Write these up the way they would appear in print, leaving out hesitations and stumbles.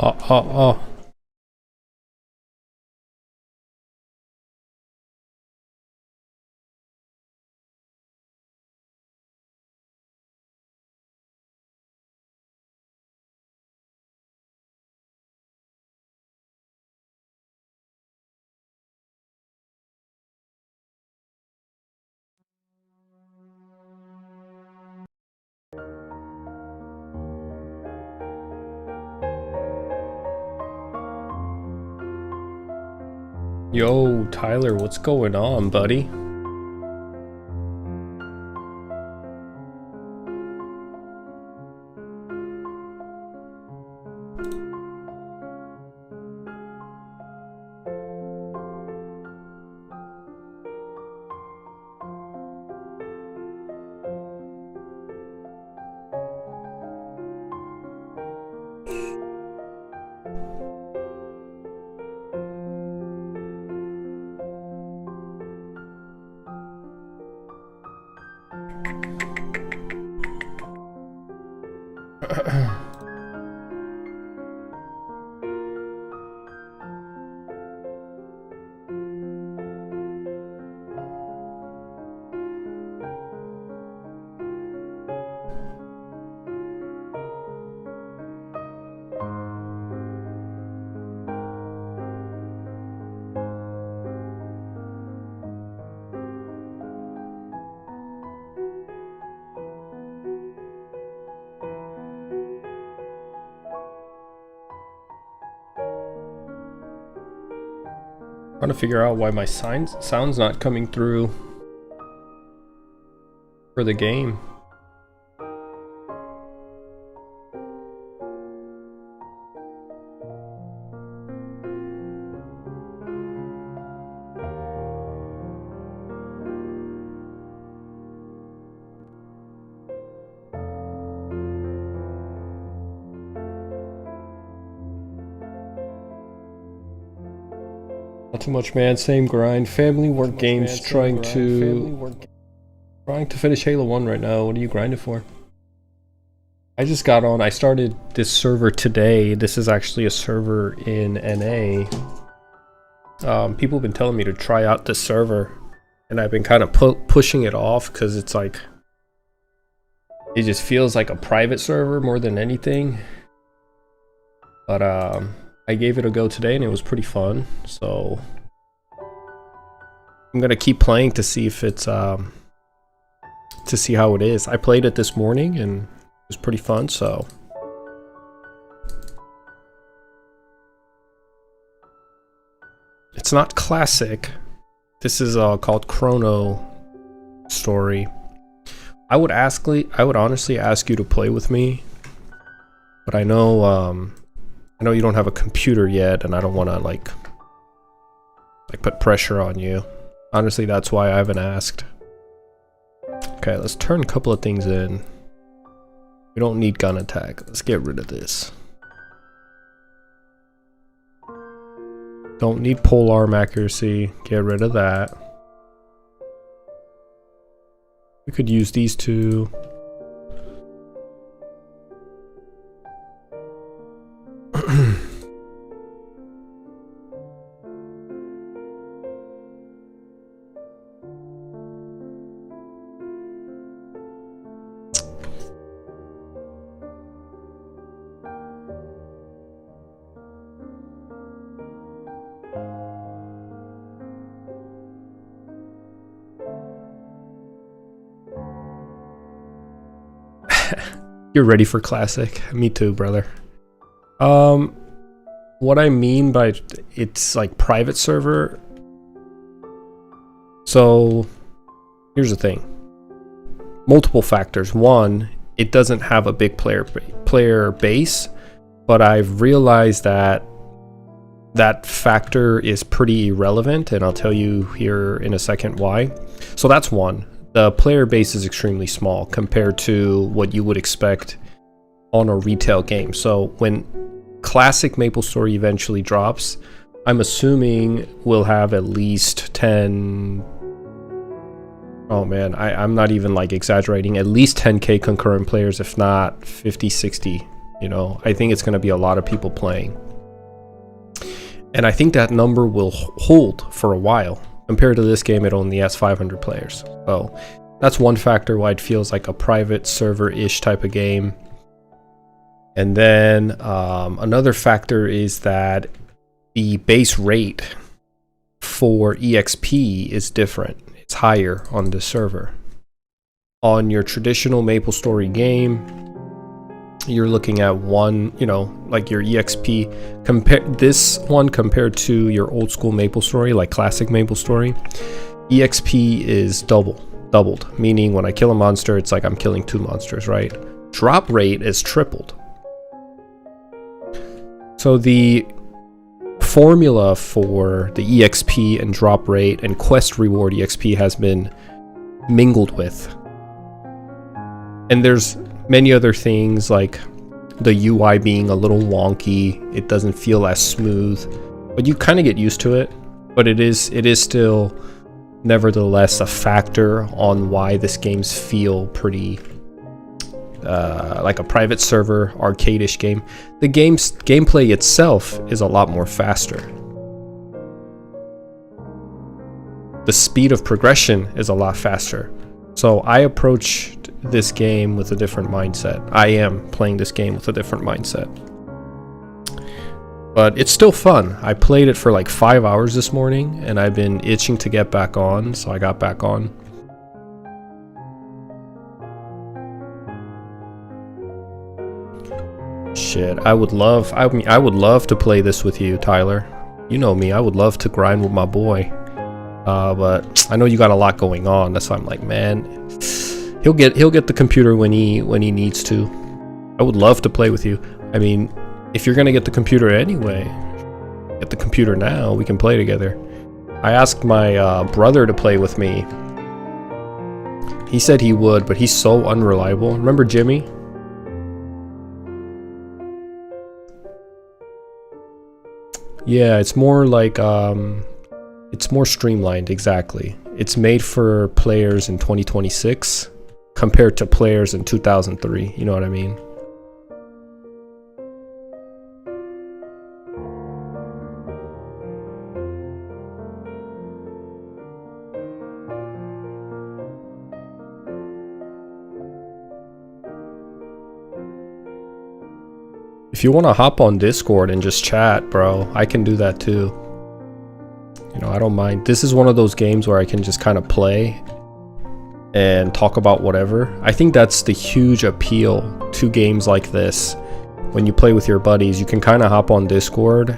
Oh. Yo, Tyler, what's going on, buddy? Trying to figure out why my sound's not coming through for the game. Not too much, man. Same grind. Family, work, games. Trying to finish Halo 1 right now. What are you grinding for? I just got on. I started this server today. This is actually a server in NA. People have been telling me to try out this server, and I've been kind of pushing it off because it's like, it just feels like a private server more than anything. But I gave it a go today and it was pretty fun, so I'm gonna keep playing to see if it's to see how it is. I played it this morning and it was pretty fun, so it's not classic. This is called ChronoStory. I would honestly ask you to play with me, but I know you don't have a computer yet, and I don't want to like put pressure on you. Honestly, that's why I haven't asked. Okay, let's turn a couple of things in. We don't need gun attack. Let's get rid of this. Don't need polearm accuracy. Get rid of that. We could use these two. You're ready for classic? Me too, brother. What I mean by it's like private server. So here's the thing. Multiple factors. One, it doesn't have a big player base, but I've realized that that factor is pretty irrelevant, and I'll tell you here in a second why. So that's one. The player base is extremely small compared to what you would expect on a retail game. So when classic MapleStory eventually drops, I'm assuming we'll have at least 10, oh man, I'm not even like exaggerating, at least 10k concurrent players, if not 50, 60 You know, I think it's going to be a lot of people playing. And I think that number will hold for a while. Compared to this game, it only has 500 players. So that's one factor why it feels like a private server-ish type of game. And then another factor is that the base rate for EXP is different. It's higher on this server. On your traditional MapleStory game, you're looking at one, you know, like your EXP, compare this one compared to your old school MapleStory, like classic MapleStory, EXP is doubled, meaning when I kill a monster, it's like I'm killing 2 monsters, right? Drop rate is tripled. So the formula for the EXP and drop rate and quest reward EXP has been mingled with. And there's many other things like the UI being a little wonky. It doesn't feel as smooth, but you kind of get used to it. But it is still nevertheless a factor on why this games feel pretty like a private server arcade-ish game. The game's gameplay itself is a lot more faster. The speed of progression is a lot faster. So I approached this game with a different mindset. I am playing this game with a different mindset. But it's still fun. I played it for like 5 hours this morning and I've been itching to get back on, so I got back on. Shit, I would love to play this with you, Tyler. You know me, I would love to grind with my boy. But I know you got a lot going on. That's why I'm like, man, he'll get the computer when he needs to. I would love to play with you. I mean, if you're gonna get the computer anyway, get the computer now. We can play together. I asked my brother to play with me. He said he would, but he's so unreliable. Remember Jimmy? Yeah, it's more like it's more streamlined, exactly. It's made for players in 2026 compared to players in 2003, you know what I mean? If you want to hop on Discord and just chat, bro, I can do that too. You know, I don't mind. This is one of those games where I can just kind of play and talk about whatever. I think that's the huge appeal to games like this. When you play with your buddies, you can kind of hop on Discord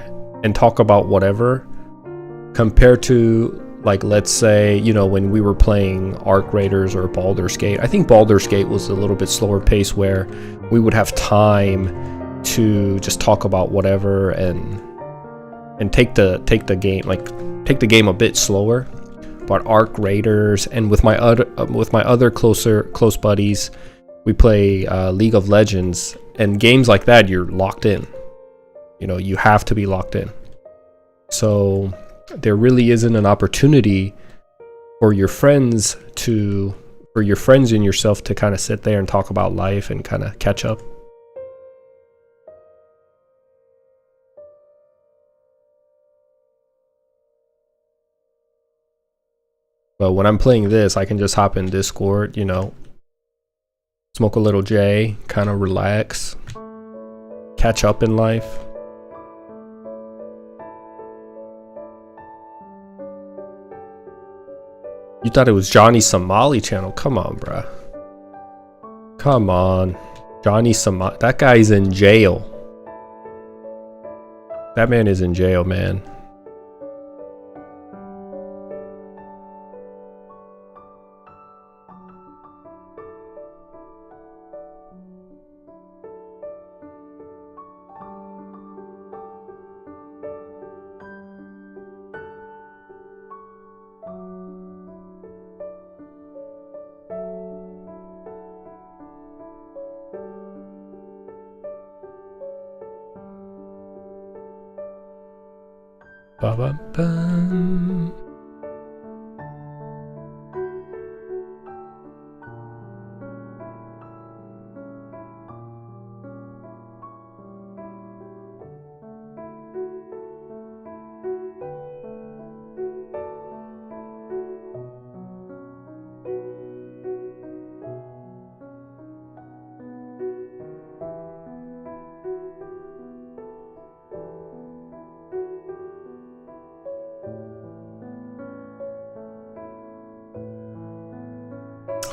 and talk about whatever, compared to, like, let's say, you know, when we were playing Arc Raiders or Baldur's Gate. I think Baldur's Gate was a little bit slower pace where we would have time to just talk about whatever and take the game a bit slower. But Arc Raiders, and with my other close buddies, we play League of Legends, and games like that, you're locked in. You know, you have to be locked in. So there really isn't an opportunity for your friends and yourself to kind of sit there and talk about life and kind of catch up. But when I'm playing this, I can just hop in Discord, you know, smoke a little J, kind of relax, catch up in life. You thought it was Johnny's Somali channel? Come on, bruh. Come on. Johnny Somali. That guy's in jail. That man is in jail, man. Ba-ba-bum.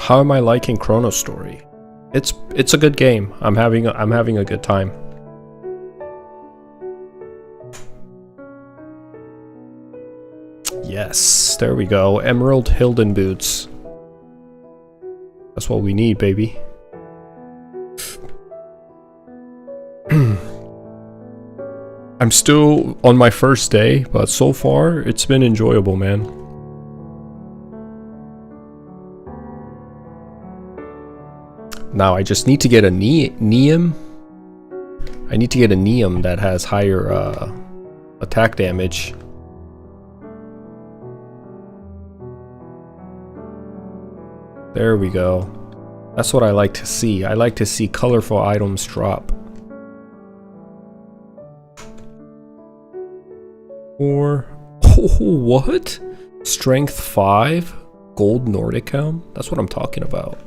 how am I liking ChronoStory? It's a good game. I'm having a good time. Yes, there we go. Emerald Hilden boots. That's what we need, baby. I'm still on my first day, but so far it's been enjoyable, man. Now I just need to get a Neum. I need to get a Neum that has higher attack damage. There we go. That's what I like to see. I like to see colorful items drop. Or oh, what? Strength 5? Gold Nordic helm? That's what I'm talking about.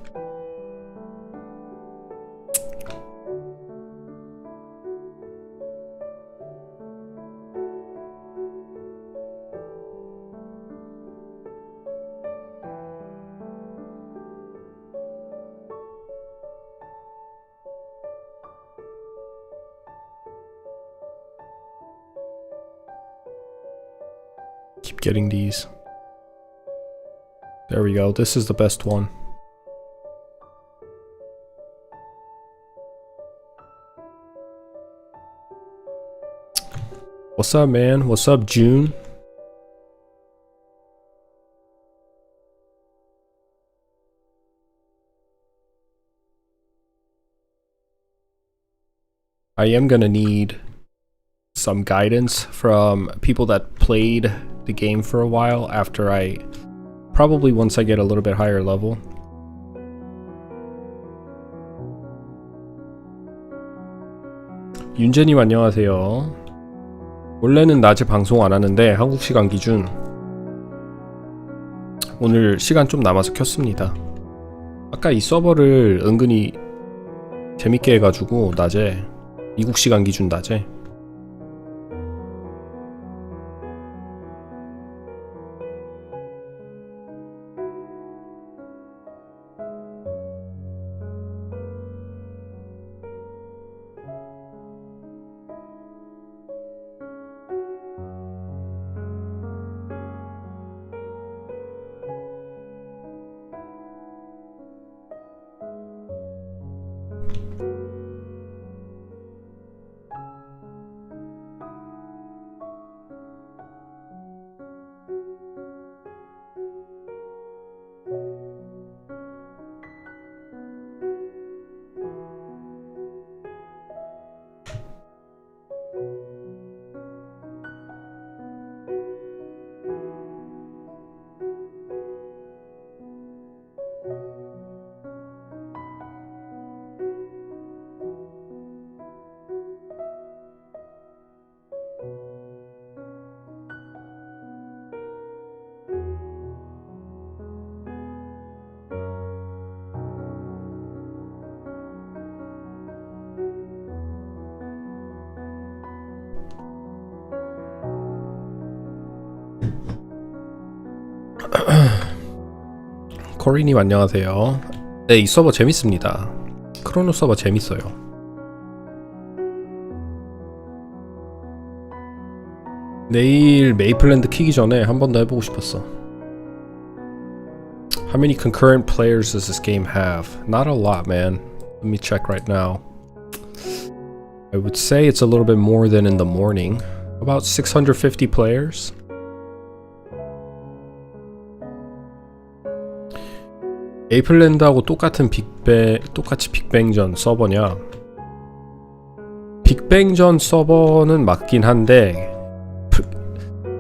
Keep getting these. There we go. This is the best one. What's up, man? What's up, June? I am gonna need some guidance from people that played the game for a while after probably once I get a little bit higher level. 윤재님 안녕하세요. 원래는 낮에 방송 안 하는데 한국 시간 기준 오늘 시간 좀 남아서 켰습니다. 아까 이 서버를 은근히 재밌게 해가지고 낮에 미국 시간 기준 낮에 코리님 안녕하세요. 네, 이 서버 재밌습니다. 크로노 서버 재밌어요. 내일 메이플랜드 키기 전에 한 번 더 해보고 싶었어. How many concurrent players does this game have? Not a lot, man. Let me check right now. I would say it's a little bit more than in the morning. About 650 players. 메이플랜드하고 똑같이 빅뱅전 서버냐? 빅뱅전 서버는 맞긴 한데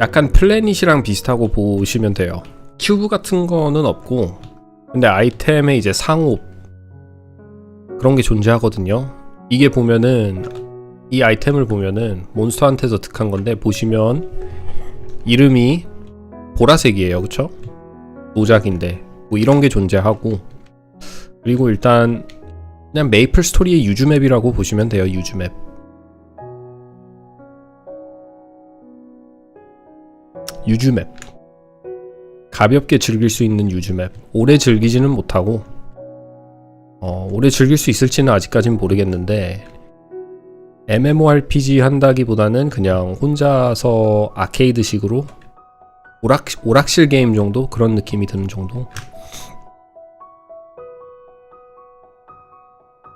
약간 플래닛이랑 비슷하고 보시면 돼요. 큐브 같은 거는 없고 근데 아이템에 이제 상호 그런 게 존재하거든요. 이게 보면은 이 아이템을 보면은 몬스터한테서 득한 건데 보시면 이름이 보라색이에요. 그쵸? 노작인데 뭐 이런 게 존재하고 그리고 일단 그냥 메이플스토리의 유즈맵이라고 보시면 돼요. 유즈맵. 유즈맵. 가볍게 즐길 수 있는 유즈맵. 오래 즐기지는 못하고 오래 즐길 수 있을지는 아직까진 모르겠는데 MMORPG 한다기보다는 그냥 혼자서 아케이드식으로 오락실 게임 정도? 그런 느낌이 드는 정도?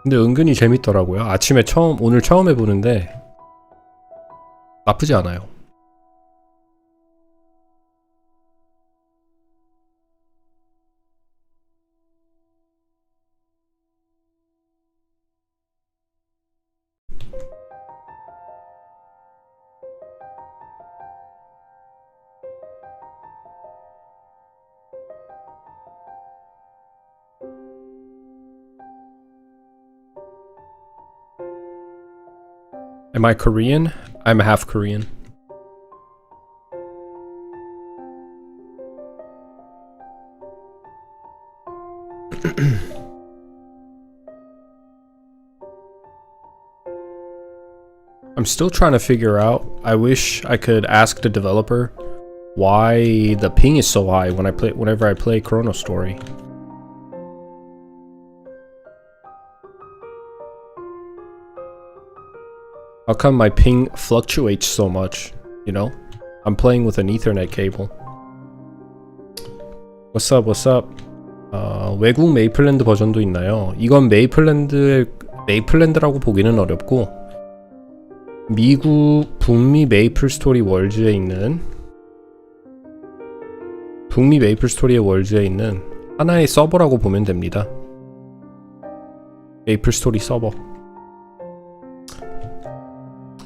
근데 은근히 재밌더라고요. 아침에 오늘 처음 해보는데 나쁘지 않아요. Am I Korean? I'm half Korean. I'm still trying to figure out. I wish I could ask the developer why the ping is so high whenever I play ChronoStory. How come my ping fluctuates so much? You know? I'm playing with an Ethernet cable. What's up, what's up? 외국 메이플랜드 버전도 있나요? 이건 메이플랜드라고 보기는 어렵고 미국 북미 메이플스토리 월즈에 있는 북미 메이플스토리의 월즈에 있는 하나의 서버라고 보면 됩니다. 메이플스토리 서버.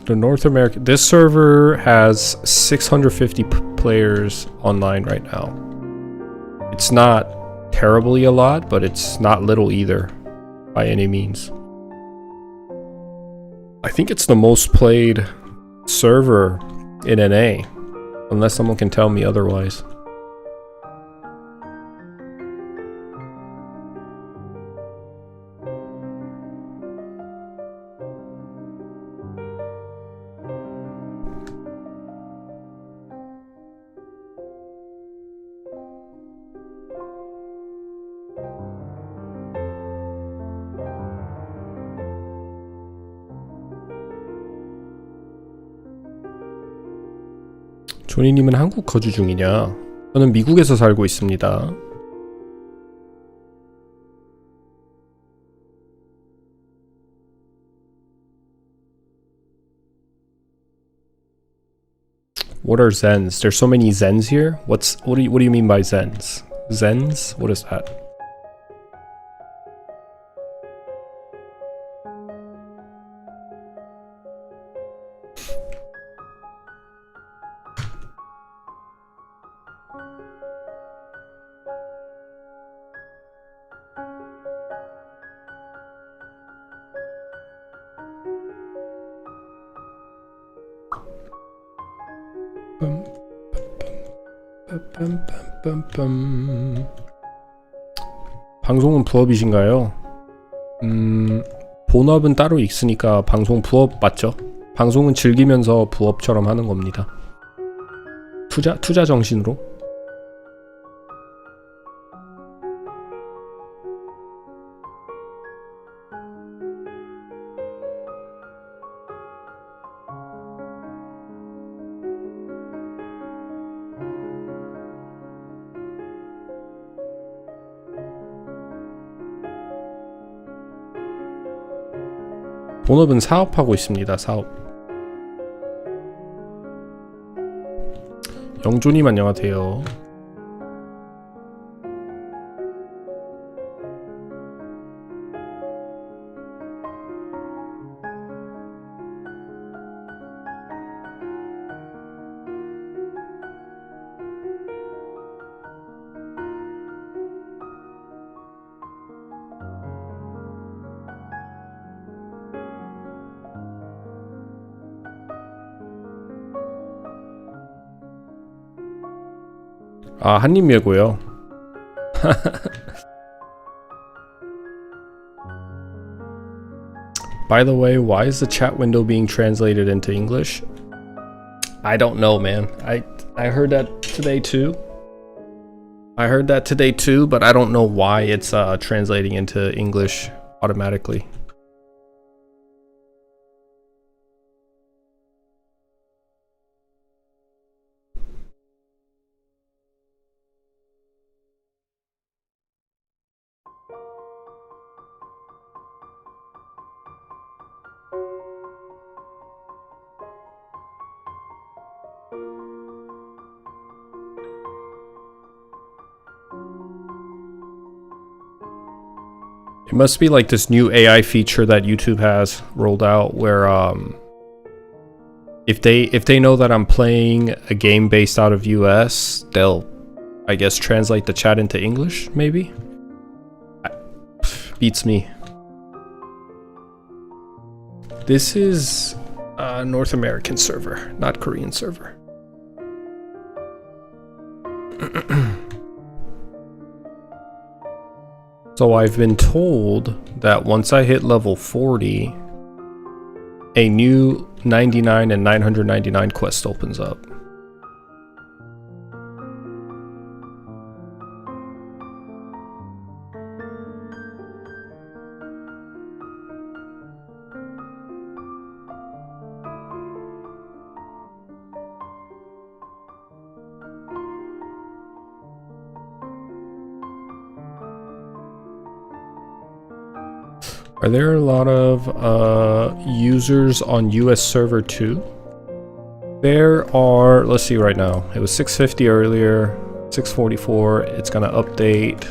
The North American, this server has 650 players online right now. It's not terribly a lot, but it's not little either by any means. I think it's the most played server in NA, unless someone can tell me otherwise. 조니님은 한국 거주 중이냐? 저는 미국에서 살고 있습니다. What are Zens? There's so many Zens here. What do you mean by Zens? Zens? What is that? 방송은 부업이신가요? 본업은 따로 있으니까 방송 부업 맞죠? 방송은 즐기면서 부업처럼 하는 겁니다. 투자 정신으로. 본업은 사업하고 있습니다. 사업. 영조님 안녕하세요. 아, 한입 예고요. By the way, why is the chat window being translated into English? I don't know, man. I heard that today too. I heard that today too, but I don't know why it's translating into English automatically. It must be like this new AI feature that YouTube has rolled out where if they know that I'm playing a game based out of US, they'll, I guess, translate the chat into English, maybe? Beats me. This is a North American server, not Korean server. So I've been told that once I hit level 40, a new 99 and 999 quest opens up. Are there a lot of users on US server too? There are, let's see right now. It was 650 earlier, 644. It's gonna update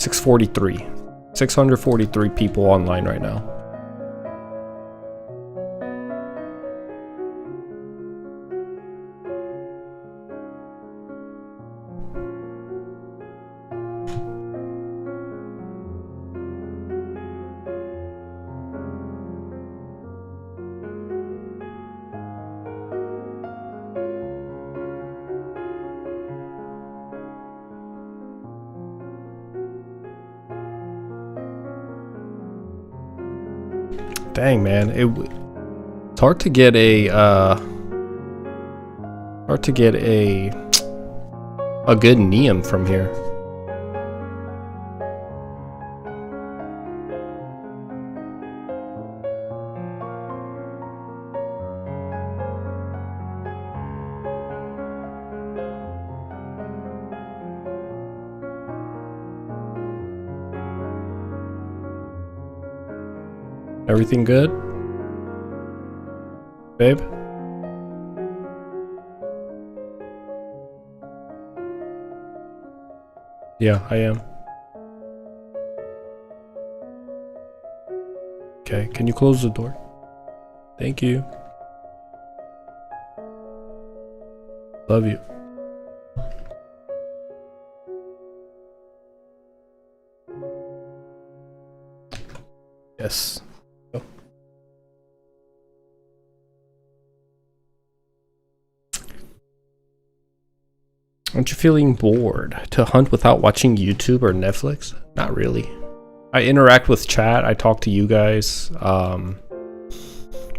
643. 643 people online right now. Dang, man, it's hard to get a good Neum from here. Everything good? Babe? Yeah, I am. Okay, can you close the door? Thank you. Love you. Yes. Aren't you feeling bored to hunt without watching YouTube or Netflix? Not really. I interact with chat. I talk to you guys. I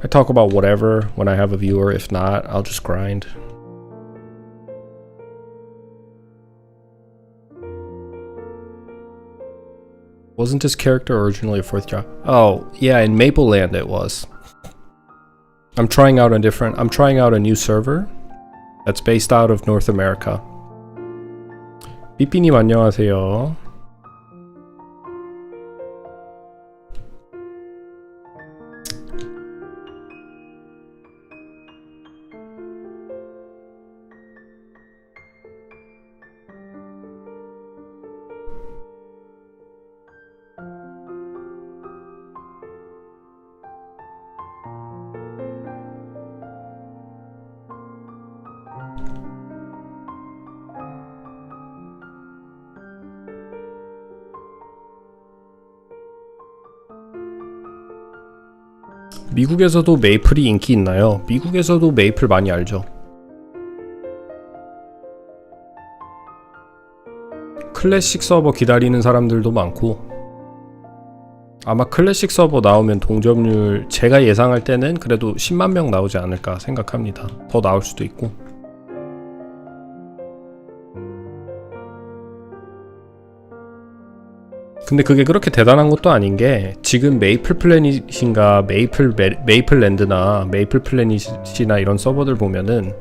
talk about whatever when I have a viewer. If not, I'll just grind. Wasn't this character originally a fourth job? Oh, yeah, in Maple Land it was. I'm trying out a new server that's based out of North America. 삐삐님 안녕하세요. 미국에서도 메이플이 인기 있나요? 미국에서도 메이플 많이 알죠. 클래식 서버 기다리는 사람들도 많고, 아마 클래식 서버 나오면 동접률 제가 예상할 때는 그래도 10만 명 나오지 않을까 생각합니다. 더 나올 수도 있고. 근데 그게 그렇게 대단한 것도 아닌 게 지금 메이플 플래닛인가 메이플랜드나 메이플 플래닛이나 이런 서버들 보면은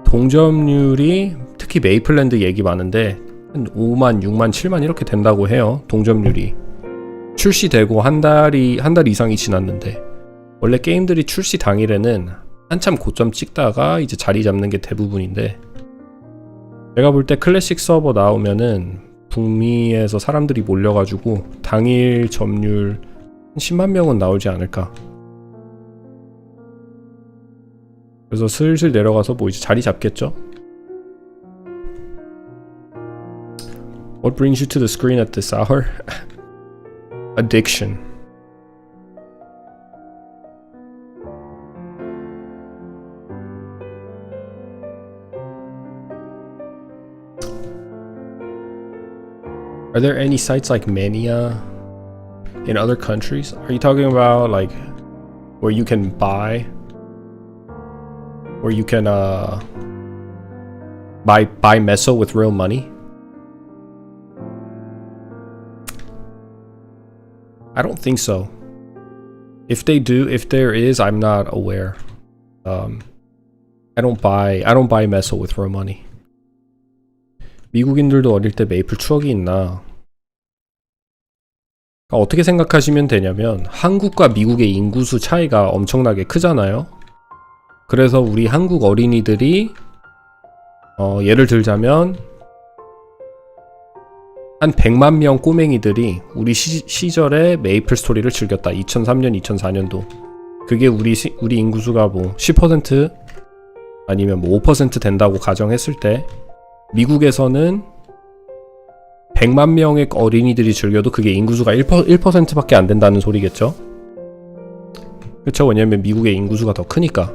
동점률이 특히 메이플랜드 얘기 많은데 한 5만, 6만, 7만 이렇게 된다고 해요. 동점률이 출시되고 한 달 이상이 지났는데 원래 게임들이 출시 당일에는 한참 고점 찍다가 이제 자리 잡는 게 대부분인데 내가 볼 때 클래식 서버 나오면은 북미에서 사람들이 몰려가지고 당일 점유율 10만 명은 나오지 않을까. 그래서 슬슬 내려가서 뭐 이제 자리 잡겠죠? What brings you to the screen at this hour? Addiction. Are there any sites like Mania in other countries? Are you talking about like where you can buy, where you can buy meso with real money? I don't think so. If they do, if there is, I'm not aware. I don't buy meso with real money. 미국인들도 어릴 때 메이플 추억이 있나? 어떻게 생각하시면 되냐면 한국과 미국의 인구수 차이가 엄청나게 크잖아요. 그래서 우리 한국 어린이들이 예를 들자면 한 100만 명 꼬맹이들이 우리 시절에 메이플 스토리를 즐겼다. 2003년, 2004년도. 그게 우리 인구수가 뭐 10% 아니면 뭐 5% 된다고 가정했을 때 미국에서는 100만 명의 어린이들이 즐겨도 그게 인구수가 1%밖에 안 된다는 소리겠죠? 그쵸? 왜냐면 미국의 인구수가 더 크니까.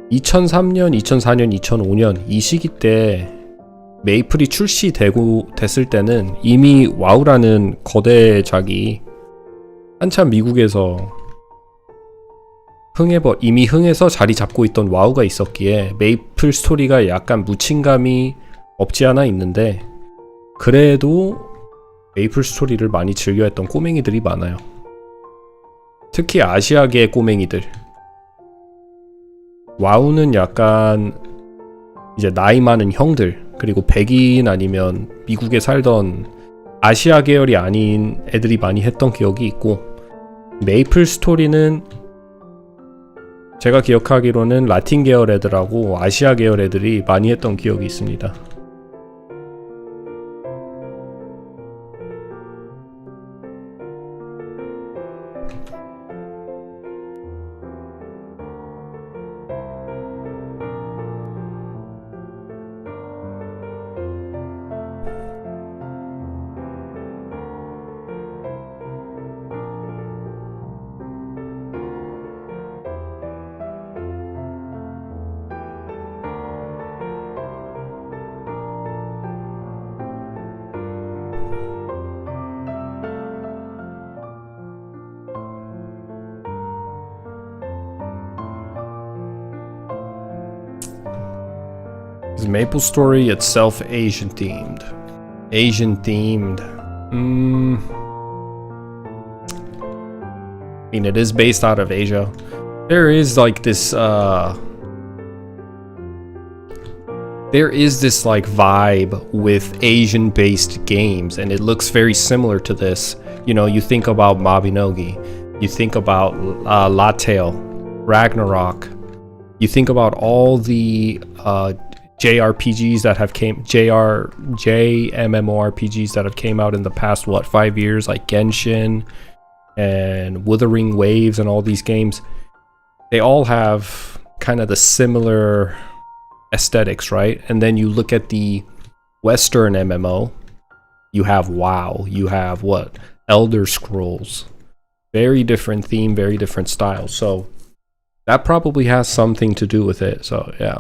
2003년, 2004년, 2005년 이 시기 때 메이플이 됐을 때는 이미 와우라는 거대작이 한참 미국에서 이미 흥해서 자리 잡고 있던 와우가 있었기에 메이플 스토리가 약간 묻힌감이 없지 않아 있는데 그래도 메이플 스토리를 많이 즐겨했던 꼬맹이들이 많아요. 특히 아시아계 꼬맹이들. 와우는 약간 이제 나이 많은 형들 그리고 백인 아니면 미국에 살던 아시아 계열이 아닌 애들이 많이 했던 기억이 있고 메이플 스토리는 제가 기억하기로는 라틴 계열 애들하고 아시아 계열 애들이 많이 했던 기억이 있습니다. Is MapleStory itself Asian themed? Asian themed. I mean, it is based out of Asia. There is like this there is this like vibe with Asian based games and it looks very similar to this. You know, you think about Mabinogi, you think about Lattale, Ragnarok, you think about all the JRPGs that have JMMORPGs that have came out in the past 5 years, like Genshin and Wuthering Waves and all these games. They all have kind of the similar aesthetics, right? And then you look at the Western MMO, you have WoW, you have Elder Scrolls. Very different theme, very different style. So that probably has something to do with it. So yeah.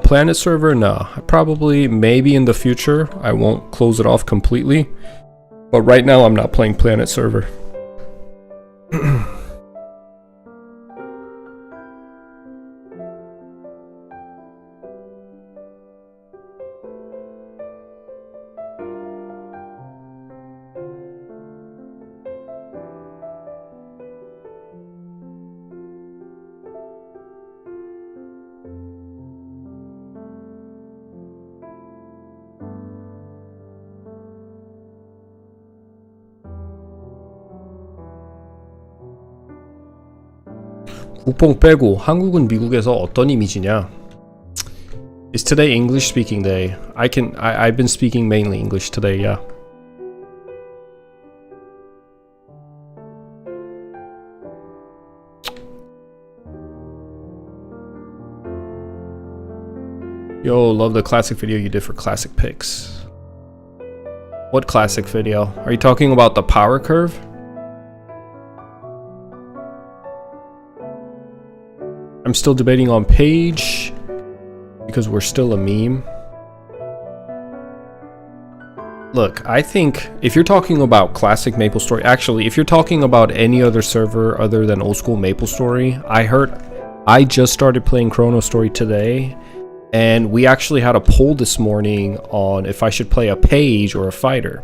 Planet server, no. Probably, maybe in the future. I won't close it off completely. But right now, I'm not playing Planet server. 국뽕 빼고 한국은 미국에서 어떤 이미지냐? Is today English speaking day? I've been speaking mainly English today, yeah. Yo, love the classic video you did for classic picks. What classic video? Are you talking about the power curve? I'm still debating on page because we're still a meme. Look, I think if you're talking about classic MapleStory, actually, if you're talking about any other server other than old school MapleStory, I just started playing ChronoStory today. And we actually had a poll this morning on if I should play a page or a fighter.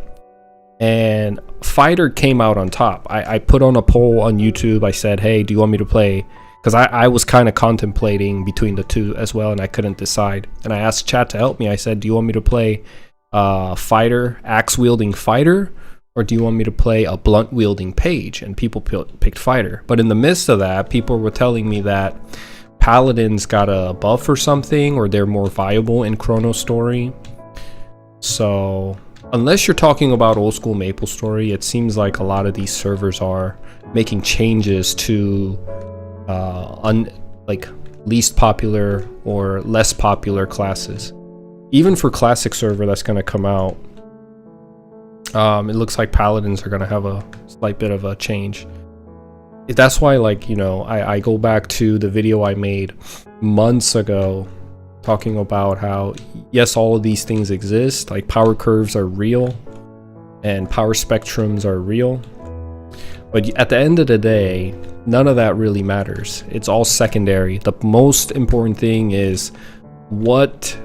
And fighter came out on top. I put on a poll on YouTube. I said, hey, do you want me to play? Because I was kind of contemplating between the two as well, and I couldn't decide. And I asked chat to help me. I said, do you want me to play fighter, axe-wielding fighter? Or do you want me to play a blunt-wielding page? And people picked fighter. But in the midst of that, people were telling me that Paladins got a buff or something, or they're more viable in ChronoStory. So unless you're talking about old school MapleStory, it seems like a lot of these servers are making changes to like least popular or less popular classes. Even for classic server that's going to come out, it looks like Paladins are going to have a slight bit of a change. That's why, like, you know, I go back to the video I made months ago talking about how, yes, all of these things exist, like power curves are real and power spectrums are real, but at the end of the day, none of that really matters. It's all secondary. The most important thing is what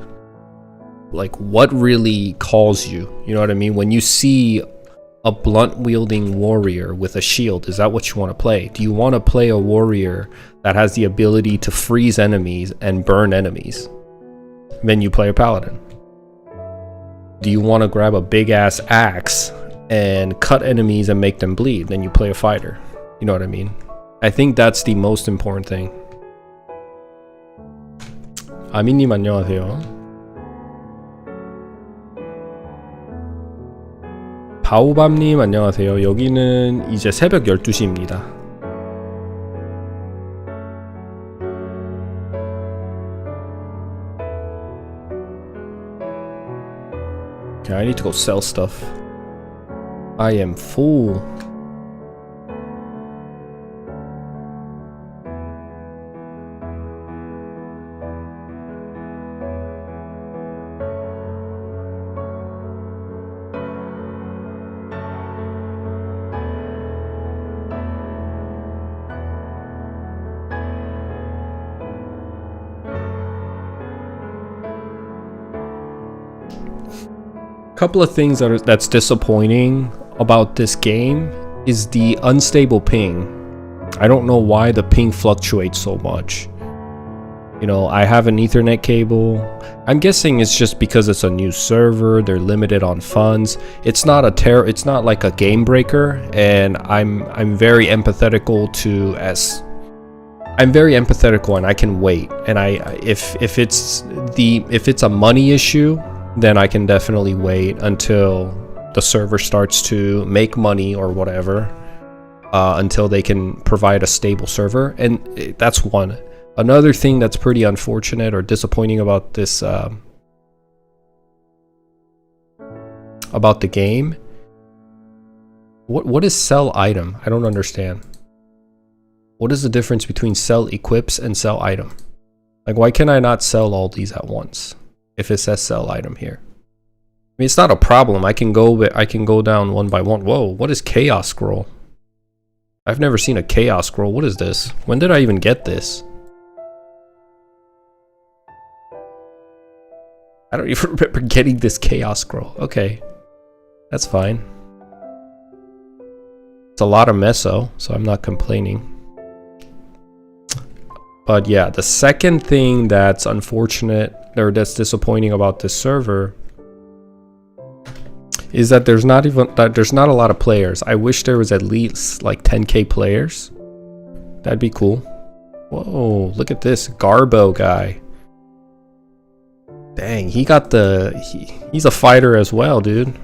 really calls you. You know what I mean? When you see a blunt wielding warrior with a shield, is that what you want to play? Do you want to play a warrior that has the ability to freeze enemies and burn enemies? Then you play a paladin. Do you want to grab a big ass axe and cut enemies and make them bleed? Then you play a fighter. You know what I mean? I think that's the most important thing. 아미님 안녕하세요. 바오밤님 안녕하세요. 여기는 이제 새벽 12시입니다. Okay, I need to go sell stuff. I am full. Couple of things that's disappointing about this game is the unstable ping. I don't know why the ping fluctuates so much. You know, I have an Ethernet cable. I'm guessing it's just because it's a new server, they're limited on funds. It's not like a game breaker, and I'm very empathetical and I can wait. And if it's a money issue, then I can definitely wait until the server starts to make money or whatever, until they can provide a stable server. And that's one. Another thing that's pretty unfortunate or disappointing about this, about the game, what is sell item? I don't understand. What is the difference between sell equips and sell item? Like, why can I not sell all these at once if it says sell item here? I mean, it's not a problem. I can go down one by one. Whoa, what is chaos scroll? I've never seen a chaos scroll. What is this? When did I even get this? I don't even remember getting this chaos scroll. Okay, that's fine. It's a lot of meso, so I'm not complaining. But yeah, the second thing that's unfortunate or that's disappointing about this server is that there's not a lot of players. I wish there was at least like 10k players. That'd be cool. Whoa, look at this Garbo guy. Dang, he got the... he's a fighter as well, dude.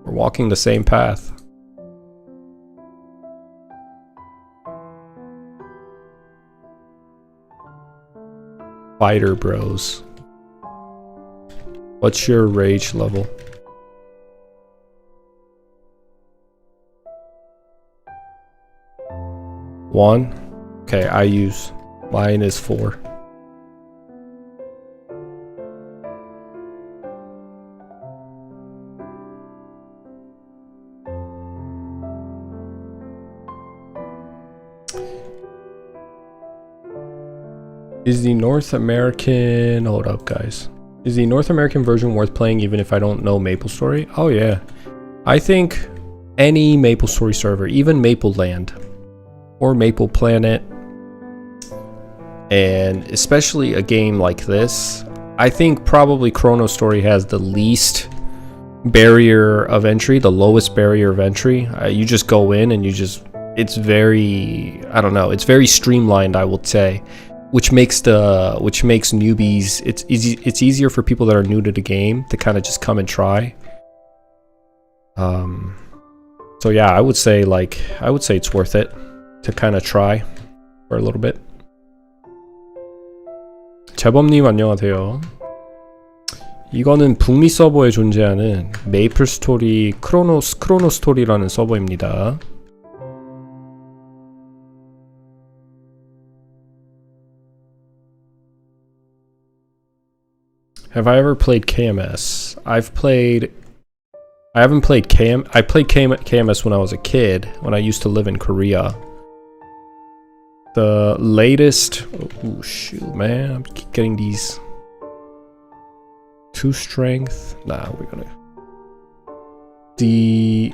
We're walking the same path. Fighter bros. What's your rage level? One? Okay, I use. Mine is 4. Is the North American... hold up, guys. Is the North American version worth playing even if I don't know MapleStory? Oh, yeah. I think any MapleStory server, even Maple Land or Maple Planet, and especially a game like this, I think probably ChronoStory has the least barrier of entry, the lowest barrier of entry. You just go in and you just... it's very... I don't know. It's very streamlined, I would say. Which makes newbies, it's easier for people that are new to the game to kind of just come and try. So yeah, I would say it's worth it to kind of try for a little bit. 재범님 안녕하세요. 이거는 북미 서버에 존재하는 메이플스토리 크로노스토리라는 서버입니다. Have I ever played KMS? I played KMS when I was a kid, when I used to live in Korea. The latest... oh shoot, man, I'm getting these... 2 strength? Nah, we're gonna... The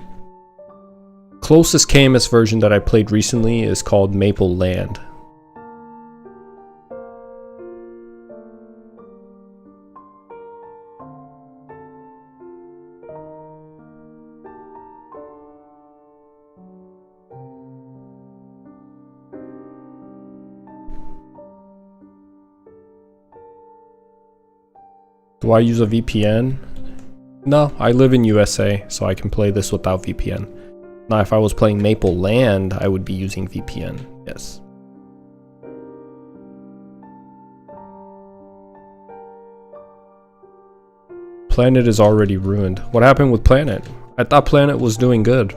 closest KMS version that I played recently is called Maple Land. Do I use a VPN? No, I live in USA, so I can play this without VPN. Now, if I was playing Maple Land, I would be using VPN, yes. Planet is already ruined. What happened with Planet? I thought Planet was doing good.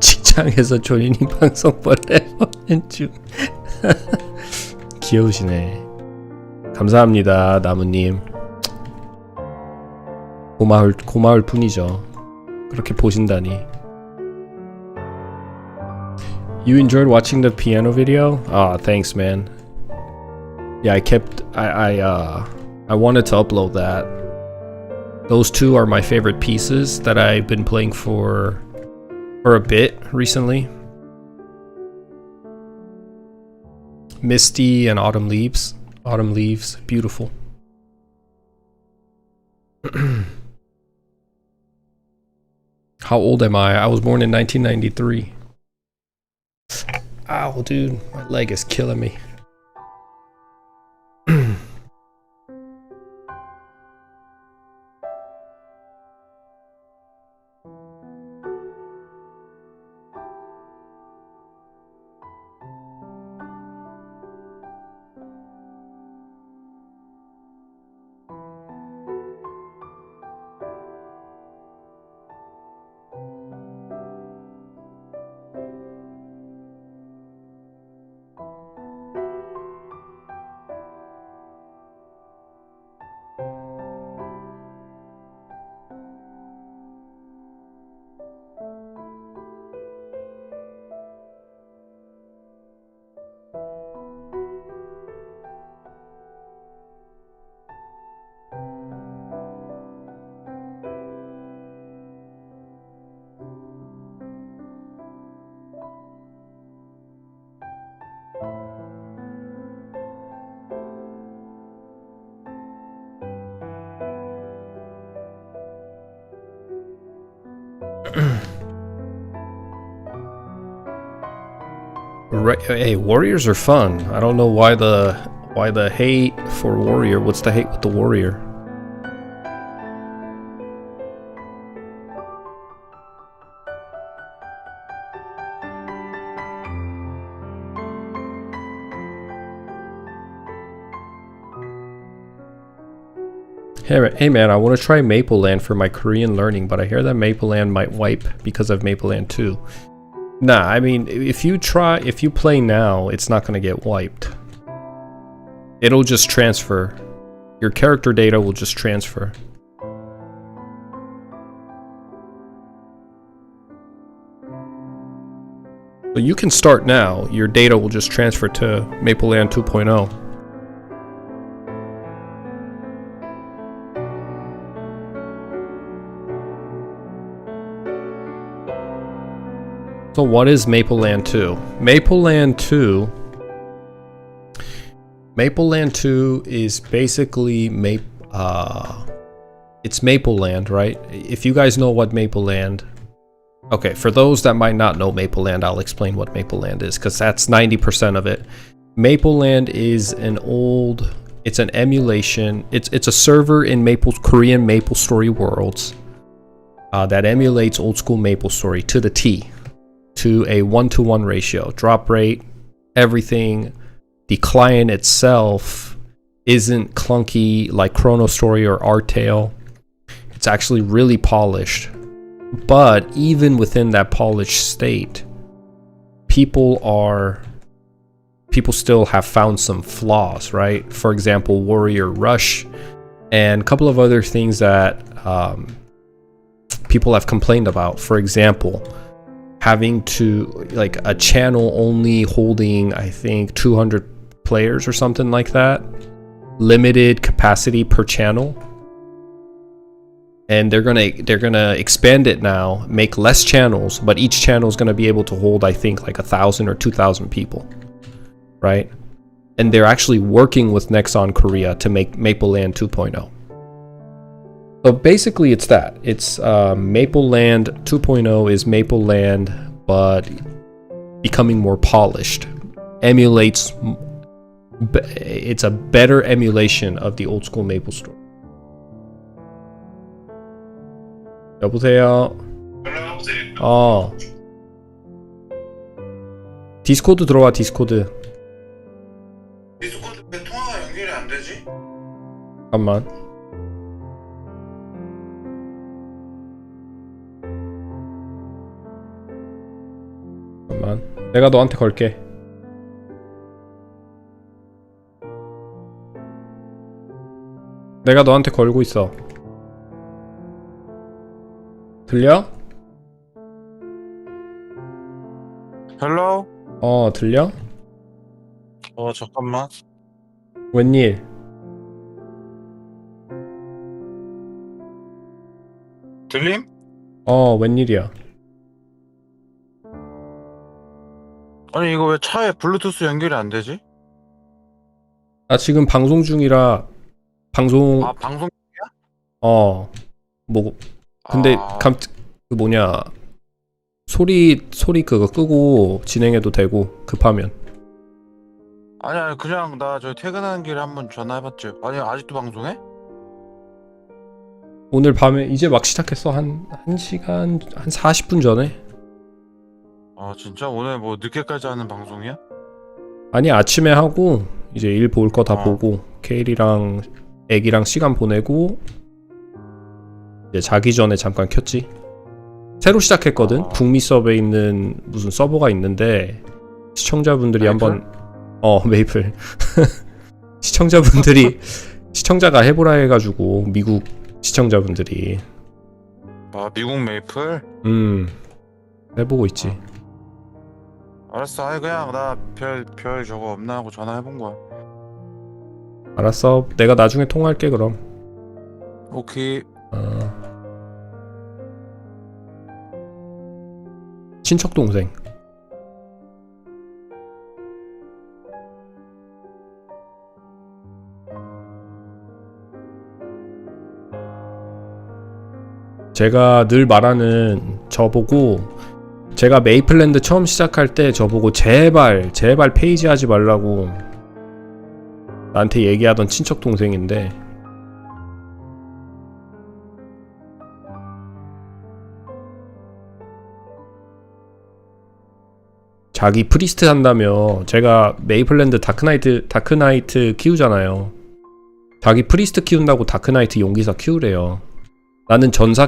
직장에서 조니님 방송 보내보는 중. 귀여우시네. 감사합니다, 나무님. 고마울 뿐이죠. 그렇게 보신다니. You enjoyed watching the piano video? Ah, thanks, man. Yeah, I wanted to upload that. Those two are my favorite pieces that I've been playing for a bit recently. Misty and Autumn Leaves. Autumn Leaves, beautiful. How old am I? I was born in 1993. Ow, dude, my leg is killing me. Hey, warriors are fun. I don't know why the hate for warrior. What's the hate with the warrior? Hey man, I want to try Mapleland for my Korean learning, but I hear that Mapleland might wipe because of Mapleland 2. Nah, I mean, if you play now, it's not going to get wiped. It'll just transfer. Your character data will just transfer. But you can start now. Your data will just transfer to Mapleland 2.0. So what is Mapleland 2? Mapleland 2 is basically it's Mapleland, right? If you guys know what Mapleland... Okay, for those that might not know Mapleland, I'll explain what Mapleland is, because that's 90% of it. Mapleland is it's an emulation. It's a server in Korean MapleStory worlds that emulates old school MapleStory to the T. To a 1-to-1 ratio. Drop rate, everything. The client itself isn't clunky like ChronoStory or Artail. It's actually really polished. But even within that polished state, people still have found some flaws, right? For example, Warrior Rush and a couple of other things that people have complained about. For example, having to, like, a channel only holding, I think, 200 players or something like that. Limited capacity per channel. And they're gonna expand it now, make less channels, but each channel is gonna be able to hold, I think, like 1,000 or 2,000 people, right? And they're actually working with Nexon Korea to make Mapleland 2.0. So basically it's that. It's Mapleland 2.0 is Mapleland, but becoming more polished. Emulates... It's a better emulation of the old school MapleStory. 여보세요? 디스코드 들어와, 디스코드. 디스코드 왜 통화가 연결이 안 되지? 잠깐만. 내가 너한테 걸게. 내가 너한테 걸고 있어. 들려? 헬로? 들려? 잠깐만. 웬일? 들림? 웬일이야? 아니 이거 왜 차에 블루투스 연결이 안 되지? 나 지금 방송 중이라 방송... 아 방송 뭐 근데 그 뭐냐 소리 그거 끄고 진행해도 되고 급하면. 아니 그냥 나 저 퇴근하는 길에 한번 전화해봤지. 아니 아직도 방송해? 오늘 밤에 이제 막 시작했어. 한 1시간 한 40분 전에. 아 진짜? 오늘 뭐 늦게까지 하는 방송이야? 아니 아침에 하고 이제 일 볼 거 다 보고 케일이랑 애기랑 시간 보내고 이제 자기 전에 잠깐 켰지. 새로 시작했거든. 북미 서버에 있는 무슨 서버가 있는데 시청자분들이 한번 메이플 시청자가 해보라 해가지고 미국 시청자분들이 미국 메이플? 해보고 있지. 알았어. 아니 그냥 나 별 저거 없나 하고 전화해본 거야. 알았어. 내가 나중에 통화할게 그럼. 오케이. 친척 동생. 제가 늘 말하는 저보고 제가 메이플랜드 처음 시작할 때 저보고 제발 페이지 하지 말라고 나한테 얘기하던 친척 동생인데 자기 프리스트 한다며. 제가 메이플랜드 다크나이트 키우잖아요. 자기 프리스트 키운다고 다크나이트 용기사 키우래요. 나는 전사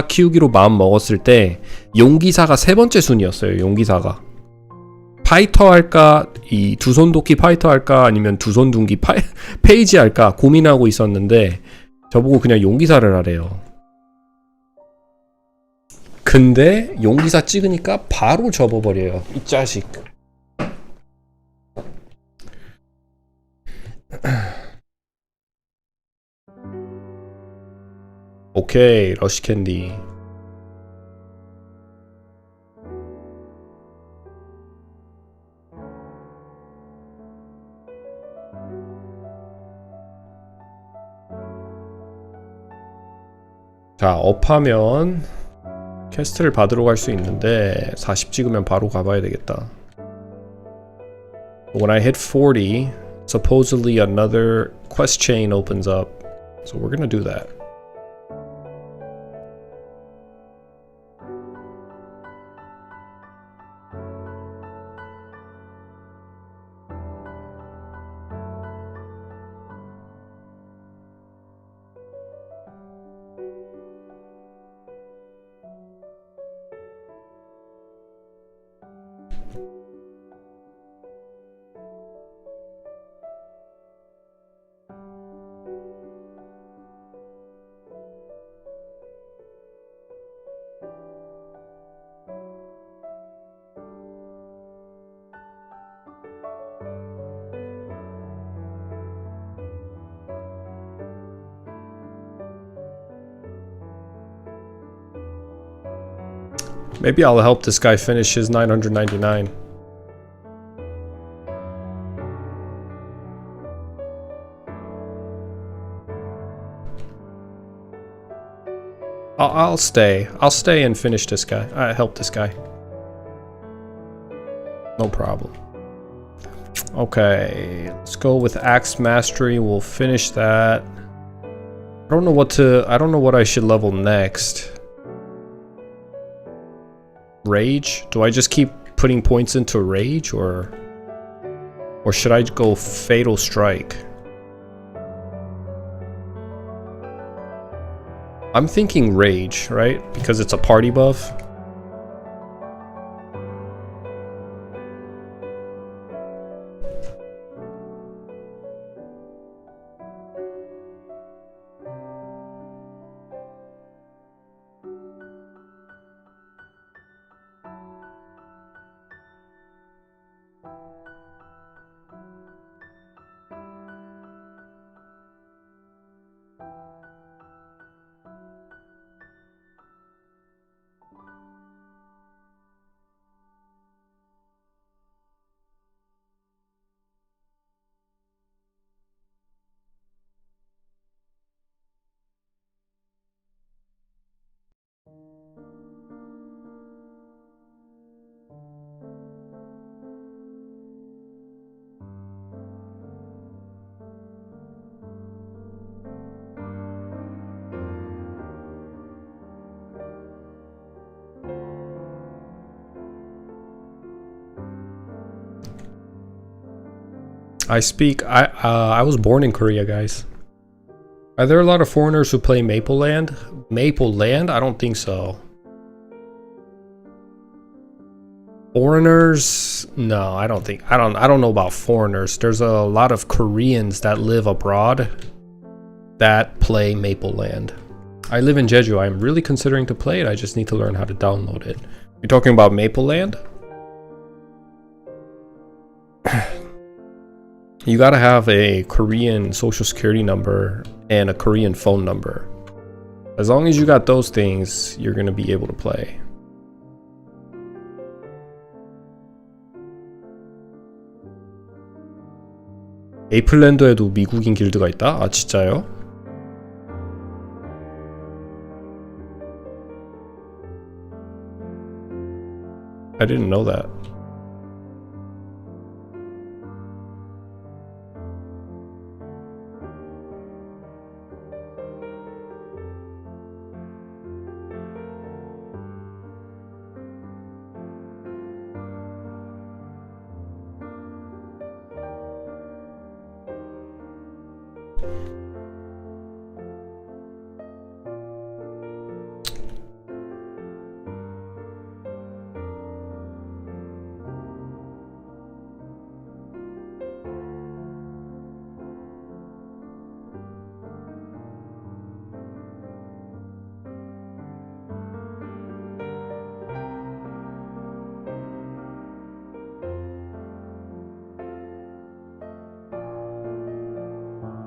키우기로 마음 먹었을 때 용기사가 세 번째 순위였어요. 용기사가 파이터 할까, 이 두손 도끼 파이터 할까, 아니면 두손 둔기 페이지 할까 고민하고 있었는데 저보고 그냥 용기사를 하래요. 근데 용기사 찍으니까 바로 접어버려요. 이 자식. 오케이, 러시 캔디. 자, 업하면 퀘스트를 받으러 갈 수 있는데 40 찍으면 바로 가봐야 되겠다. When I hit 40, supposedly another quest chain opens up. So we're gonna do that. Maybe I'll help this guy finish his 999. I'll stay. I'll stay and finish this guy. Help this guy. No problem. Okay, let's go with Axe Mastery. We'll finish that. I don't know what I should level next. Rage? Do I just keep putting points into Rage, or should I go Fatal Strike? I'm thinking Rage, right? Because it's a party buff. I was born in Korea, guys. Are there a lot of foreigners who play Maple Land? Maple Land? I don't think so. Foreigners? No, I don't think. I don't know about foreigners. There's a lot of Koreans that live abroad that play Maple Land. I live in Jeju. I'm really considering to play it. I just need to learn how to download it. You're talking about Maple Land? You gotta have a Korean social security number and a Korean phone number. As long as you got those things, you're gonna be able to play. 에이플랜드에도 미국인 길드가 있다? 아, 진짜요? I didn't know that.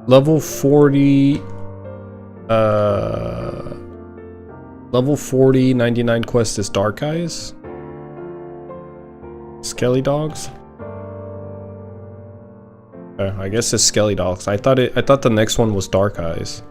Level 40 level 40 99 quest is Dark Eyes. Skelly Dogs. I guess it's Skelly Dogs. I thought the next one was Dark Eyes.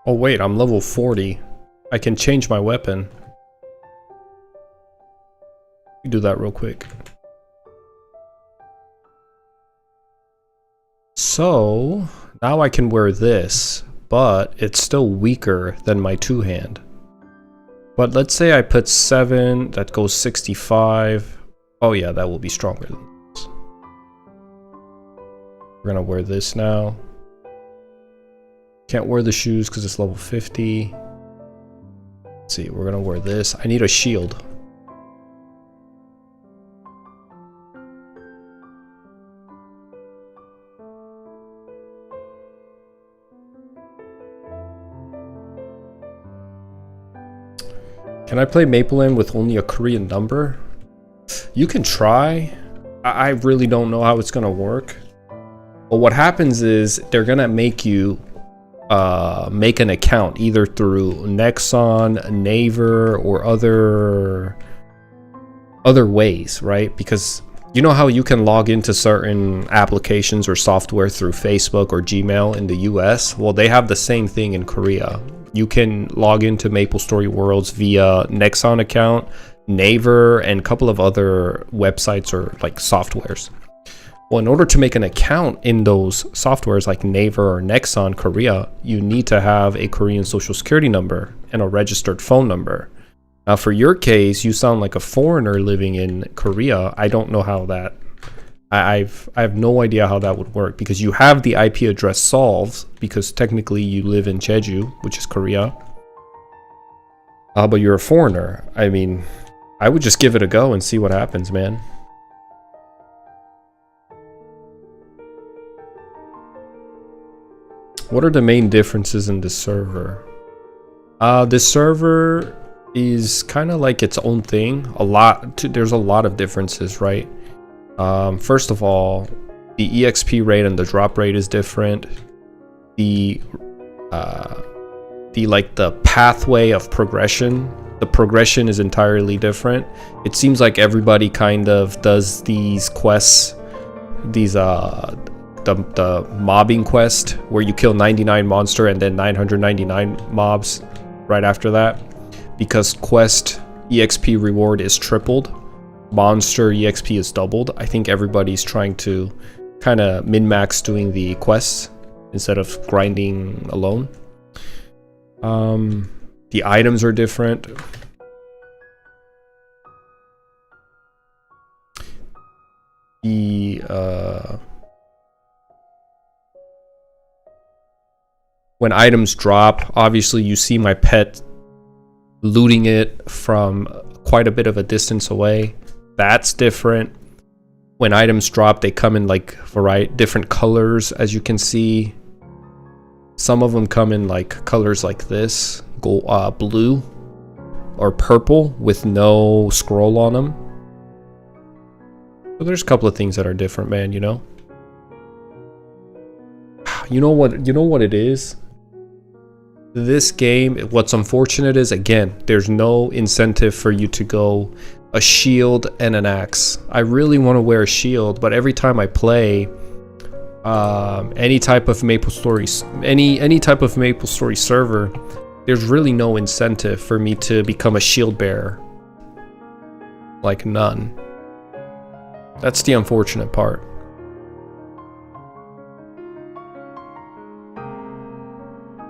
Oh wait, I'm level 40. I can change my weapon. Do that real quick. So now I can wear this, but it's still weaker than my two-hand. But let's say I put 7, that goes 65. Oh yeah, that will be stronger than this. We're gonna wear this now. Can't wear the shoes because it's level 50. Let's see, we're gonna wear this. I need a shield. Can I play Maple with only a Korean number? You can try. I really don't know how it's gonna work. But what happens is they're gonna make you make an account either through Nexon, Naver, or other ways, right? Because you know how you can log into certain applications or software through Facebook or Gmail in the US? Well, they have the same thing in Korea. You can log into MapleStory Worlds via Nexon account, Naver, and a couple of other websites or like softwares. Well, in order to make an account in those softwares like Naver or Nexon Korea, you need to have a Korean social security number and a registered phone number. Now, for your case, you sound like a foreigner living in Korea. I don't know how that... I have no idea how that would work, because you have the IP address solved, because technically you live in Jeju, which is Korea. But you're a foreigner. I mean, I would just give it a go and see what happens, man. What are the main differences in this server? This server is kind of like its own thing. There's a lot of differences, right? First of all, the EXP rate and the drop rate is different. The pathway of progression, the progression is entirely different. It seems like everybody kind of does these quests, the mobbing quest where you kill 99 monster and then 999 mobs right after that, because quest EXP reward is tripled. monster EXP is doubled. I think everybody's trying to kind of min-max doing the quests instead of grinding alone. The items are different. When items drop, obviously you see my pet looting it from quite a bit of a distance away. That's different. When items drop, they come in like different colors, as you can see. Some of them come in like colors like this, blue or purple with no scroll on them. So there's a couple of things that are different, man, you know? You know what it is? This game, what's unfortunate is, again, there's no incentive for you to go a shield and an axe. I really want to wear a shield, but every time I play any type of MapleStory, any type of MapleStory server, there's really no incentive for me to become a shield bearer. Like none. That's the unfortunate part.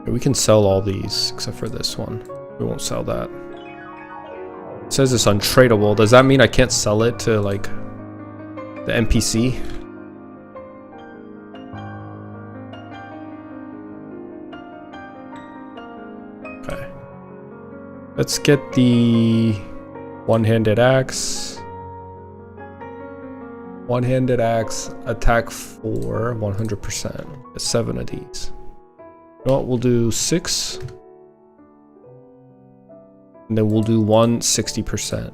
We can sell all these except for this one. We won't sell that. It says it's untradeable. Does that mean I can't sell it to like the NPC? Okay. Let's get the one-handed axe. One-handed axe, attack 4, 100%. 7 of these. Well, we'll do 6. And then we'll do 1 60%.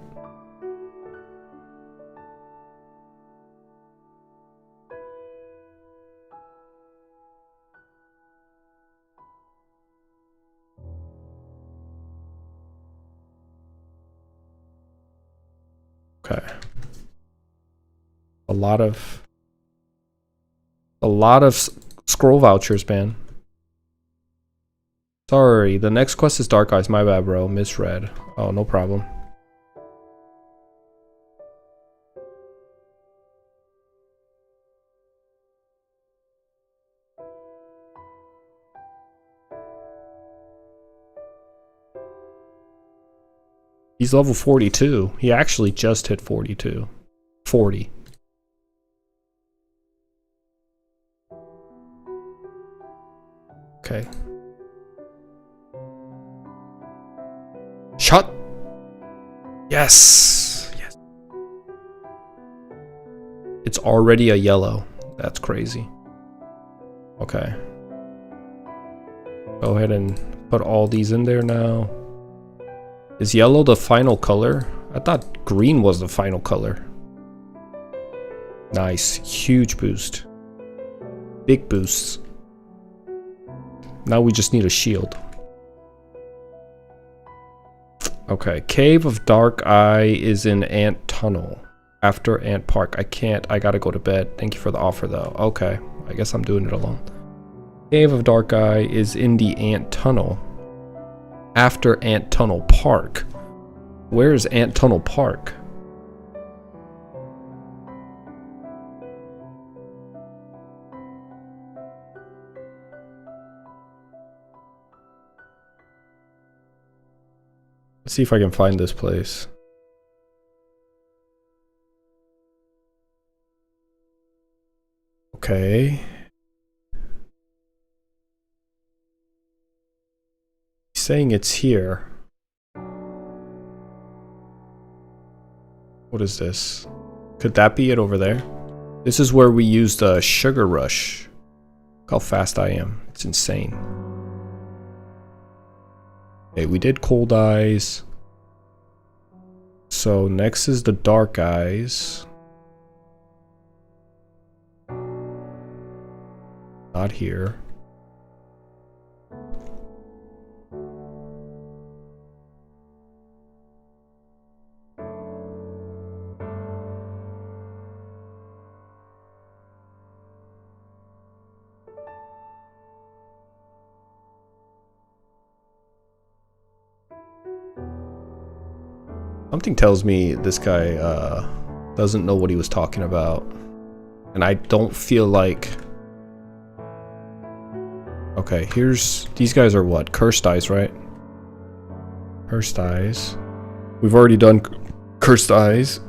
Okay. A lot of scroll vouchers, man. Sorry, the next quest is Dark Eyes. My bad, bro. Misread. Oh, no problem. He's level 42. He actually just hit 42. 40. Okay. Shot. Yes. Yes. It's already a yellow. That's crazy. Okay. Go ahead and put all these in there now. Is yellow the final color? I thought green was the final color. Nice. Huge boost. Big boosts. Now we just need a shield. Okay, Cave of Dark Eye is in Ant Tunnel. After Ant Park. I can't. I gotta go to bed. Thank you for the offer, though. Okay, I guess I'm doing it alone. Cave of Dark Eye is in the Ant Tunnel. After Ant Tunnel Park. Where is Ant Tunnel Park? Let's see if I can find this place. Okay. He's saying it's here. What is this? Could that be it over there? This is where we used the Sugar Rush. Look how fast I am. It's insane. Okay, we did Cold Eyes. So next is the Dark Eyes. Not here. Something tells me this guy doesn't know what he was talking about. And I don't feel like... Okay, here's... These guys are what? Cursed eyes, right? Cursed eyes. We've already done cursed eyes.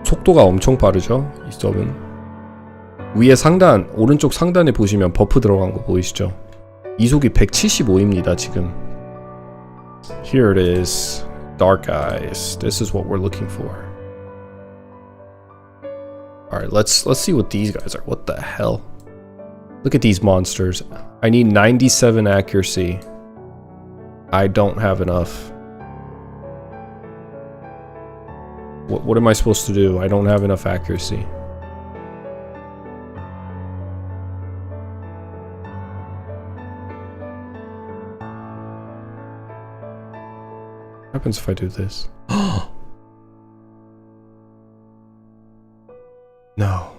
속도가 엄청 빠르죠? 이 서브는. 위에 상단, 오른쪽 상단에 보시면 버프 들어간 거 보이시죠? 이속이 175입니다, 지금. Here it is. Dark eyes. This is what we're looking for. Alright, let's see what these guys are. What the hell? Look at these monsters. I need 97 accuracy. I don't have enough. What am I supposed to do? I don't have enough accuracy. What happens if I do this? No.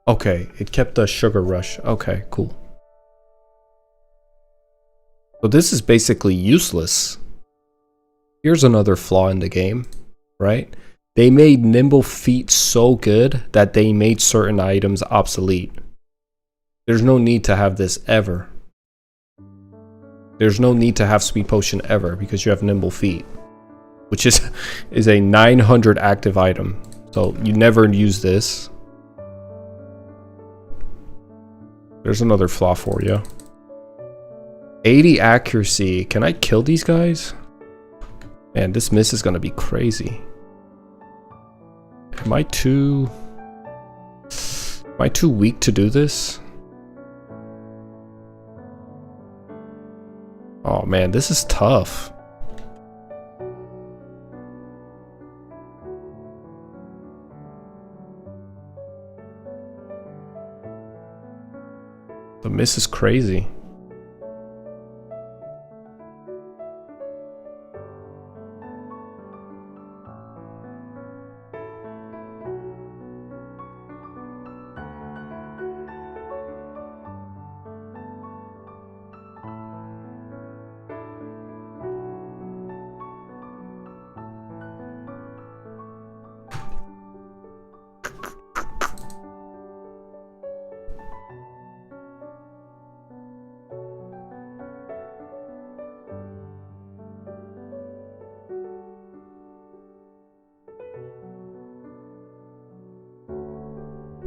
Okay, it kept the sugar rush. Okay, cool. So this is basically useless. Here's another flaw in the game, right? They made nimble feet so good that they made certain items obsolete. There's no need to have this ever. There's no need to have Speed Potion ever because you have nimble feet, which is a 900 active item. So you never use this. There's another flaw for you. 80 accuracy. Can I kill these guys? Man, this miss is gonna be crazy. Am I too weak to do this? Oh man, this is tough. The miss is crazy.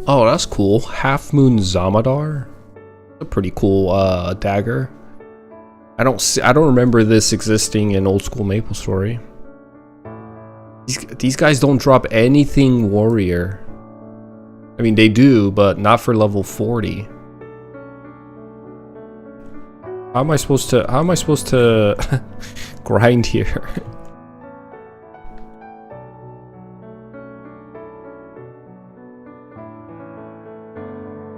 Oh, that's cool. Half Moon Zamadar. A pretty cool dagger. I don't remember this existing in old school MapleStory. These guys don't drop anything warrior. I mean, they do, but not for level 40. How am I supposed to grind here?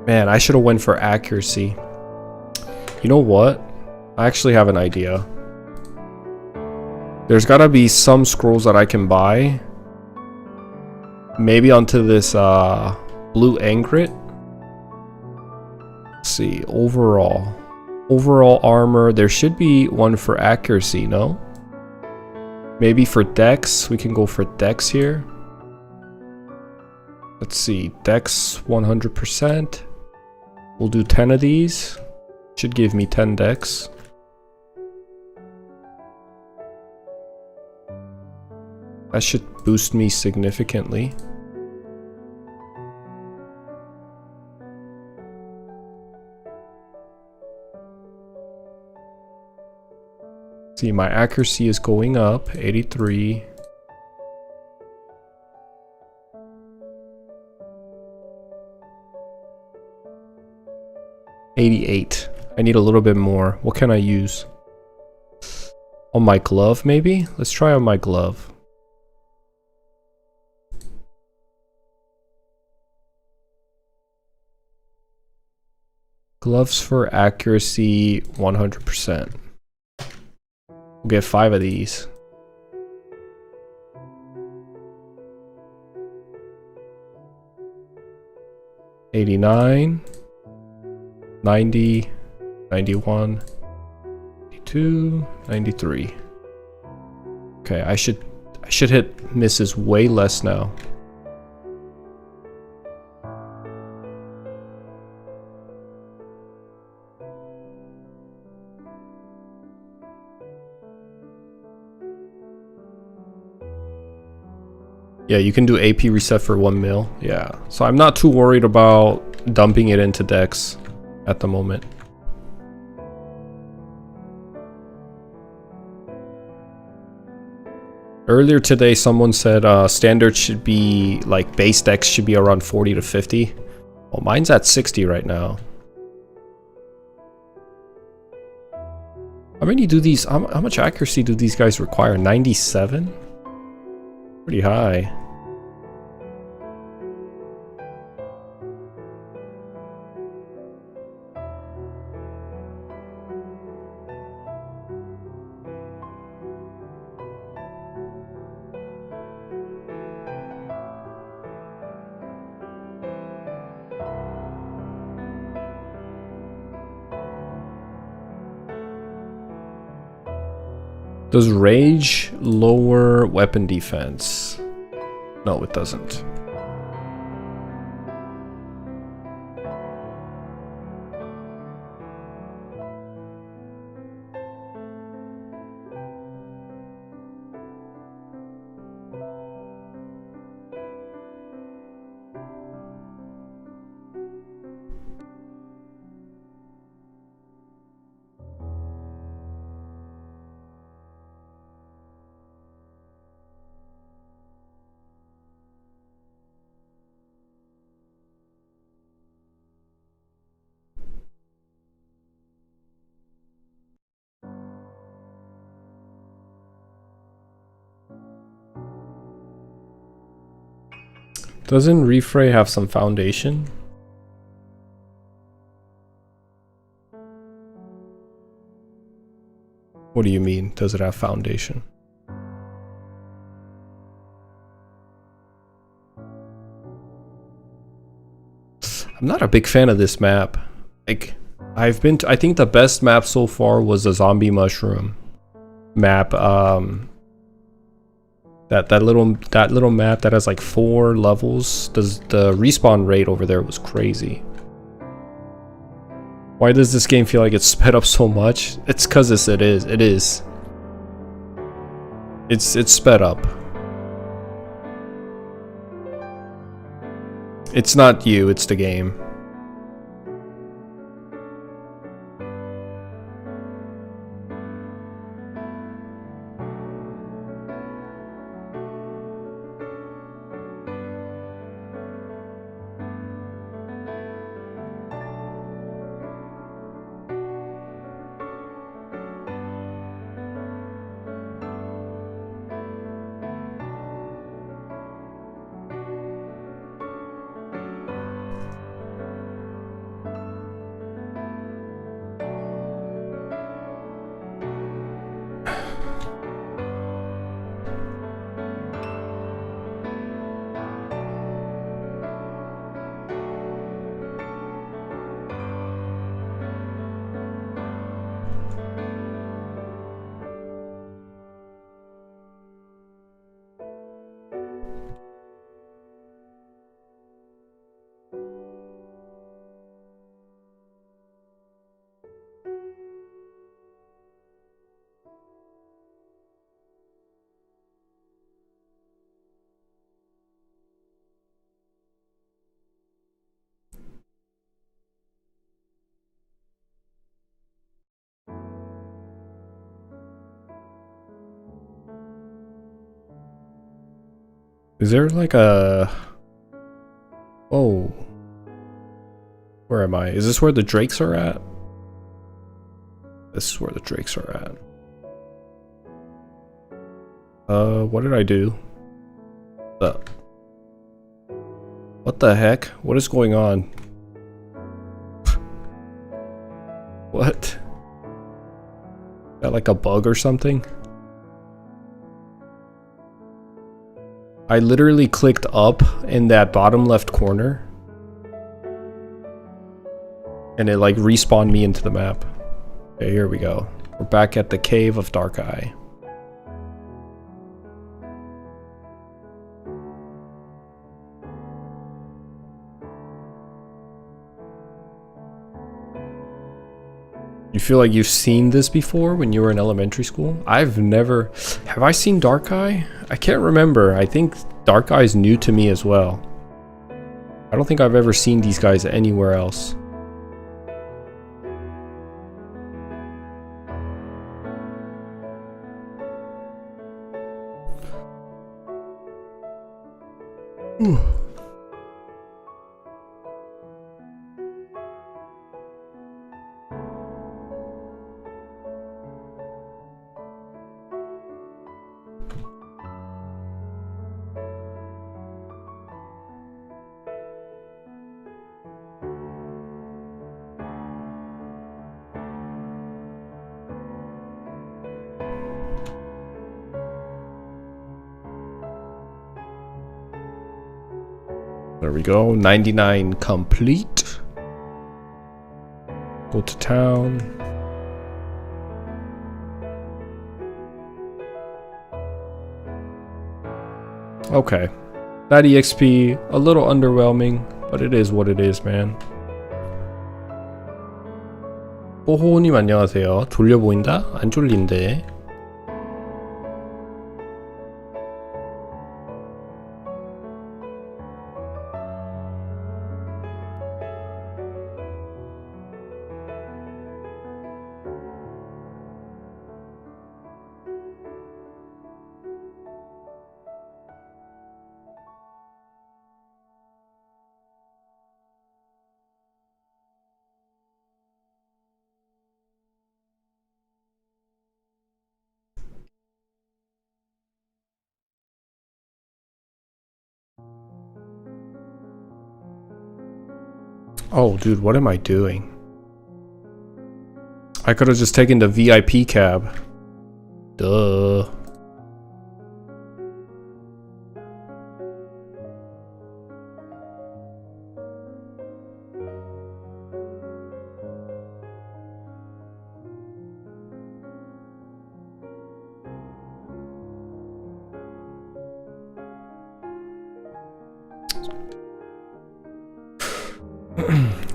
Man, I should have went for accuracy. You know what? I actually have an idea. There's gotta be some scrolls that I can buy. Maybe onto this blue anklet. Let's see, overall armor. There should be one for accuracy, no? Maybe for dex, we can go for dex here. Let's see, dex 100%. We'll do 10 of these. Should give me 10 dex. That should boost me significantly. See, my accuracy is going up, 83. $88. I need a little bit more. What can I use? On my glove, maybe? Let's try on my glove. Gloves for accuracy 100%. We'll get 5 of these. $89, 90, 91, 92, 93. Okay, I should hit misses way less now. Yeah, you can do AP reset for 1 mil. Yeah, so I'm not too worried about dumping it into decks at the moment. Earlier today, someone said standard should be, like, base decks should be around 40 to 50. Well, mine's at 60 right now. How many do these, how much accuracy do these guys require? 97? Pretty high. Does rage lower weapon defense? No, it doesn't. Doesn't Refray have some foundation? What do you mean? Does it have foundation? I'm not a big fan of this map. Like, I think the best map so far was the zombie mushroom map. That little map that has like 4 levels. The respawn rate over there was crazy. Why does this game feel like it's sped up so much? It's cause it is. It's sped up. It's not you, it's the game. Is there like a... Oh. Where am I? Is this where the drakes are at? This is where the drakes are at. What did I do? What the heck? What is going on? What? Got like a bug or something? I literally clicked up in that bottom left corner and it like respawned me into the map. Okay, here we go. We're back at the Cave of Dark Eye. You feel like you've seen this before when you were in elementary school? I've never... Have I seen Dark Eye? I can't remember. I think Dark Eye is new to me as well. I don't think I've ever seen these guys anywhere else. Ooh. There we go, 99 complete. Go to town. Okay, that EXP, a little underwhelming, but it is what it is, man. 호호님 안녕하세요. 졸려 보인다? 안 졸린데. Oh, dude, what am I doing? I could have just taken the VIP cab. Duh.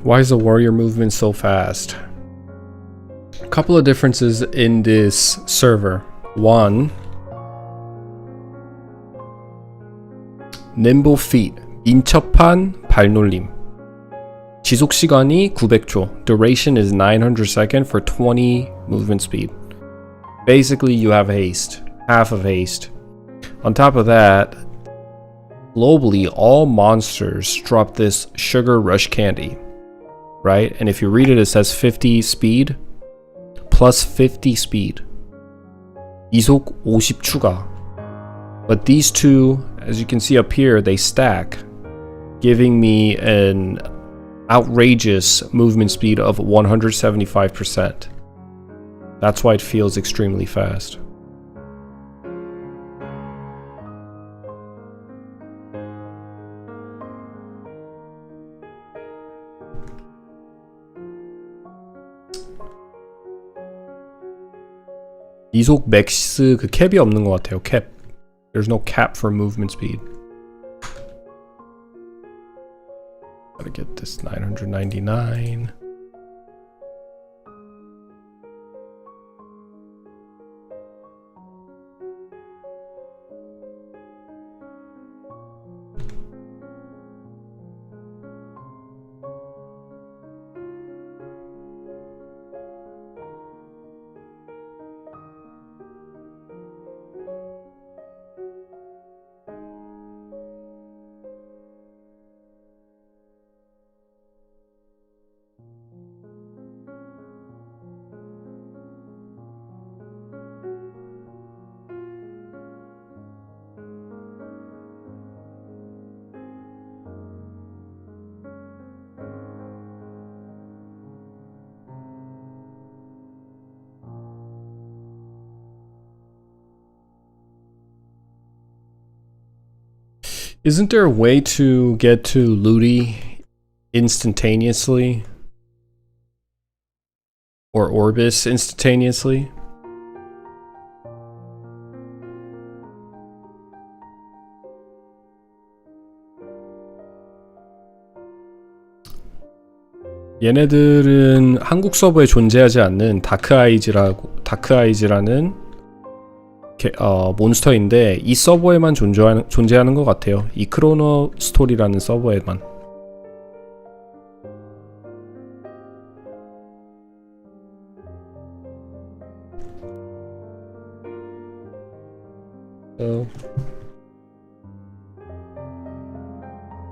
Why is the warrior movement so fast? A couple of differences in this server. One, nimble feet, 민첩한 발놀림. 지속 시간이 900초. Duration is 900 seconds for 20 movement speed. Basically, you have haste, half of haste. On top of that, globally, all monsters drop this sugar rush candy, right? And if you read it, it says 50 speed plus 50 speed. 이속 50 추가. But these two, as you can see up here, they stack, giving me an outrageous movement speed of 175%. That's why it feels extremely fast. 이속 맥스 그 캡이 없는 것 같아요. 캡. There's no cap for movement speed. Gotta get this 999. Isn't there a way to get to Ludi instantaneously? or Orbis instantaneously. 얘네들은 한국 서버에 존재하지 않는 다크아이즈라는 몬스터인데 이 서버에만 존재하는 것 같아요. 이 크로노스토리라는 서버에만. So,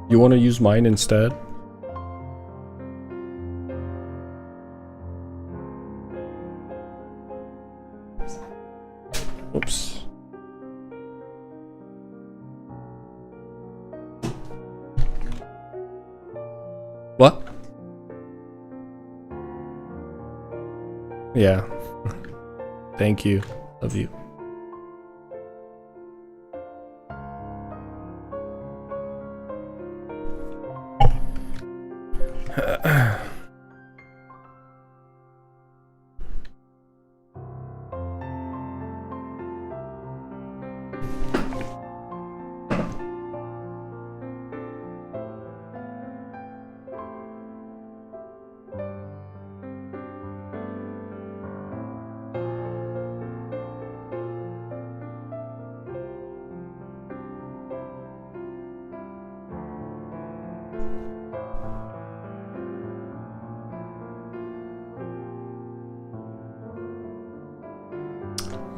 you want to use mine instead? Oops. What? Yeah. Thank you. Love you.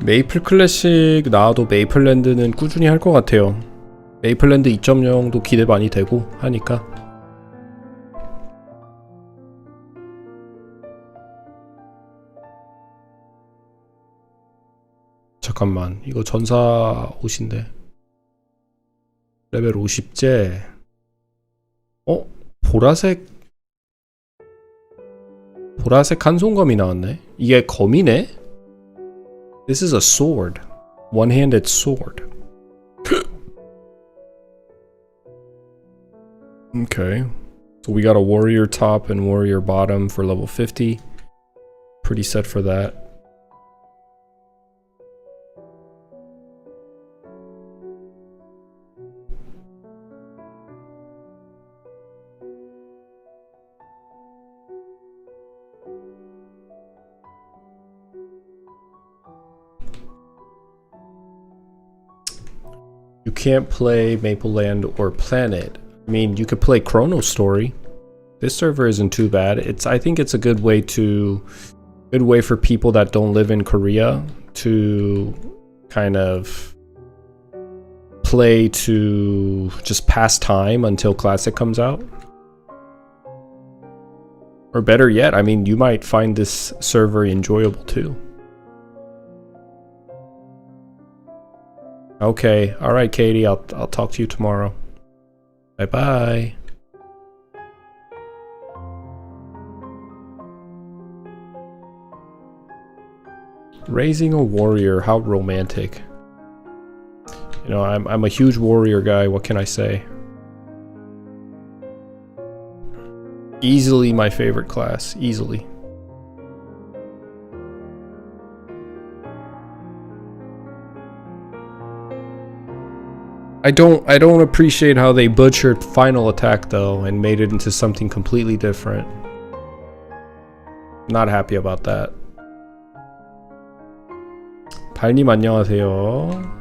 메이플 클래식 나와도 메이플랜드는 꾸준히 할 것 같아요. 메이플랜드 2.0도 기대 많이 되고 하니까. 잠깐만, 이거 전사 옷인데 레벨 50째. 보라색 한손검이 나왔네. 이게 검이네? This is a sword. One-handed sword. Okay. So we got a warrior top and warrior bottom for level 50. Pretty set for that. You can't play Maple Land or Planet. I mean, you could play ChronoStory. This server isn't too bad. I think it's a good way for people that don't live in Korea to kind of play to just pass time until Classic comes out. Or better yet, I mean, you might find this server enjoyable too. Okay, alright Katie, I'll talk to you tomorrow. Bye bye. Raising a warrior, how romantic. You know, I'm a huge warrior guy, what can I say? Easily my favorite class, easily. I don't appreciate how they butchered final attack though and made it into something completely different. Not happy about that. 발님 안녕하세요.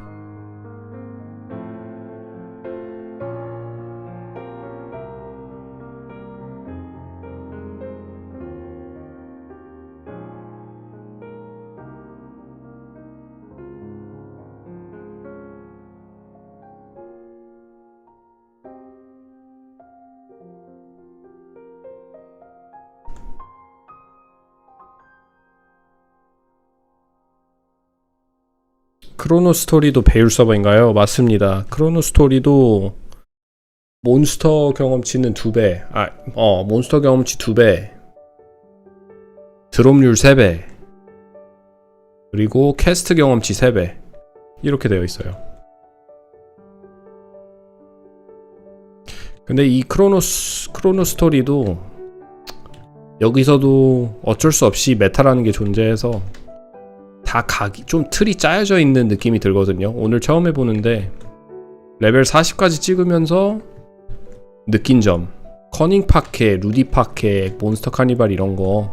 크로노스토리도 배율 서버인가요? 맞습니다. 크로노스토리도 몬스터 경험치는 2배. 몬스터 경험치 2배. 드롭률 3배. 그리고 캐스트 경험치 3배. 이렇게 되어 있어요. 근데 이 크로노스토리도 여기서도 어쩔 수 없이 메타라는 게 존재해서 다 각이 좀 틀이 짜여져 있는 느낌이 들거든요. 오늘 처음 해보는데 레벨 40까지 찍으면서 느낀 점, 커닝 파케, 루디 파케, 몬스터 카니발 이런 거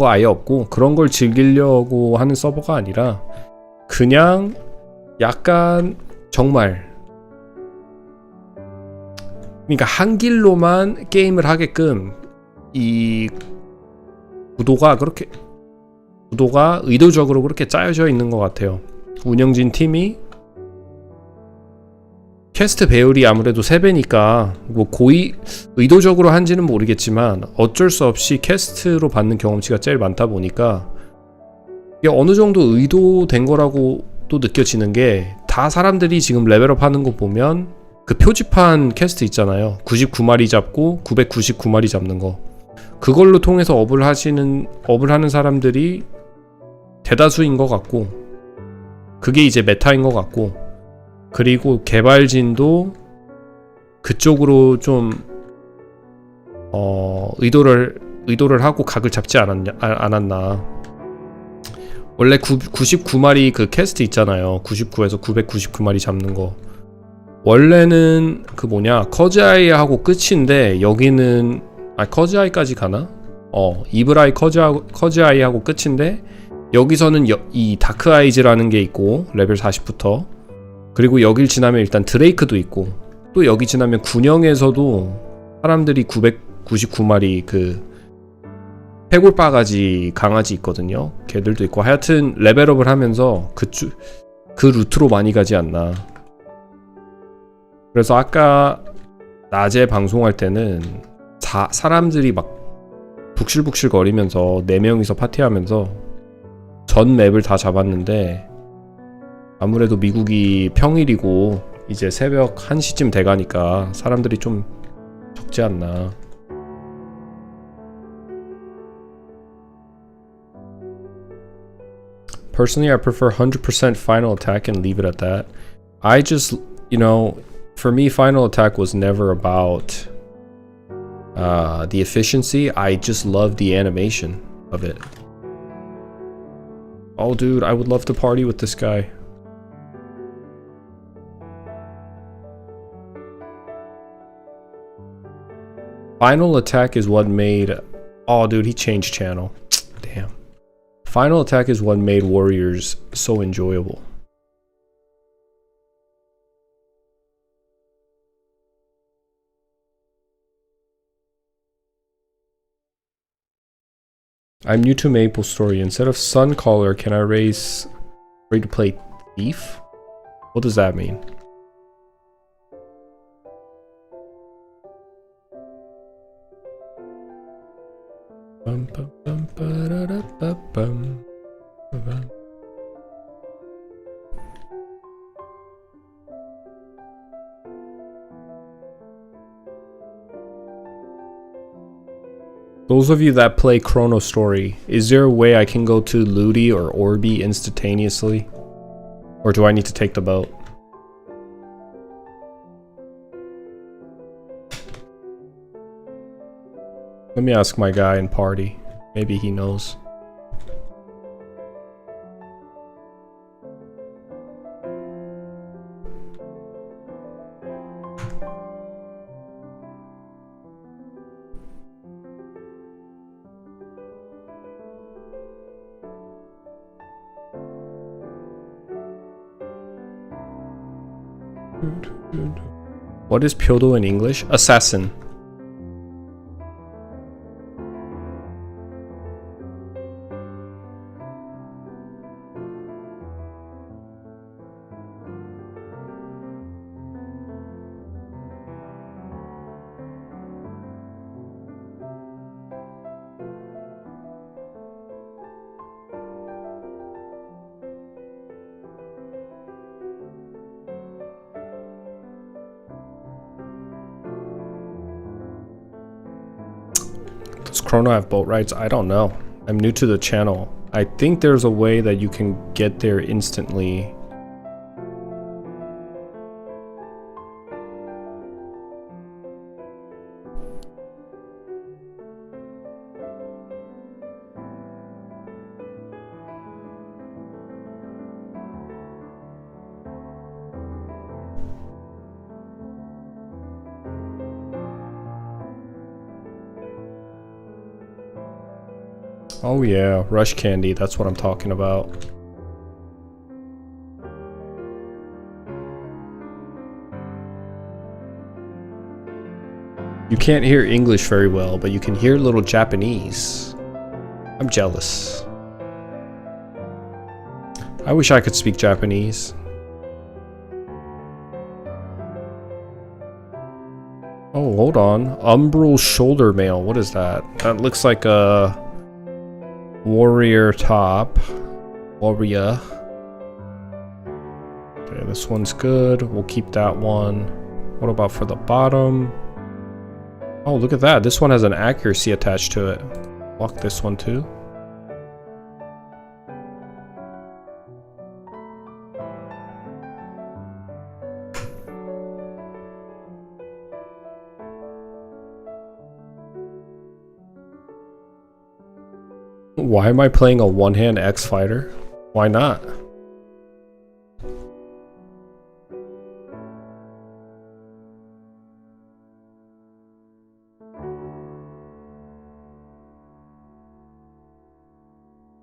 아예 없고, 그런 걸 즐기려고 하는 서버가 아니라 그냥 약간 정말 그러니까 한 길로만 게임을 하게끔 이 구도가 의도적으로 그렇게 짜여져 있는 것 같아요. 운영진 팀이 퀘스트 배율이 아무래도 3배니까 뭐 의도적으로 한지는 모르겠지만 어쩔 수 없이 퀘스트로 받는 경험치가 제일 많다 보니까 이게 어느 정도 의도된 거라고 또 느껴지는 게, 다 사람들이 지금 레벨업 하는 거 보면 그 표지판 퀘스트 있잖아요. 99마리 잡고 999마리 잡는 거, 그걸로 통해서 업을 하는 사람들이 대다수인 것 같고, 그게 이제 메타인 것 같고, 그리고 개발진도 그쪽으로 좀 의도를 하고 각을 잡지 않았나. 원래 99마리 그 퀘스트 있잖아요. 99에서 999마리 잡는 거, 원래는 그 커즈아이하고 끝인데, 여기는 커즈아이까지 가나? 이브라이 커즈아이하고 끝인데, 여기서는 이 다크아이즈라는 게 있고 레벨 40부터, 그리고 여길 지나면 일단 드레이크도 있고, 또 여기 지나면 군영에서도 사람들이 999마리 그 해골바가지 강아지 있거든요. 걔들도 있고, 하여튼 레벨업을 하면서 그 루트로 많이 가지 않나. 그래서 아까 낮에 방송할 때는 사람들이 막 북실북실 거리면서 4명이서 파티하면서 전 맵을 다 잡았는데, 아무래도 미국이 평일이고 이제 새벽 1시쯤 돼가니까 사람들이 좀 적지 않나. Personally, I prefer 100% final attack and leave it at that. I just, for me, final attack was never about the efficiency. I just love the animation of it. Oh, dude, I would love to party with this guy. Final attack is what made... Oh, dude, he changed channel. Damn. Final attack is what made Warriors so enjoyable. I'm new to MapleStory. Instead of Suncaller, can I raise free-to-play Thief? What does that mean? Those of you that play ChronoStory, is there a way I can go to Ludi or Orbi instantaneously? Or do I need to take the boat? Let me ask my guy in party. Maybe he knows. What is Pyodo in English? Assassin. Does Chrono have boat rides? I don't know. I'm new to the channel. I think there's a way that you can get there instantly. Oh yeah, rush candy, that's what I'm talking about. You can't hear English very well, but you can hear a little Japanese. I'm jealous. I wish I could speak Japanese. Oh, hold on. Umbral shoulder mail. What is that? That looks like a warrior top. Warrior. Okay, this one's good. We'll keep that one. What about for the bottom? Oh, look at that. This one has an accuracy attached to it. Lock this one too. Why am I playing a one-hand X fighter? Why not?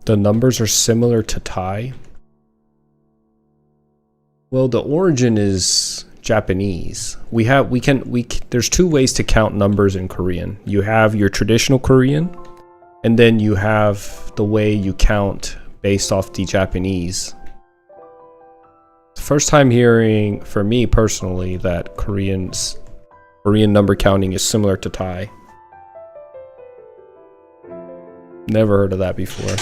The numbers are similar to Thai. Well, the origin is Japanese. There's two ways to count numbers in Korean. You have your traditional Korean, and then you have the way you count based off the Japanese. The first time hearing, for me personally, that Korean number counting is similar to Thai. Never heard of that before.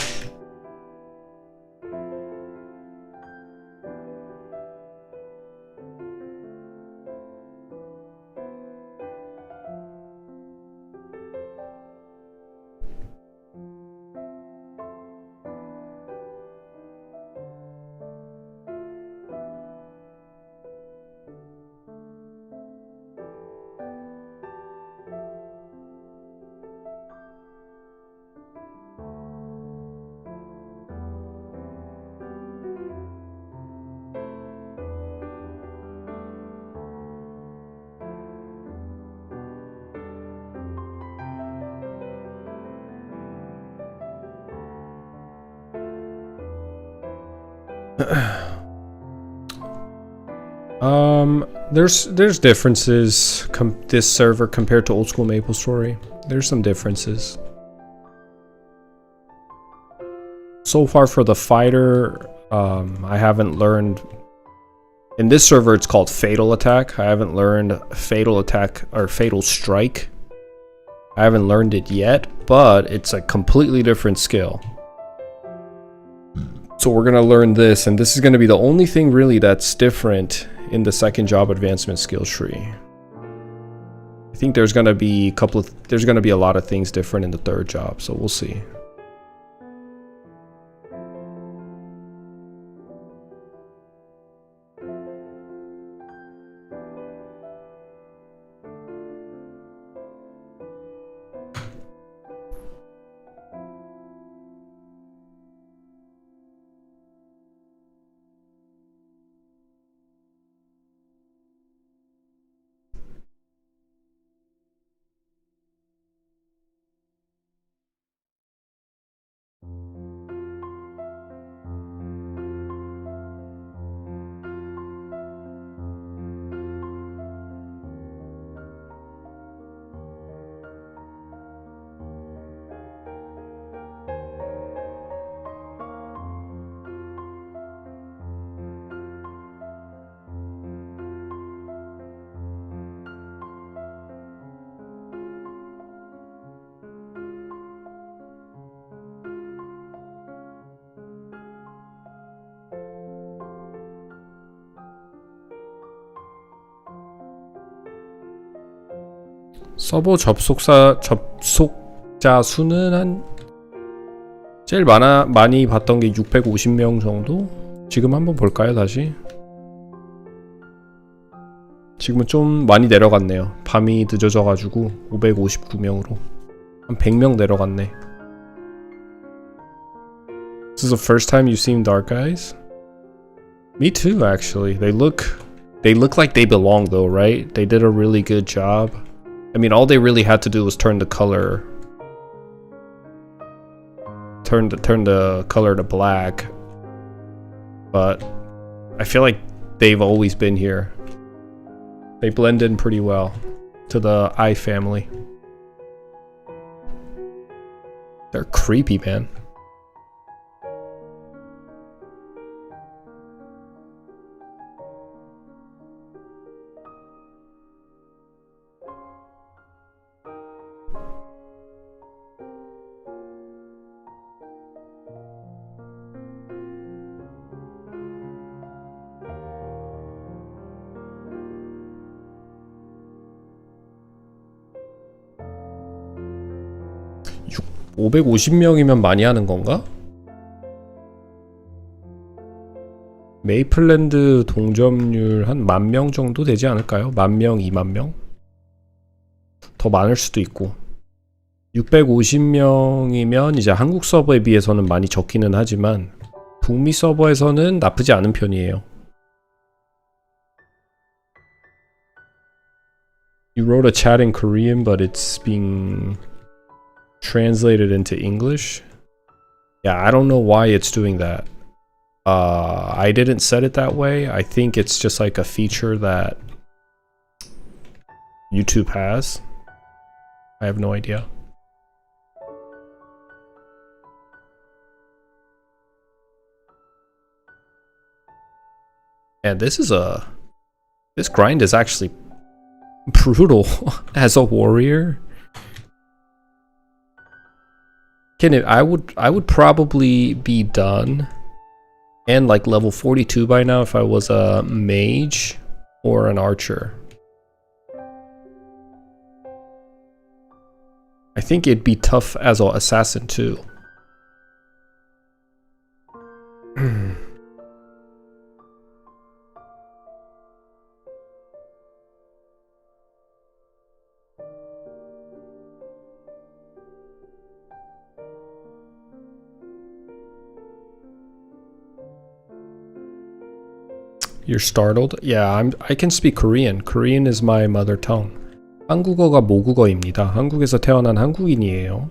There's differences this server compared to old school MapleStory. There's some differences. So far for the fighter, I haven't learned. In this server, it's called Fatal Attack. I haven't learned Fatal Attack or Fatal Strike. I haven't learned it yet, but it's a completely different skill. So we're gonna learn this, and this is gonna be the only thing really that's different in the second job advancement skills tree. I think there's gonna be a lot of things different in the third job, so we'll see. 서버 접속자 수는 한 제일 많이 봤던 게 650명 정도? 지금 한번 볼까요, 다시? 지금은 좀 많이 내려갔네요. 밤이 늦어져가지고 559명으로 한 100명 내려갔네. This is the first time you've seen Dark Eyes? Me too, actually. They look like they belong though, right? They did a really good job. I mean, all they really had to do was turn the color turn the color to black, but I feel like they've always been here. They blend in pretty well to the eye family. They're creepy, man. 육 550명이면 많이 하는 건가? 메이플랜드 동점률 한 10,000명 정도 되지 않을까요? 10,000명, 20,000명? 더 많을 수도 있고. 650명이면 이제 한국 서버에 비해서는 많이 적기는 하지만 북미 서버에서는 나쁘지 않은 편이에요. You wrote a chat in Korean, but it's being translated into English. Yeah, I don't know why it's doing that. I didn't set it that way. I think it's just like a feature that YouTube has. I have no idea. And this grind is actually brutal as a warrior. I would probably be done and like level 42 by now if I was a mage or an archer. I think it'd be tough as an assassin too. You're startled? Yeah, I can speak Korean. Korean is my mother tongue. 한국어가 모국어입니다. 한국에서 태어난 한국인이에요.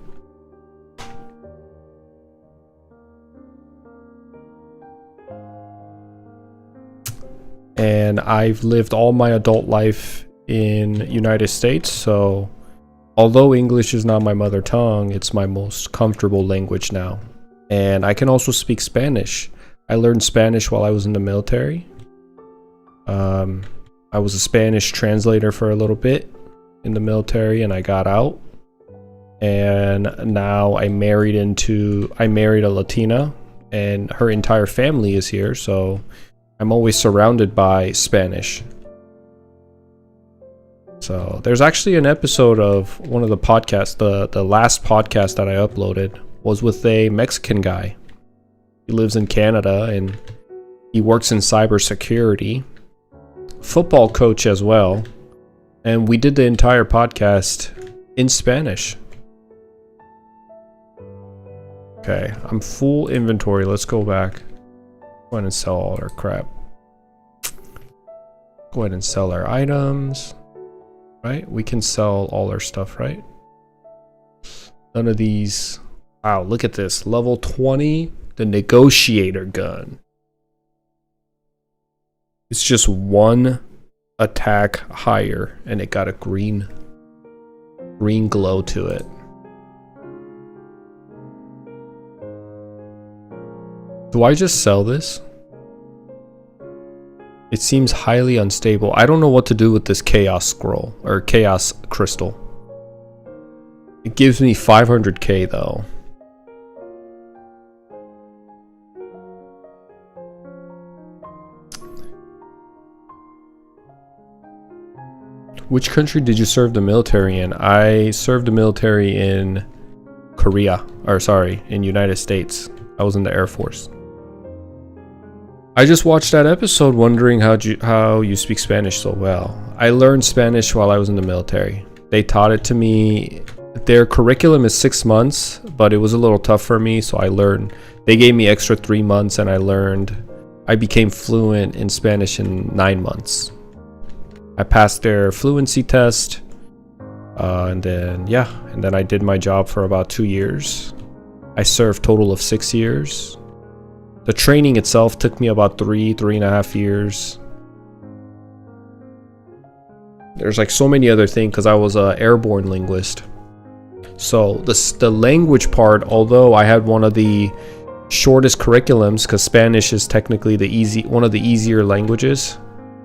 And I've lived all my adult life in United States, so although English is not my mother tongue, it's my most comfortable language now. And I can also speak Spanish. I learned Spanish while I was in the military. I was a Spanish translator for a little bit in the military and I got out. And now I married a Latina and her entire family is here, so I'm always surrounded by Spanish. So there's actually an episode of one of the podcasts, the last podcast that I uploaded was with a Mexican guy. He lives in Canada and he works in cybersecurity. Football coach as well, and we did the entire podcast in Spanish. Okay, I'm full inventory. Let's go back. Go ahead and sell all our crap. Go ahead and sell our items. Right? We can sell all our stuff, right? None of these. Wow, look at this. Level 20, the negotiator gun. It's just one attack higher and it got a green glow to it. Do I just sell this? It seems highly unstable. I don't know what to do with this chaos scroll or chaos crystal. It gives me 500k though. Which country did you serve the military in? I served the military in Korea, or sorry, in United States. I was in the Air Force. I just watched that episode wondering how you speak Spanish so well. I learned Spanish while I was in the military. They taught it to me. Their curriculum is 6 months, but it was a little tough for me, so I learned. They gave me extra 3 months and I became fluent in Spanish in 9 months. I passed their fluency test, and then I did my job for about 2 years. I served total of 6 years. The training itself took me about 3.5 years. There's like so many other things because I was an airborne linguist. So the language part, although I had one of the shortest curriculums, because Spanish is technically one of the easier languages,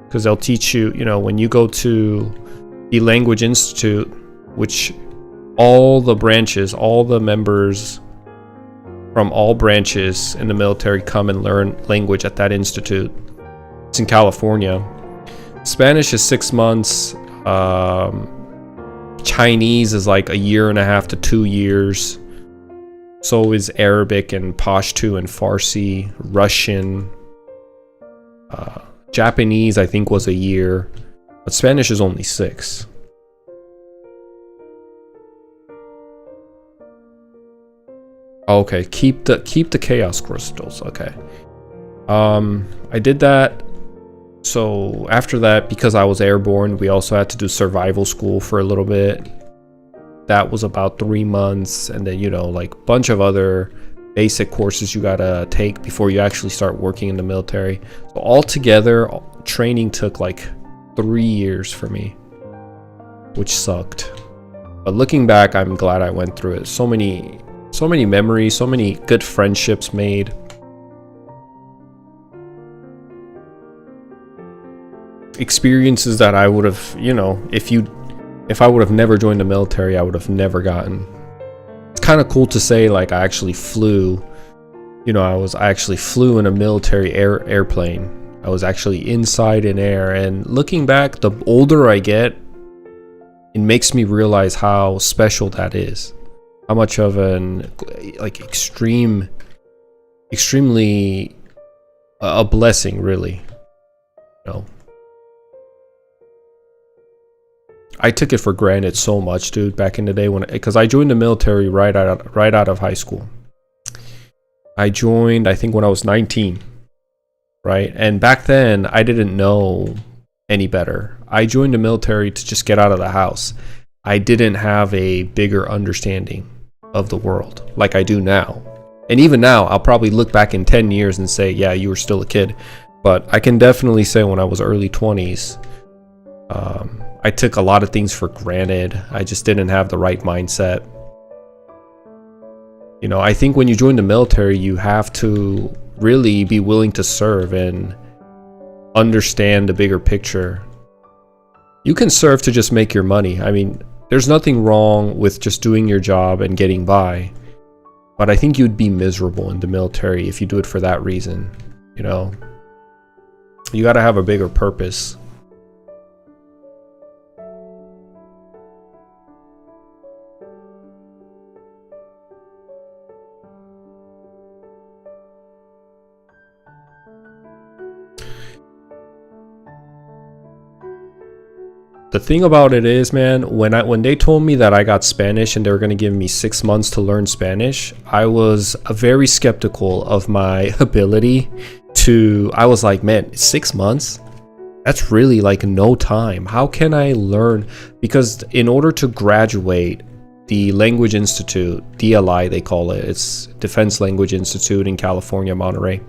because they'll teach you, when you go to the Language Institute, which all the branches, all the members from all branches in the military come and learn language at that institute. It's in California. Spanish is 6 months. Chinese is like 1.5 to 2 years. So is Arabic and Pashto and Farsi. Russian. Japanese, I think, was a year. But Spanish is only 6. Okay, keep the chaos crystals. Okay. I did that. So after that, because I was airborne, we also had to do survival school for a little bit. That was about 3 months, and then like a bunch of other basic courses you gotta take before you actually start working in the military. So altogether, training took like 3 years for me, which sucked. But looking back, I'm glad I went through it. So many memories, so many good friendships made. Experiences that I would have, if I would have never joined the military, I would have never gotten. It's kind of cool to say, like, I actually flew. I actually flew in a military airplane. I was actually inside in air. And looking back, the older I get, it makes me realize how special that is. How much of an extremely a blessing, really. I took it for granted so much, dude, back in the day because I joined the military right out of high school. I joined, I think, when I was 19, right? And back then, I didn't know any better. I joined the military to just get out of the house. I didn't have a bigger understanding of the world like I do now. And even now, I'll probably look back in 10 years and say, yeah, you were still a kid. But I can definitely say when I was early 20s, I took a lot of things for granted. I just didn't have the right mindset. I think when you join the military, you have to really be willing to serve and understand the bigger picture. You can serve to just make your money. I mean, there's nothing wrong with just doing your job and getting by. But I think you'd be miserable in the military if you do it for that reason. You got to have a bigger purpose. The thing about it is, man, when they told me that I got Spanish and they were going to give me 6 months to learn Spanish, I was very skeptical of my ability to. I was like, man, 6 months? That's really like no time. How can I learn? Because in order to graduate, the Language Institute, DLI they call it, it's Defense Language Institute in California, Monterey.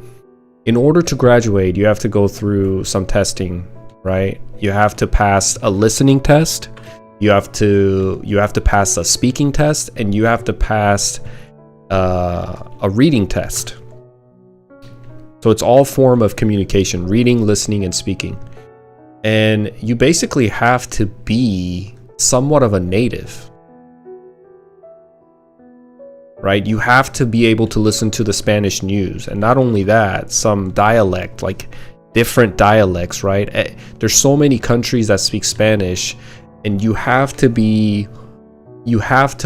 In order to graduate, you have to go through some testing, right? You have to pass a listening test, you have to pass a speaking test, and you have to pass a reading test. So it's all form of communication: reading, listening, and speaking. And you basically have to be somewhat of a native, right? You have to be able to listen to the Spanish news, and not only that, some dialect, like different dialects, right? There's so many countries that speak Spanish, and you have to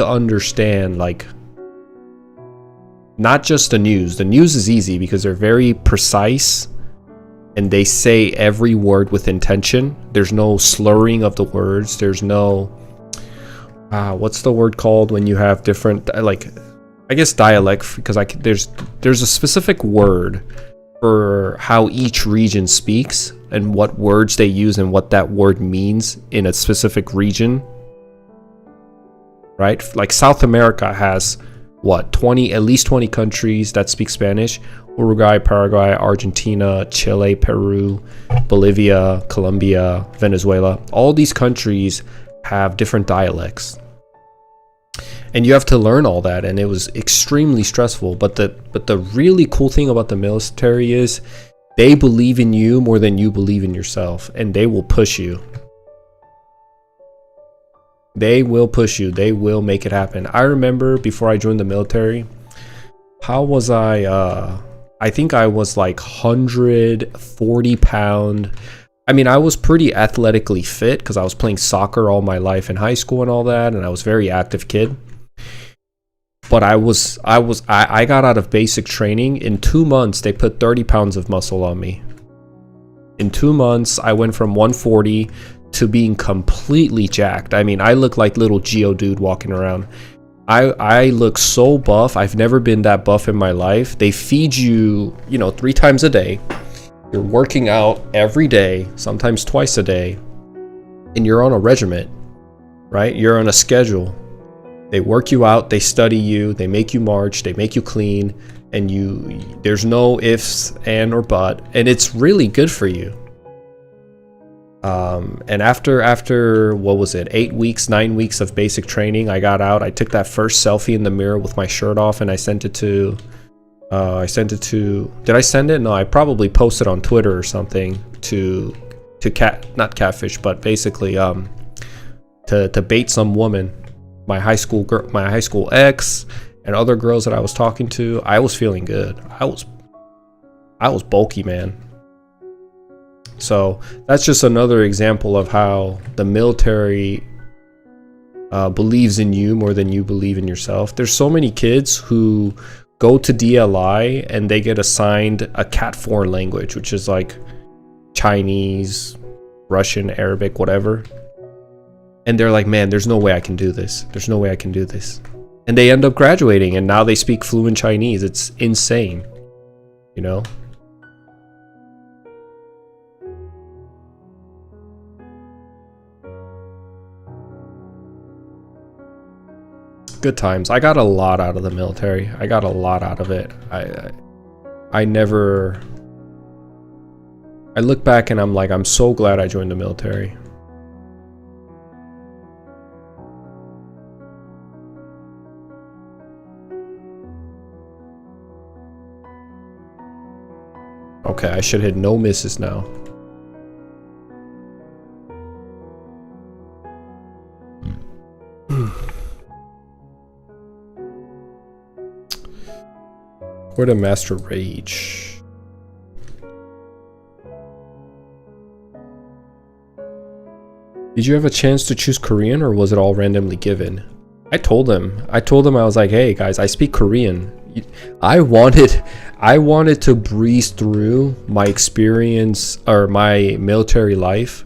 understand, like, not just the news. The news is easy because they're very precise and they say every word with intention. There's no slurring of the words. There's no what's the word called when you have different, like, I guess dialect, because there's a specific word for how each region speaks and what words they use and what that word means in a specific region, right? Like South America has at least 20 countries that speak Spanish. Uruguay, Paraguay, Argentina, Chile, Peru, Bolivia, Colombia, Venezuela. All these countries have different dialects. And you have to learn all that, and it was extremely stressful. But the really cool thing about the military is they believe in you more than you believe in yourself, and they will push you. They will push you. They will make it happen. I remember before I joined the military, how was I think I was like 140 pound. I mean, I was pretty athletically fit because I was playing soccer all my life in high school and all that, and I was a very active kid. But I got out of basic training. In 2 months, they put 30 pounds of muscle on me. In 2 months, I went from 140 to being completely jacked. I mean, I look like little Geodude walking around. I look so buff. I've never been that buff in my life. They feed you, 3 times a day. You're working out every day, sometimes twice a day, and you're on a regiment, right? You're on a schedule. They work you out, they study you, they make you march, they make you clean, and there's no ifs and or but, and it's really good for you. And after what was it, 8 weeks, 9 weeks of basic training, I got out. I took that first selfie in the mirror with my shirt off, and I sent it to did I send it? No, I probably posted on Twitter or something to not catfish, but basically to bait some woman. My high school ex and other girls that I was talking to. I was feeling good. I was bulky, man. So that's just another example of how the military believes in you more than you believe in yourself. There's so many kids who go to DLI and they get assigned a Cat 4 language, which is like Chinese, Russian, Arabic, whatever. And they're like, man, there's no way I can do this. There's no way I can do this. And they end up graduating, and now they speak fluent Chinese. It's insane, Good times. I got a lot out of the military. I got a lot out of it. I look back and I'm like, I'm so glad I joined the military. Okay, I should hit no misses now. Where to master rage? Did you have a chance to choose Korean, or was it all randomly given? I told them I was like, hey guys, I speak Korean. I wanted to breeze through my experience or my military life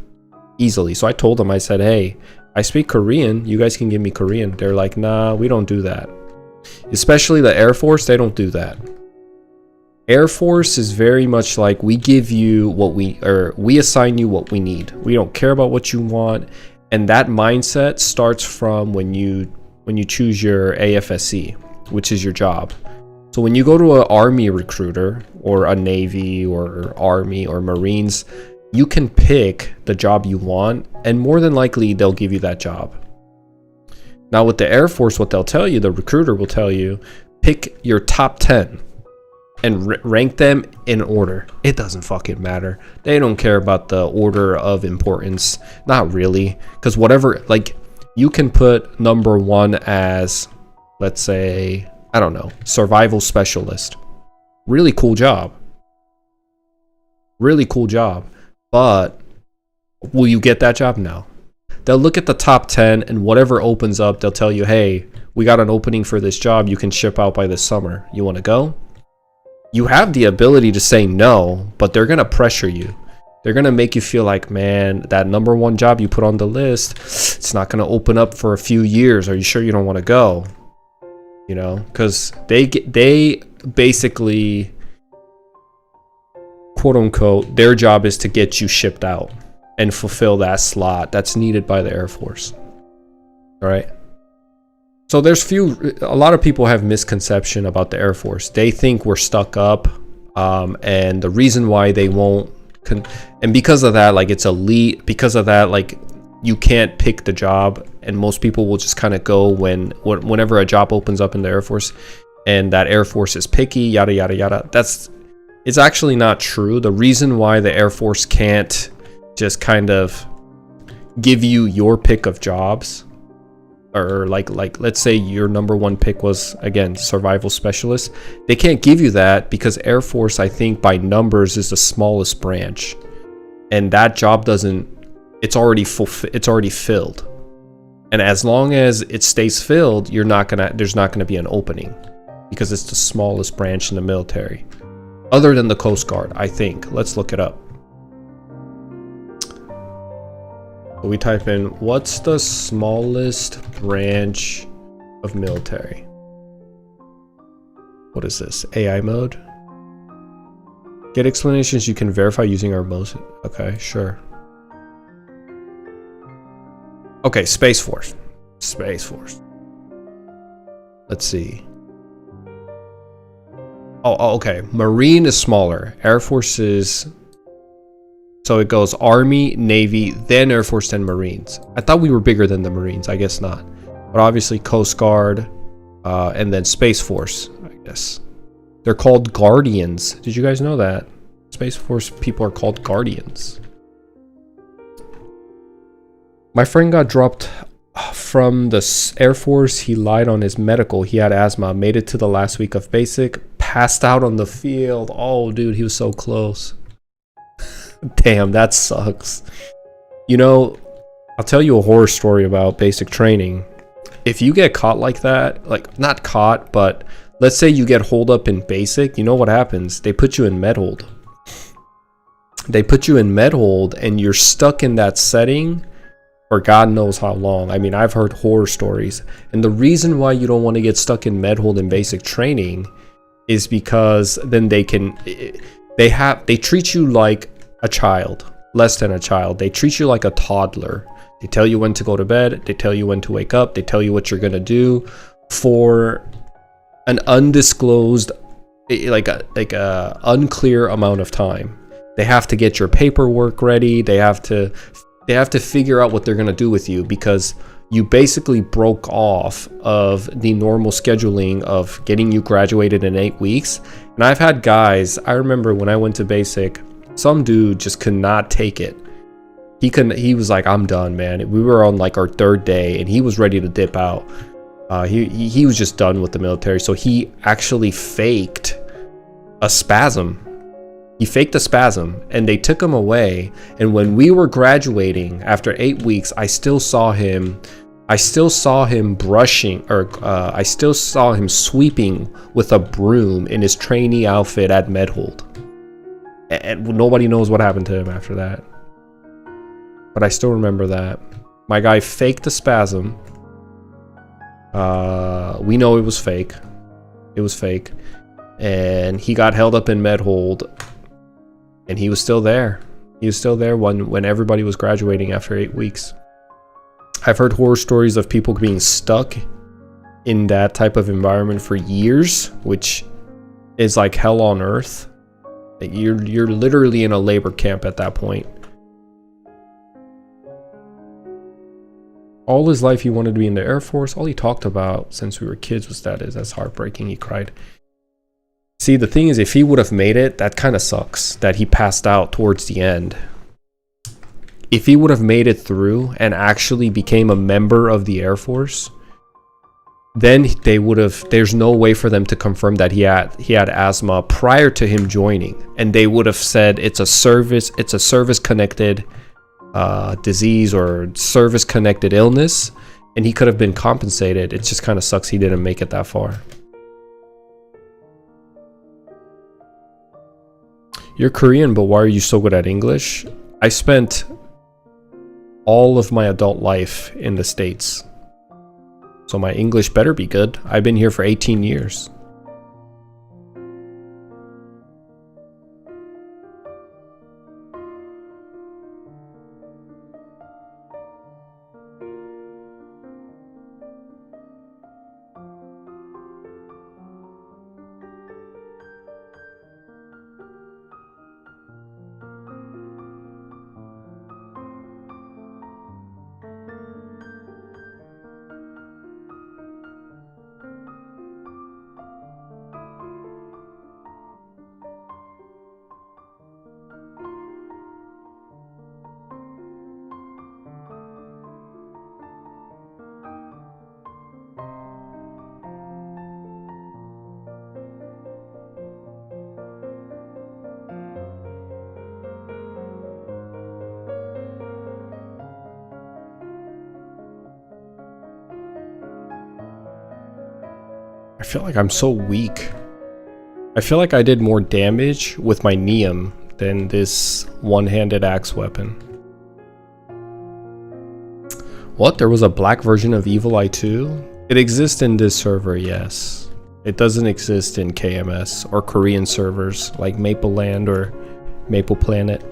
easily. So I told them, I said, hey, I speak Korean. You guys can give me Korean. They're like, nah, we don't do that. Especially the Air Force, they don't do that. Air Force is very much like, we give you we assign you what we need. We don't care about what you want. And that mindset starts from when you choose your AFSC, which is your job. So when you go to an Army recruiter or a Navy or Army or Marines, you can pick the job you want, and more than likely they'll give you that job. Now with the Air Force, what they'll tell you, the recruiter will tell you, pick your top 10 and rank them in order. It doesn't fucking matter. They don't care about the order of importance. Not really. Because whatever, like, you can put number 1 as, let's say, I don't know, survival specialist. Really cool job. Really cool job. But will you get that job? No. They'll look at the top 10, and whatever opens up, they'll tell you, hey, we got an opening for this job. You can ship out by this summer. You want to go? You have the ability to say no, but they're going to pressure you. They're going to make you feel like, man, that number 1 job you put on the list, it's not going to open up for a few years. Are you sure you don't want to go? Because they basically, quote unquote, their job is to get you shipped out and fulfill that slot that's needed by the Air Force. All right. So a lot of people have misconception about the Air Force. They think we're stuck up, and the reason why they won't, and because of that, like it's elite, because of that, like you can't pick the job, and most people will just kind of go whenever a job opens up in the Air Force, and that Air Force is picky, yada yada yada. It's actually not true. The reason why the Air Force can't just kind of give you your pick of jobs, or like let's say your number one pick was, again, survival specialist, they can't give you that because Air Force, I think by numbers, is the smallest branch, and that job it's already filled, and as long as it stays filled, there's not gonna be an opening because it's the smallest branch in the military, other than the Coast Guard, I think. Let's look it up. We type in, what's the smallest branch of military? What is this? AI mode? Get explanations you can verify using our most. Okay, sure. Okay, Space Force. Space Force. Let's see. Oh, okay. Marine is smaller. Air Force is... So it goes Army, Navy, then Air Force, then Marines. I thought we were bigger than the Marines. I guess not. But obviously Coast Guard, and then Space Force, I guess. They're called Guardians. Did you guys know that? Space Force people are called Guardians. My friend got dropped from the Air Force. He lied on his medical. He had asthma. Made it to the last week of basic. Passed out on the field. Oh, dude, he was so close. Damn, that sucks. You know, I'll tell you a horror story about basic training. If you get caught like that, like not caught, but let's say you get holed up in basic, you know what happens? They put you in med hold. They put you in med hold and you're stuck in that setting for God knows how long. I mean, I've heard horror stories. And the reason why you don't want to get stuck in med hold in basic training is because then they treat you like a child, less than a child. They treat you like a toddler. They tell you when to go to bed, they tell you when to wake up, they tell you what you're gonna do for an undisclosed, like a unclear amount of time. They have to get your paperwork ready, they have to figure out what they're gonna do with you because you basically broke off of the normal scheduling of getting you graduated in 8 weeks. And I've had guys, I remember when I went to basic, some dude just could not take it. He was like, I'm done, man. We were on like our 3rd day and he was ready to dip out. He was just done with the military. So he actually faked a spasm. He faked a spasm and they took him away. And when we were graduating after 8 weeks, I still saw him brushing, or I still saw him sweeping with a broom in his trainee outfit at Medhold. And nobody knows what happened to him after that. But I still remember that. My guy faked the spasm. We know it was fake. It was fake. And he got held up in med hold. And he was still there. He was still there when everybody was graduating after 8 weeks. I've heard horror stories of people being stuck in that type of environment for years, which is like hell on earth. You're literally in a labor camp at that point. All his life he wanted to be in the Air Force. All he talked about since we were kids was that. That's heartbreaking. He cried. See, the thing is, if he would have made it, that kind of sucks that he passed out towards the end. If he would have made it through and actually became a member of the Air Force, then they would have, there's no way for them to confirm that he had asthma prior to him joining, and they would have said it's a service connected disease or service connected illness, and he could have been compensated. It just kind of sucks he didn't make it that far. You're Korean, but why are you so good at English? I spent all of my adult life in the States, so my English better be good. I've been here for 18 years. I feel like I'm so weak. I feel like I did more damage with my Neum than this one-handed axe weapon. What? There was a black version of Evil Eye 2? It exists in this server, yes. It doesn't exist in KMS or Korean servers like Maple Land or Maple Planet.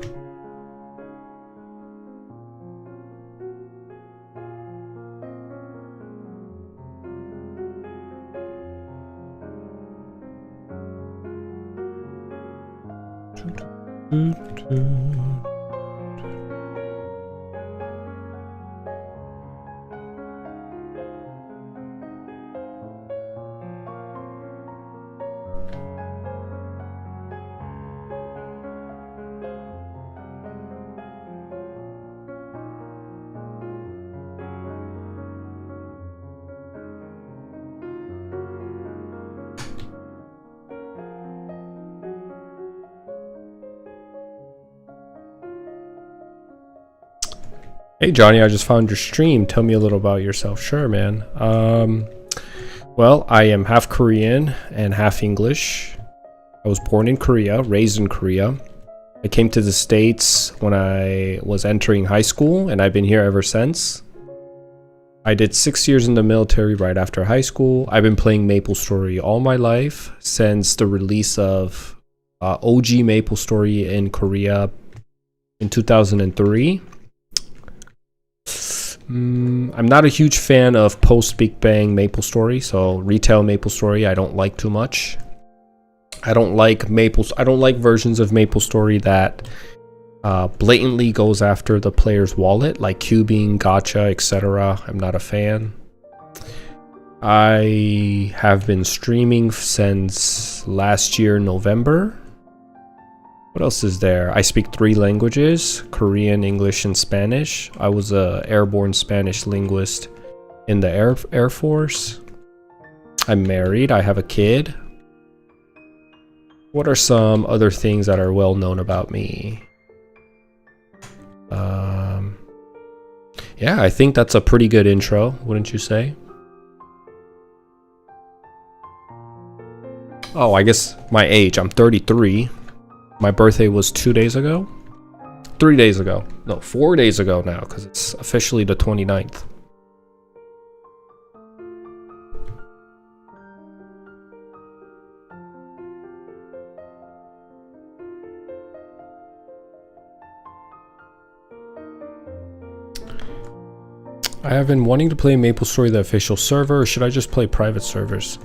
Hey Johnny, I just found your stream. Tell me a little about yourself. Sure, man. Well, I am half Korean and half English. I was born in Korea, raised in Korea. I came to the States when I was entering high school, and I've been here ever since. I did 6 years in the military right after high school. I've been playing MapleStory all my life since the release of OG MapleStory in Korea in 2003. I'm not a huge fan of post-Big Bang MapleStory, so retail MapleStory I don't like too much. I don't like versions of MapleStory that blatantly goes after the player's wallet, like cubing, gacha, etc. I'm not a fan. I have been streaming since last year, November. What else is there? I speak 3 languages, Korean, English, and Spanish. I was a airborne Spanish linguist in the Air Force. I'm married. I have a kid. What are some other things that are well known about me? Yeah, I think that's a pretty good intro, wouldn't you say? Oh, I guess my age. I'm 33. My birthday was 2 days ago? 3 days ago. No, 4 days ago now, because it's officially the 29th. I have been wanting to play MapleStory the official server, or should I just play private servers?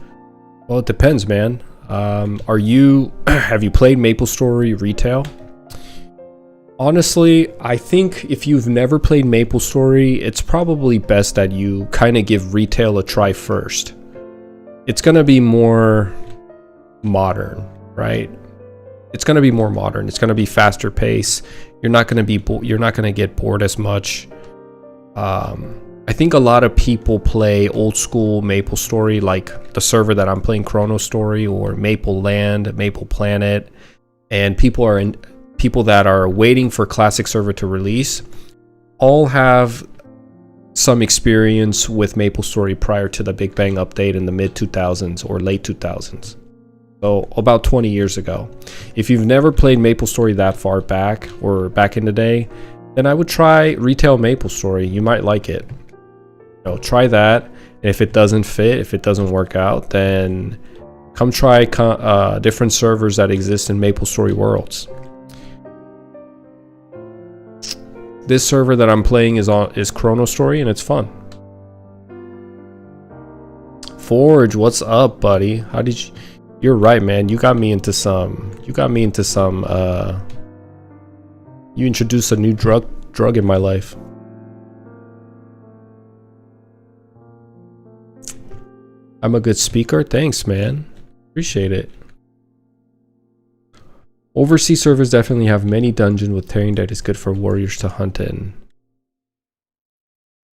Well, it depends, man. Have you played MapleStory retail? Honestly, I think if you've never played MapleStory, it's probably best that you kind of give retail a try first. It's gonna be more modern, right? It's gonna be more modern. It's gonna be faster pace. You're not gonna get bored as much. I think a lot of people play old school MapleStory, like the server that I'm playing, ChronoStory, or Maple Land, Maple Planet, and people that are waiting for classic server to release all have some experience with MapleStory prior to the Big Bang update in the mid 2000s or late 2000s. So about 20 years ago. If you've never played MapleStory that far back or back in the day, then I would try retail MapleStory. You might like it. Try that. And if it doesn't fit, if it doesn't work out, then come try different servers that exist in MapleStory worlds. This server that I'm playing is ChronoStory, and it's fun. Forge, what's up, buddy? How did you? You're right, man. You got me into some. You introduced a new drug in my life. I'm a good speaker. Thanks, man. Appreciate it. Overseas servers definitely have many dungeons with terrain that is good for warriors to hunt in.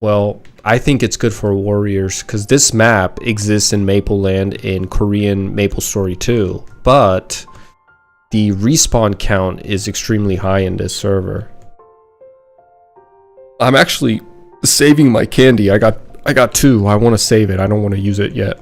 Well, I think it's good for warriors because this map exists in Maple Land in Korean MapleStory too, but the respawn count is extremely high in this server. I'm actually saving my candy. I got 2. I want to save it. I don't want to use it yet.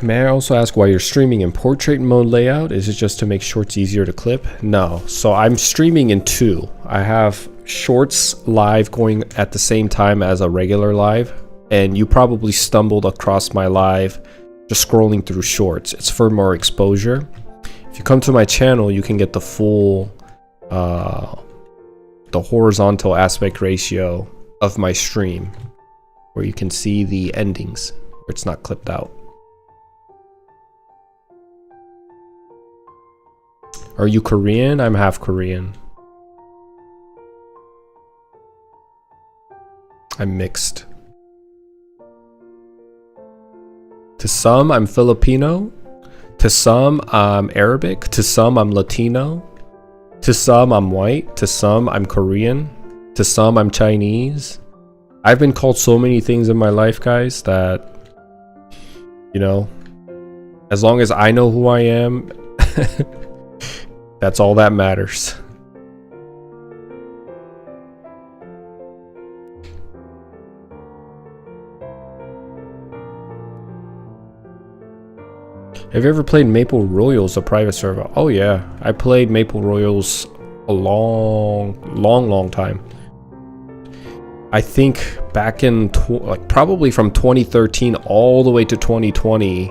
May I also ask why you're streaming in portrait mode layout? Is it just to make shorts easier to clip? No. So I'm streaming in two. I have shorts live going at the same time as a regular live, and you probably stumbled across my live just scrolling through shorts. It's for more exposure. If you come to my channel, you can get the full the horizontal aspect ratio of my stream, where you can see the endings where it's not clipped out. Are you Korean? I'm half Korean. I'm mixed. To some, I'm Filipino. To some, I'm Arabic. To some, I'm Latino. To some, I'm white. To some, I'm Korean. To some, I'm Chinese. I've been called so many things in my life, guys, that, you know, as long as I know who I am, that's all that matters. Have you ever played Maple Royals, a private server? Oh yeah, I played Maple Royals a long time. I think back in like probably from 2013 all the way to 2020.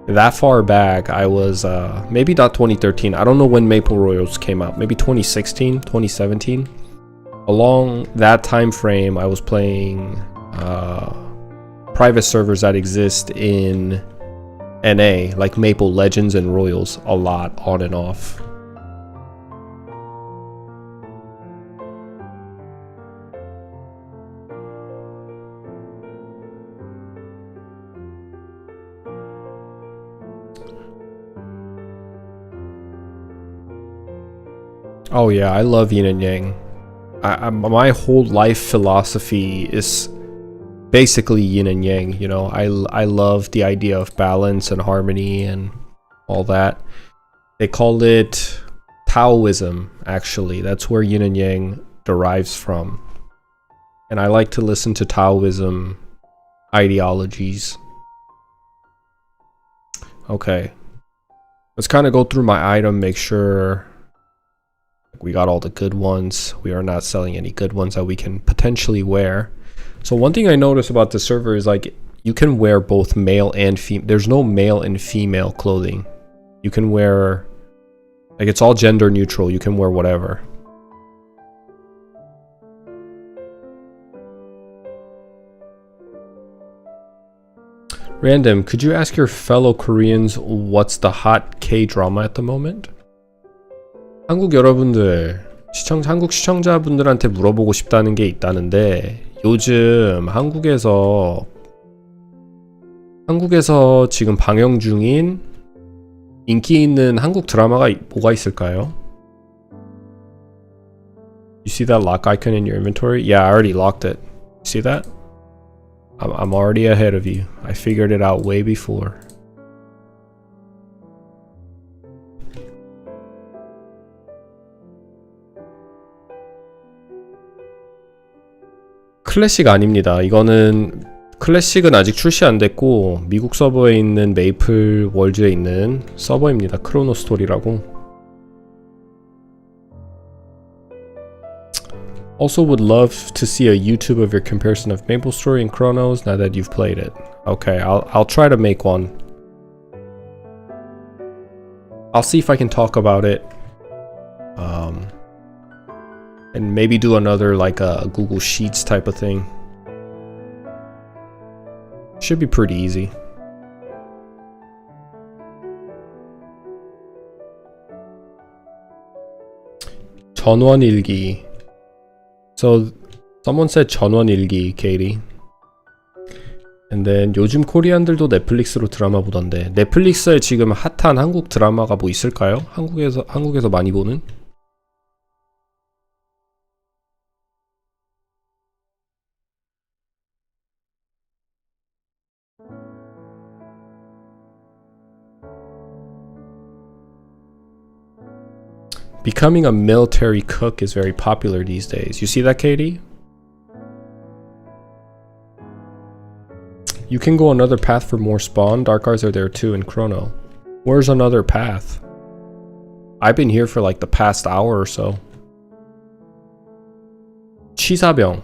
That far back, I was maybe not 2013. I don't know when Maple Royals came out. Maybe 2016, 2017. Along that time frame, I was playing private servers that exist in NA, like Maple Legends and Royals, a lot, on and off. Oh yeah, I love yin and yang. My whole life philosophy is basically yin and yang, you know. I love the idea of balance and harmony and all that. They call it Taoism, actually. That's where yin and yang derives from. And I like to listen to Taoism ideologies. Okay. Let's kind of go through my item, make sure we got all the good ones. We are not selling any good ones that we can potentially wear. So one thing I noticed about the server is like you can wear both male and female. There's no male and female clothing. You can wear, like, it's all gender neutral. You can wear whatever. Random, could you ask your fellow Koreans what's the hot K-drama at the moment? 한국 여러분들, 한국 시청자분들한테 물어보고 싶다는 게 있다는데, 요즘 한국에서 지금 방영 중인 인기 있는 한국 드라마가 뭐가 있을까요? You see that lock icon in your inventory? Yeah, I already locked it. See that? I'm already ahead of you. I figured it out way before. 클래식 아닙니다. 이거는 클래식은 아직 출시 안 됐고 미국 서버에 있는 메이플 월드에 있는 서버입니다. 크로노스토리라고. Also would love to see a YouTube of your comparison of MapleStory and Chronos now that you've played it. Okay, I'll try to make one. I'll see if I can talk about it. And maybe do another like a Google Sheets type of thing. Should be pretty easy. 전원일기. So someone said 전원일기, Katie. And then 요즘 코리안들도 넷플릭스로 드라마 보던데. 넷플릭스에 지금 핫한 한국 드라마가 뭐 있을까요? 한국에서 많이 보는? Becoming a military cook is very popular these days. You see that, Katie? You can go another path for more spawn. Dark guards are there too in Chrono. Where's another path? I've been here for like the past hour or so. 치사병.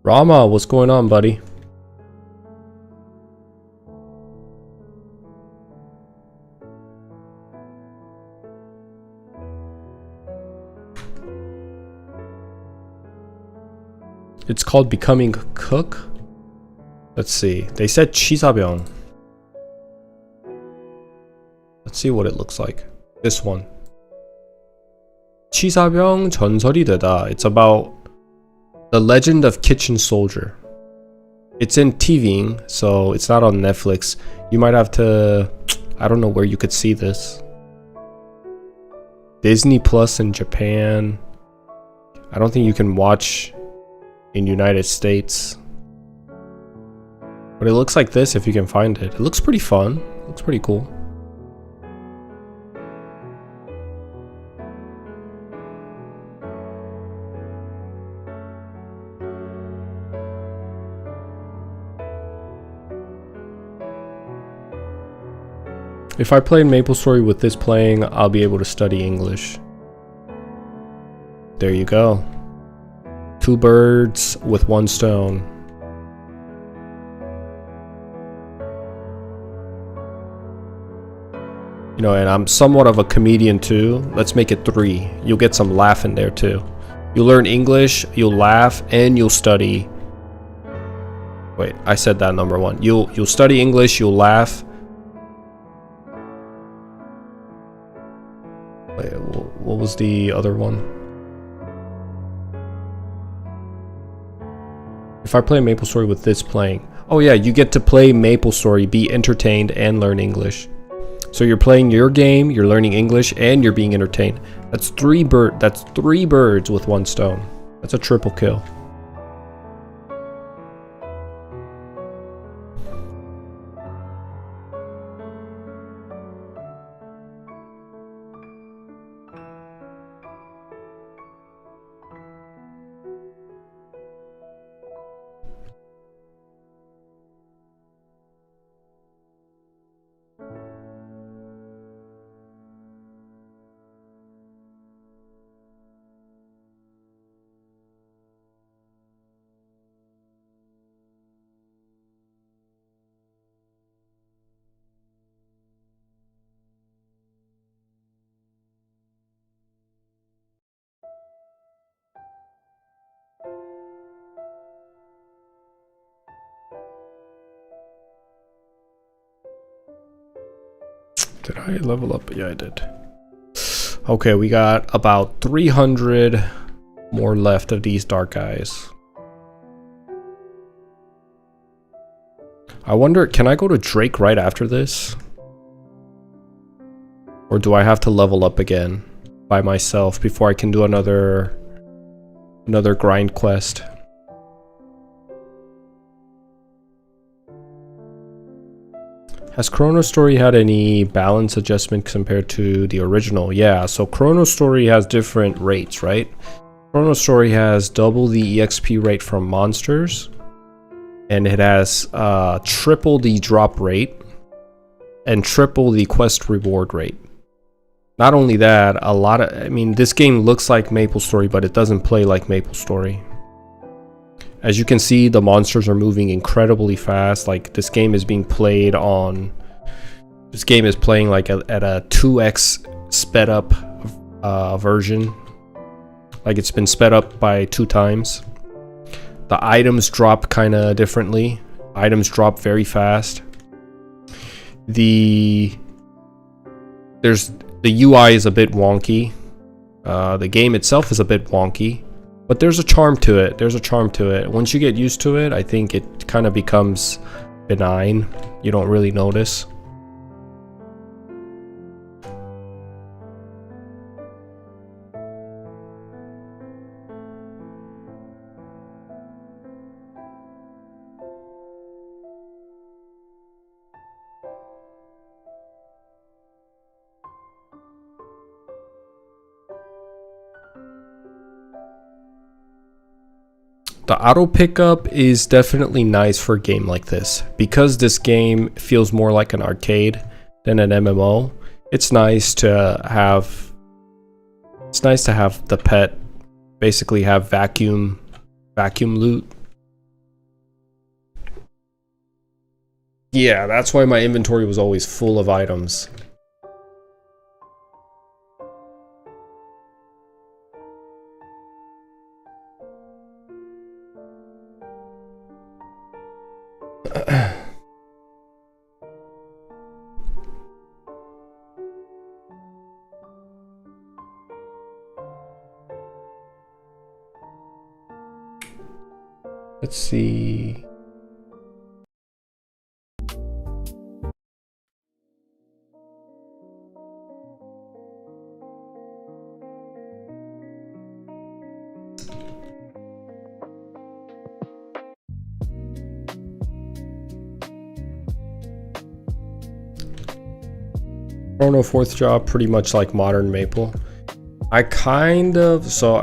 Rama, what's going on, buddy? It's called becoming a cook? Let's see. They said 치사병. Let's see what it looks like. This one. 치사병 전설이 되다. It's about the legend of kitchen soldier. It's in TV, so it's not on Netflix. You might have to... I don't know where you could see this. Disney Plus in Japan. I don't think you can watch in United States. But it looks like this if you can find it. It looks pretty fun. It looks pretty cool. If I play MapleStory with this playing, I'll be able to study English. There you go. 2 birds with 1 stone. You know, and I'm somewhat of a comedian too. Let's make it 3. You'll get some laugh in there too. You'll learn English, you'll laugh, and you'll study. Wait, I said that number 1. You'll study English, you'll laugh. Wait, what was the other one? If I play MapleStory with this playing, oh yeah, you get to play MapleStory, be entertained, and learn English. So you're playing your game, you're learning English, and you're being entertained. That's 3 birds with 1 stone. That's a triple kill. Did I level up? Yeah, I did. Okay, we got about 300 more left of these dark guys. I wonder, can I go to Drake right after this? Or do I have to level up again by myself before I can do another grind quest? Has ChronoStory had any balance adjustment compared to the original? Yeah, so ChronoStory has different rates, right? ChronoStory has double the EXP rate from monsters, and it has triple the drop rate and triple the quest reward rate. Not only that, I mean, this game looks like MapleStory, but it doesn't play like MapleStory. As you can see, the monsters are moving incredibly fast. Like, this game is being played on... This game is playing like at a 2x sped up version. Like, it's been sped up by 2 times. The items drop kind of differently. Items drop very fast. The UI is a bit wonky. The game itself is a bit wonky. But there's a charm to it. There's a charm to it. Once you get used to it, I think it kind of becomes benign. You don't really notice. The auto pickup is definitely nice for a game like this. Because this game feels more like an arcade than an MMO, it's nice to have the pet basically have vacuum loot. Yeah, that's why my inventory was always full of items. Let's see. Chrono 4th job, pretty much like modern Maple. I kind of saw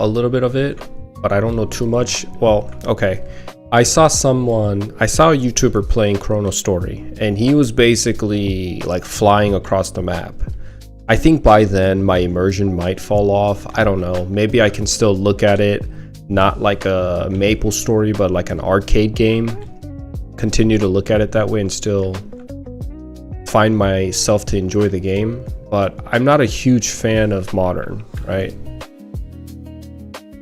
a little bit of it, but I don't know too much. Well, okay. I saw a YouTuber playing ChronoStory, and he was basically like flying across the map. I think by then my immersion might fall off. I don't know. Maybe I can still look at it, not like a MapleStory, but like an arcade game. Continue to look at it that way and still find myself to enjoy the game. But I'm not a huge fan of modern, right?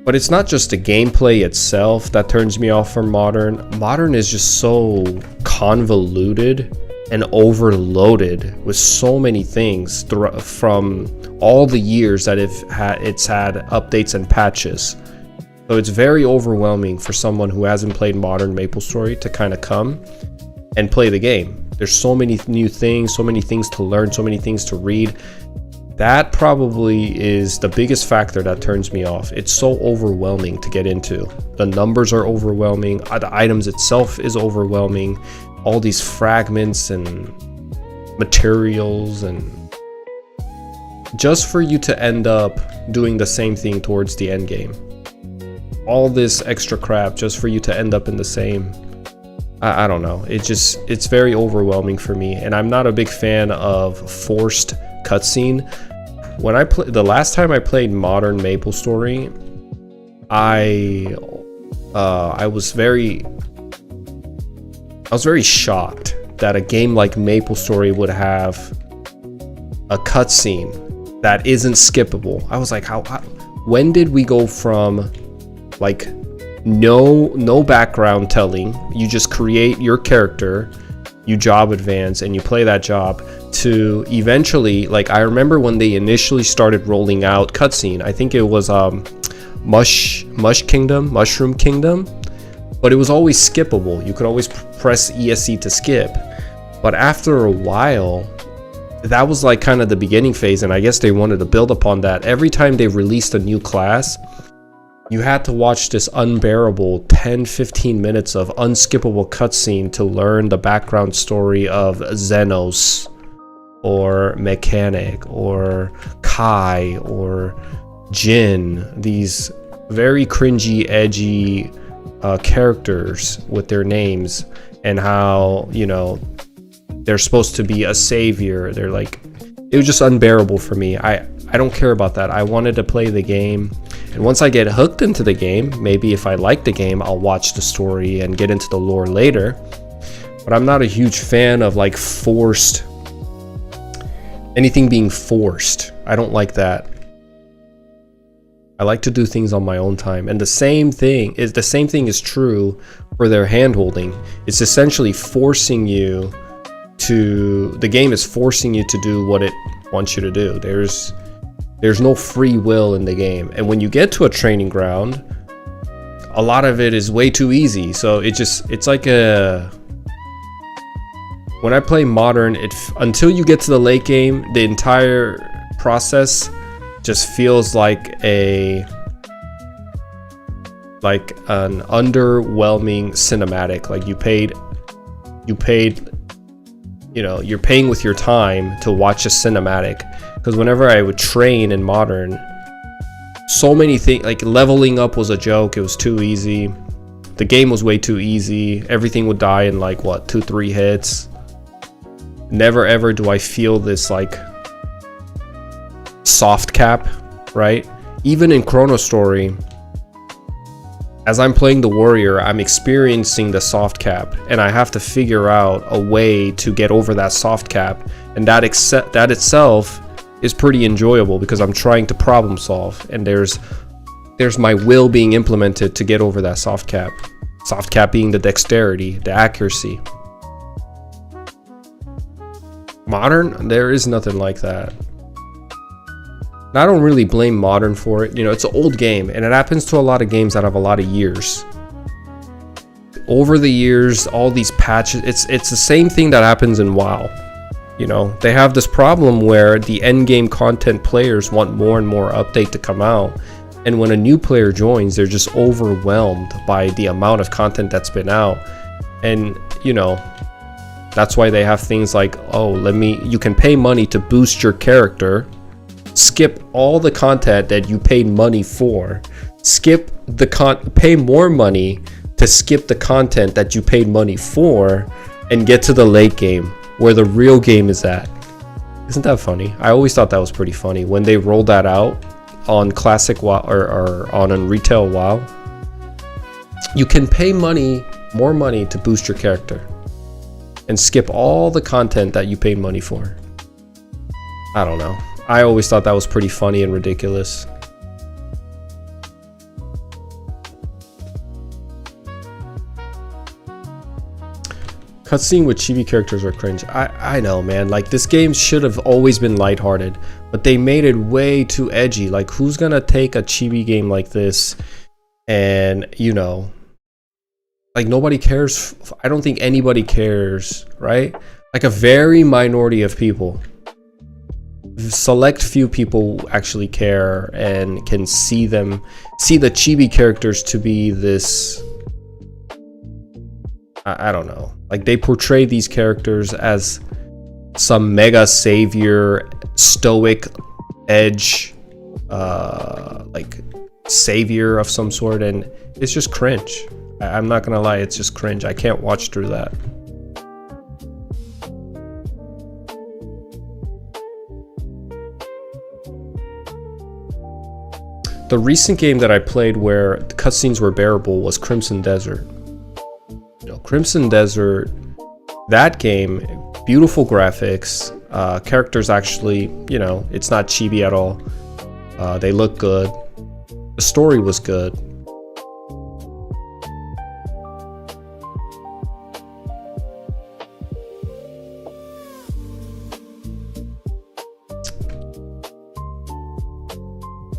But it's not just the gameplay itself that turns me off from modern. Modern is just so convoluted and overloaded with so many things from all the years that it's had updates and patches. So it's very overwhelming for someone who hasn't played modern MapleStory to kind of come and play the game. There's so many new things, so many things to learn, so many things to read. That probably is the biggest factor that turns me off. It's so overwhelming to get into. The numbers are overwhelming. The items itself is overwhelming. All these fragments and materials, and just for you to end up doing the same thing towards the end game. All this extra crap just for you to end up in the same. I don't know. It's very overwhelming for me, and I'm not a big fan of forced cutscene. When the last time I played modern MapleStory, I was very shocked that a game like MapleStory would have a cutscene that isn't skippable. I was like, when did we go from like no background telling, you just create your character, you job advance, and you play that job, to eventually, like, I remember when they initially started rolling out cutscene, I think it was Mushroom Kingdom, but it was always skippable. You could always press ESC to skip. But after a while, that was like kind of the beginning phase, and I guess they wanted to build upon that. Every time they released a new class, you had to watch this unbearable 10-15 minutes of unskippable cutscene to learn the background story of Xenos, or Mechanic, or Kai, or Jin. These very cringy, edgy characters with their names, and how, you know, they're supposed to be a savior. They're like, it was just unbearable for me. I don't care about that. I wanted to play the game, and once I get hooked into the game, maybe if I like the game, I'll watch the story and get into the lore later. But I'm not a huge fan of like anything being forced. I don't like that. I like to do things on my own time, and the same thing is true for their handholding. It's essentially forcing you to, the game is forcing you to do what it wants you to do. There's no free will in the game, and when you get to a training ground, a lot of it is way too easy. So it's like when I play modern, until you get to the late game, the entire process just feels like an underwhelming cinematic. Like you paid, you know, you're paying with your time to watch a cinematic. Because whenever I would train in modern, so many things, like leveling up was a joke. It was too easy. The game was way too easy. Everything would die in like what, 2-3 hits. Never ever do I feel this like soft cap, right? Even in ChronoStory, as I'm playing the warrior, I'm experiencing the soft cap, and I have to figure out a way to get over that soft cap, and that itself is pretty enjoyable because I'm trying to problem solve, and there's my will being implemented to get over that soft cap. Soft cap being the dexterity, the accuracy. Modern, there is nothing like that. And I don't really blame Modern for it. You know, it's an old game, and it happens to a lot of games that have a lot of years. Over the years, all these patches, it's the same thing that happens in WoW. You know, they have this problem where the end game content players want more and more update to come out, and when a new player joins, they're just overwhelmed by the amount of content that's been out. And you know, that's why they have things like, oh, you can pay money to boost your character, skip all the content that you paid money for, pay more money to skip the content that you paid money for, and get to the late game where the real game is at. Isn't that funny? I always thought that was pretty funny when they rolled that out on classic WoW or on retail WoW. You can pay more money to boost your character and skip all the content that you paid money for. I don't know. I always thought that was pretty funny and ridiculous. Cutscene with chibi characters are cringe. I know, man. Like, this game should have always been lighthearted, but they made it way too edgy. Like, who's gonna take a chibi game like this and, you know, like, nobody cares. I don't think anybody cares, right? Like, a very minority of people, select few people actually care and can see the chibi characters to be this, I don't know, like, they portray these characters as some mega savior, stoic edge, like savior of some sort, and it's just cringe. I'm not gonna lie, it's just cringe. I can't watch through that. The recent game that I played where the cutscenes were bearable was Crimson Desert. You know, Crimson Desert, that game, beautiful graphics, characters actually, you know, it's not chibi at all. They look good. The story was good.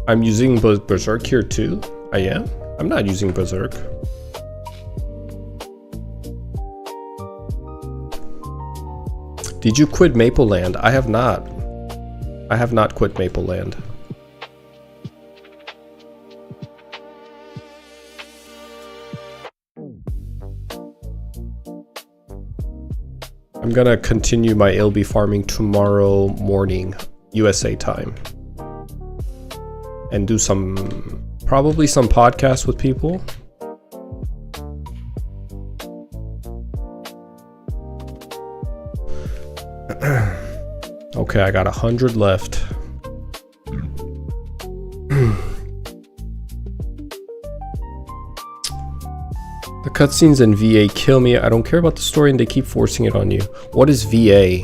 I'm using Berserk here too. I am? I'm not using Berserk. Did you quit Maple Land? I have not. I have not quit Maple Land. I'm gonna continue my LB farming tomorrow morning, USA time. And do probably some podcasts with people. Okay, I got 100 left. The cutscenes in VA kill me. I don't care about the story and they keep forcing it on you. What is VA?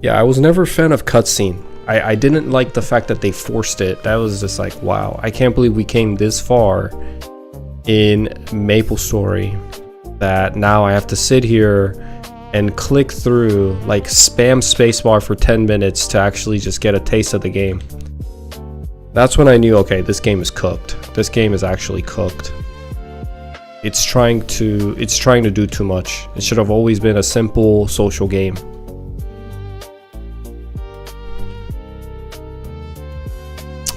Yeah, I was never a fan of cutscene. I didn't like the fact that they forced it. That was just like, wow, I can't believe we came this far in MapleStory that now I have to sit here and click through, like, spam spacebar for 10 minutes to actually just get a taste of the game. That's when I knew, okay, this game is cooked. This game is actually cooked. It's trying to do too much. It should have always been a simple social game.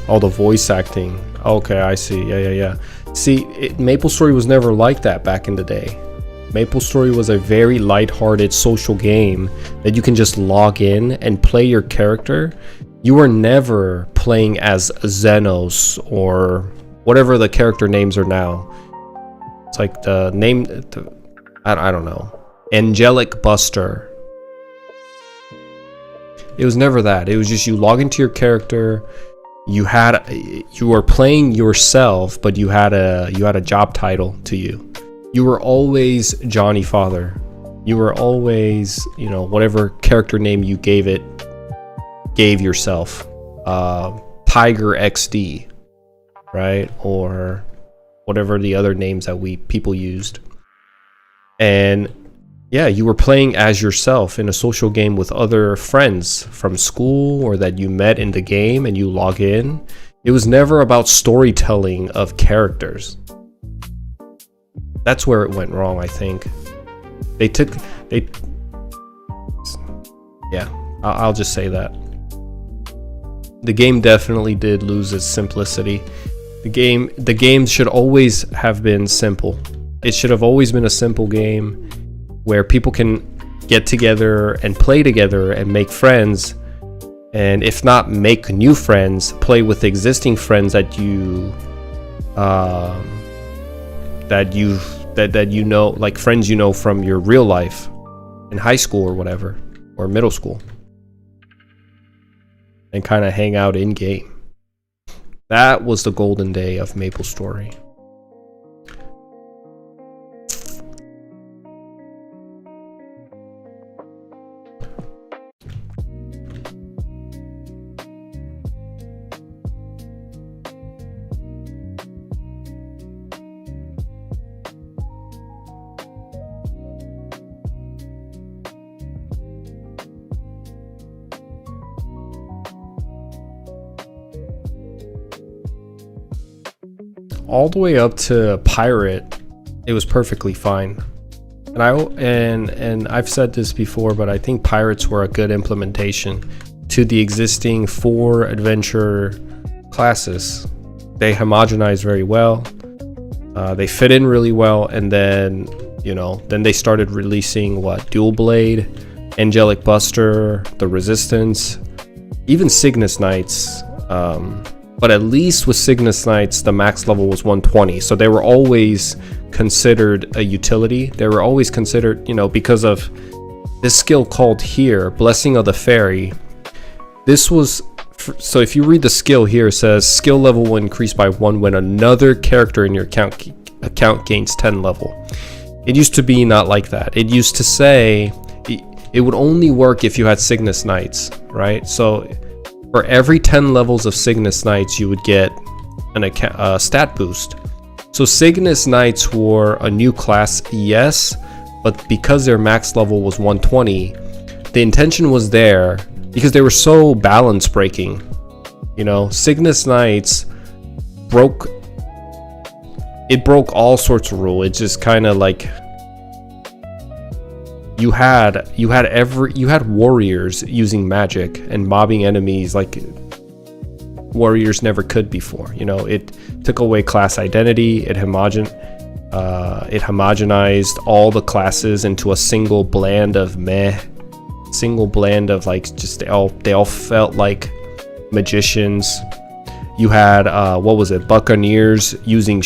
Oh, the voice acting. Okay, I see. Yeah. See, MapleStory was never like that back in the day. MapleStory was a very light-hearted social game that you can just log in and play your character. You were never playing as Xenos or whatever the character names are now. It's like the name, I don't know, Angelic Buster. It was never that. It was just you log into your character. You were playing yourself, but you had a job title to you. You were always Johnny Father. You were always, you know, whatever character name you gave yourself. Tiger XD, right? Or whatever the other names that people used. And yeah, you were playing as yourself in a social game with other friends from school or that you met in the game, and you log in. It was never about storytelling of characters. That's where it went wrong, I think. I'll just say that. The game definitely did lose its simplicity. The game should always have been simple. It should have always been a simple game where people can get together and play together and make friends, and if not make new friends, play with existing friends that you know, like friends you know from your real life in high school or whatever, or middle school, and kind of hang out in game. That was the golden day of MapleStory. All the way up to Pirate, it was perfectly fine. And I've said this before, but I think Pirates were a good implementation to the existing 4 adventure classes. They homogenized very well. They fit in really well, and then they started releasing Dual Blade, Angelic Buster, the Resistance, even Cygnus Knights. But at least with Cygnus Knights, the max level was 120. So they were always considered a utility. They were always considered, because of this skill called here, Blessing of the Fairy. This was, so if you read the skill here, it says skill level will increase by 1 when another character in your account gains 10 level. It used to be not like that. It used to say it would only work if you had Cygnus Knights, right? So for every 10 levels of Cygnus Knights, you would get a stat boost. So Cygnus Knights were a new class, yes, but because their max level was 120, the intention was there because they were so balance breaking. Cygnus Knights broke all sorts of rules. It just kind of like you had warriors using magic and mobbing enemies like warriors never could before. It took away class identity. It homogenized all the classes into a single blend of like just they all felt like magicians. You had Buccaneers using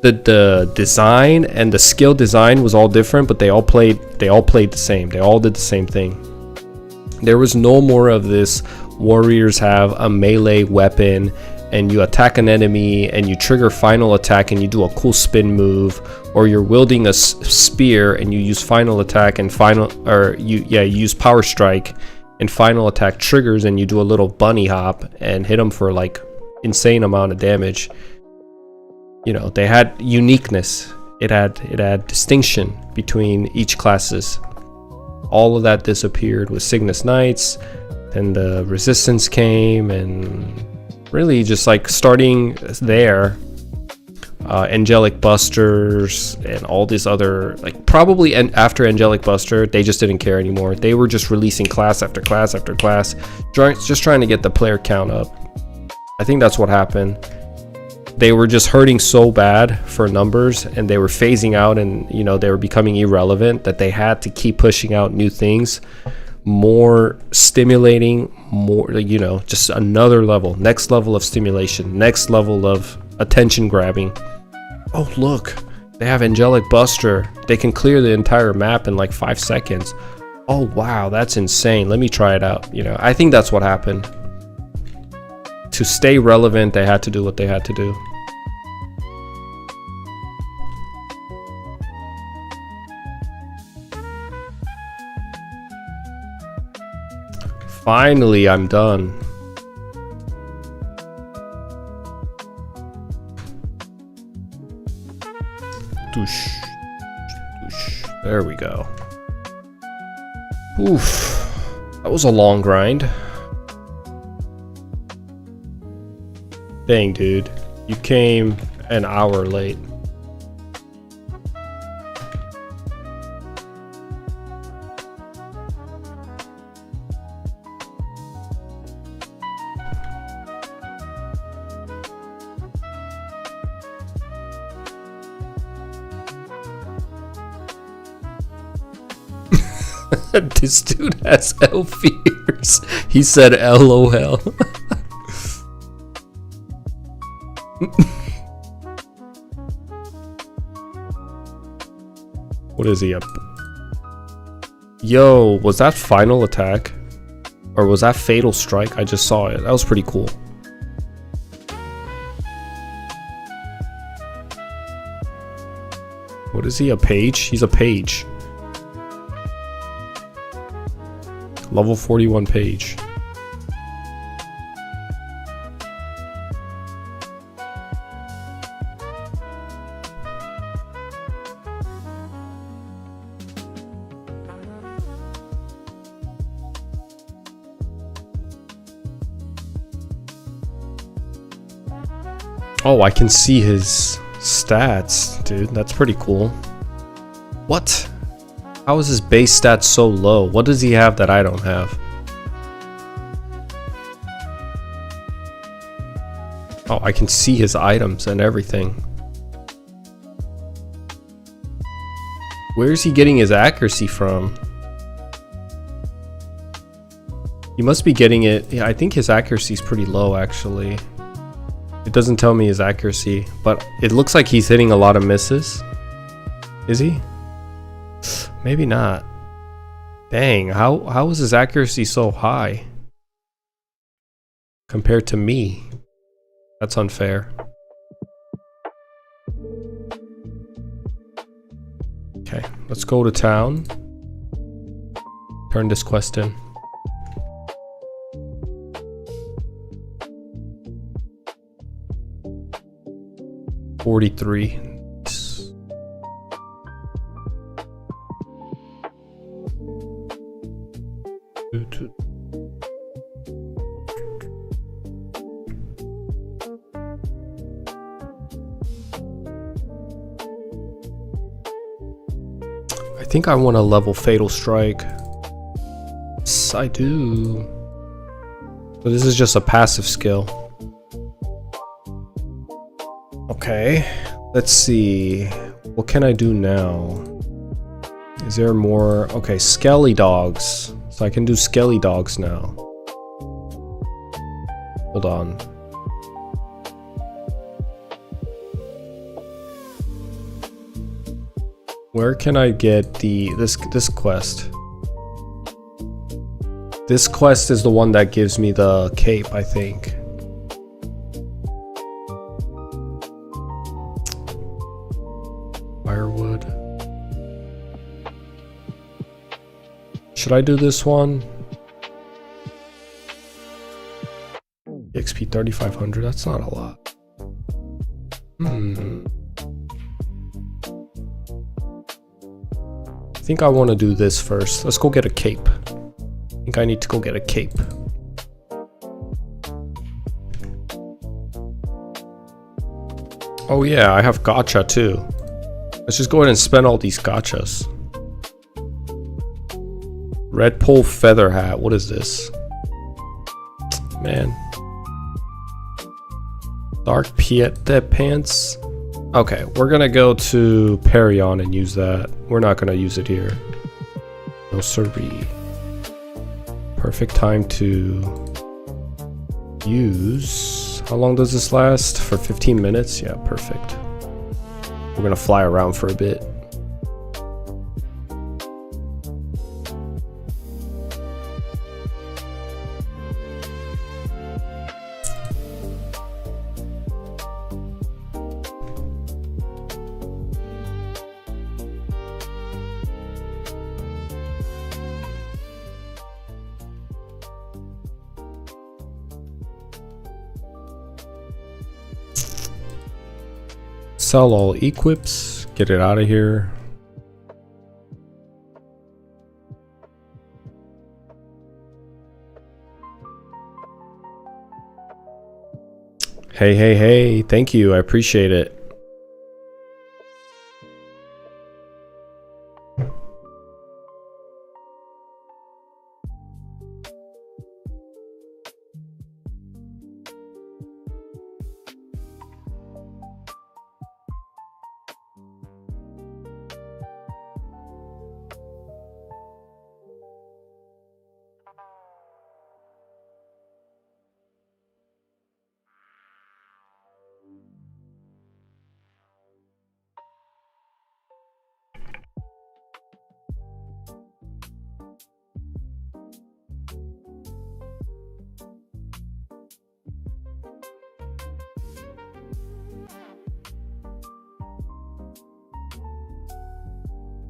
the design and the skill design was all different, but they all played the same. They all did the same thing. There was no more of this warriors have a melee weapon and you attack an enemy and you trigger final attack and you do a cool spin move, or you're wielding a spear and you use final attack and you use power strike and final attack triggers and you do a little bunny hop and hit them for like insane amount of damage. They had uniqueness. It had distinction between each classes. All of that disappeared with Cygnus Knights, and the Resistance came, and really just like starting there, Angelic Busters and all these other, like probably after Angelic Buster, they just didn't care anymore. They were just releasing class after class after class, just trying to get the player count up. I think that's what happened. They were just hurting so bad for numbers, and they were phasing out, and they were becoming irrelevant, that they had to keep pushing out new things. more stimulating, more, you know, just another level, next level of stimulation, next level of attention grabbing. Oh, look, they have Angelic Buster. They can clear the entire map in like 5 seconds. Oh, wow, that's insane. Let me try it out. You know, I think that's what happened. To stay relevant, they had to do what they had to do. Finally, I'm done. Doosh. Doosh. There we go. Oof. That was a long grind. Dang, dude. You came an hour late. This dude has elf ears. He said LOL. What is he up? Yo, was that final attack? Or was that fatal strike? I just saw it. That was pretty cool. What is he, a page? He's a page. Level 41 page. Oh, I can see his stats, dude. That's pretty cool. What? How is his base stats so low? What does he have that I don't have? Oh, I can see his items and everything. Where's he getting his accuracy from? He must be getting it. Yeah, I think his accuracy is pretty low, actually. It doesn't tell me his accuracy, but it looks like he's hitting a lot of misses. Is he? Maybe not. Dang, how is his accuracy so high compared to me? That's unfair. Okay, let's go to town. Turn this quest in. $43. I think I want to level Fatal Strike. Yes, I do. So this is just a passive skill. Okay, let's see. What can I do now? Is there more? Okay, Skelly Dogs. So I can do Skelly Dogs now. Hold on. Where can I get this quest? This quest is the one that gives me the cape, I think. Firewood. Should I do this one? XP 3500, that's not a lot. I think I want to do this first. Let's go get a cape. I think I need to go get a cape. Oh yeah, I have gacha too. Let's just go ahead and spend all these gachas. Red Pole Feather Hat. What is this? Man. Dark Piette Pants. Okay, we're gonna go to Perion and use that. We're not gonna use it here. No siree. Perfect time to use. How long does this last? For 15 minutes? Yeah, perfect. We're gonna fly around for a bit. Sell all equips, get it out of here. Hey, thank you, I appreciate it.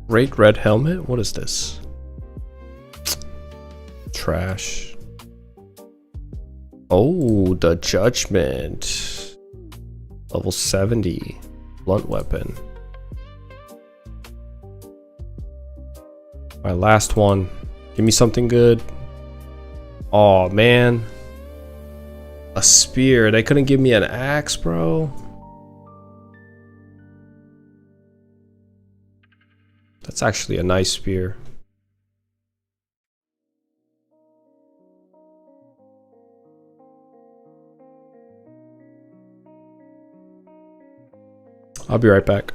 Rate red helmet? What is this? Trash. Oh, the judgment. Level 70. Blunt weapon. My last one. Give me something good. Oh man. A spear. They couldn't give me an axe, bro. That's actually a nice spear. I'll be right back.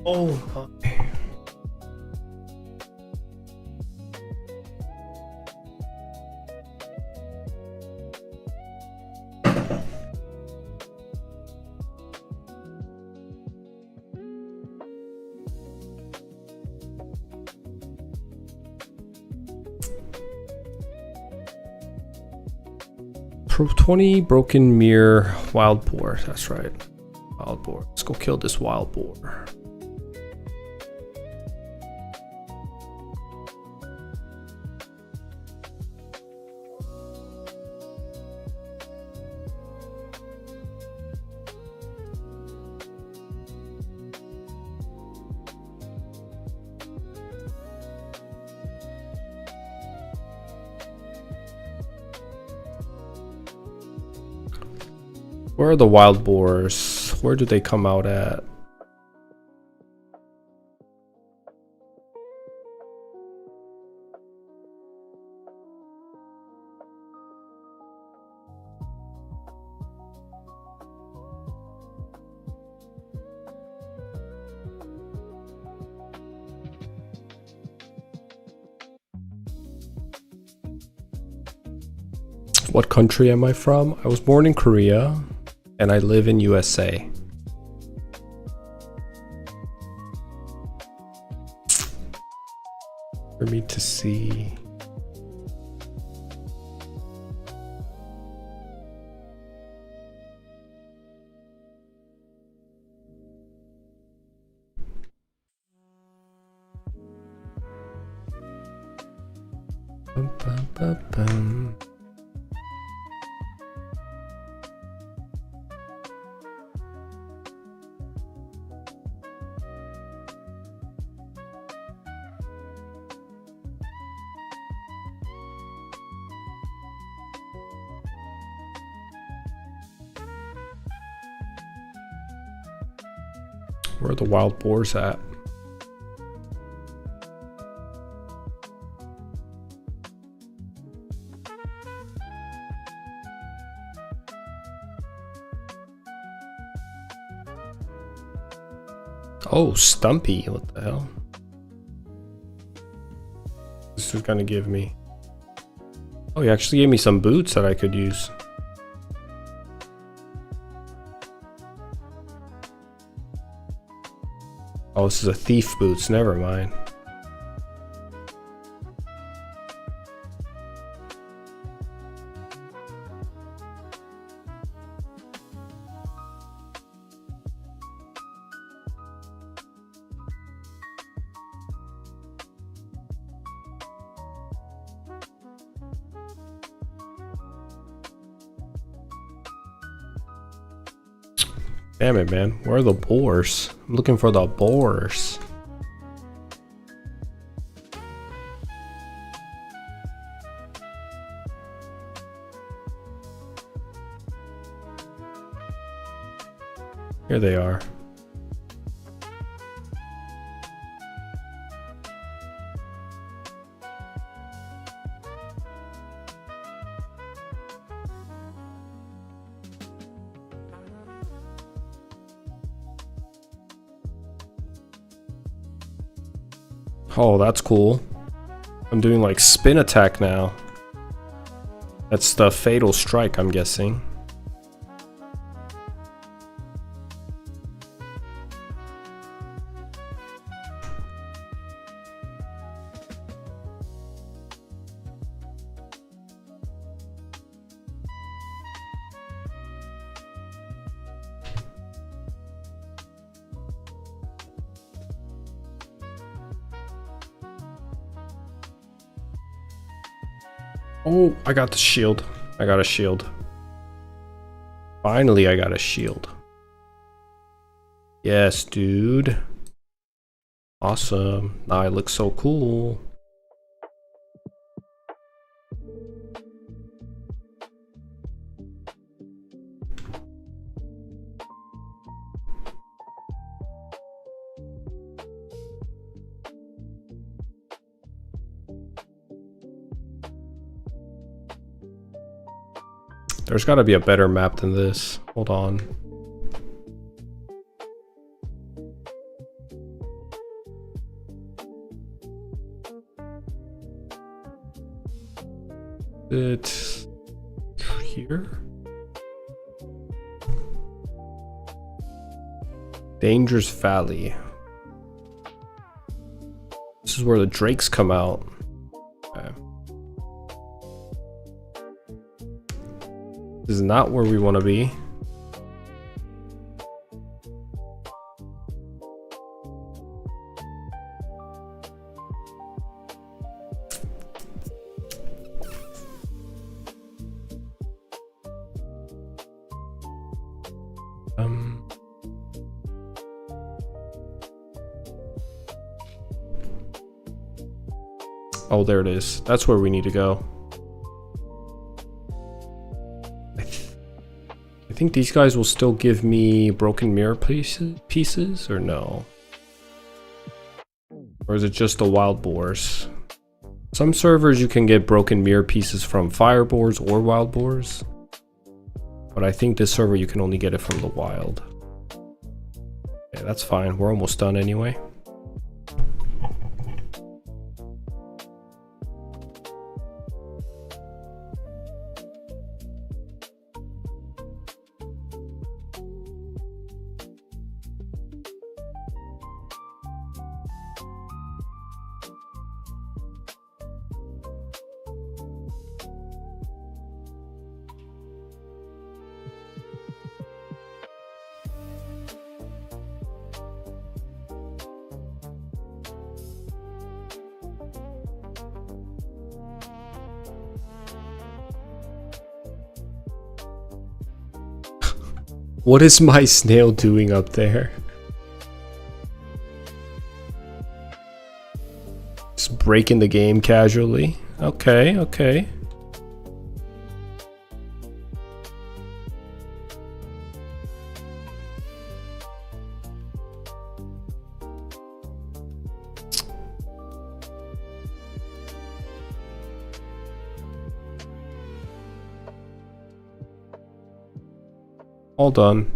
Oh my. Pro 20 broken mirror wild boar. That's right. Wild boar. Let's go kill this wild boar. Where are the wild boars? Where do they come out at? What country am I from? I was born in Korea and I live in USA. For me to see. Bum, bum, bum, bum. Where are the wild boars at? Oh, Stumpy, what the hell? This is gonna give me... Oh, he actually gave me some boots that I could use. Oh, this is a thief boots, never mind. Damn it, man. Where are the boars? I'm looking for the boars. Here they are. Oh, that's cool. I'm doing like spin attack now. That's the fatal strike, I'm guessing. Oh, I got the shield. I got a shield. Finally, I got a shield. Yes, dude. Awesome. Now I look so cool. There's got to be a better map than this. Hold on. It's here. Dangerous Valley. This is where the drakes come out. Okay. This is not where we want to be. Oh, there it is. That's where we need to go. I think these guys will still give me broken mirror pieces, or no? Or is it just the wild boars? Some servers you can get broken mirror pieces from fire boars or wild boars. But I think this server you can only get it from the wild. Okay, that's fine. We're almost done anyway. What is my snail doing up there? Just breaking the game casually. Okay, okay. All done.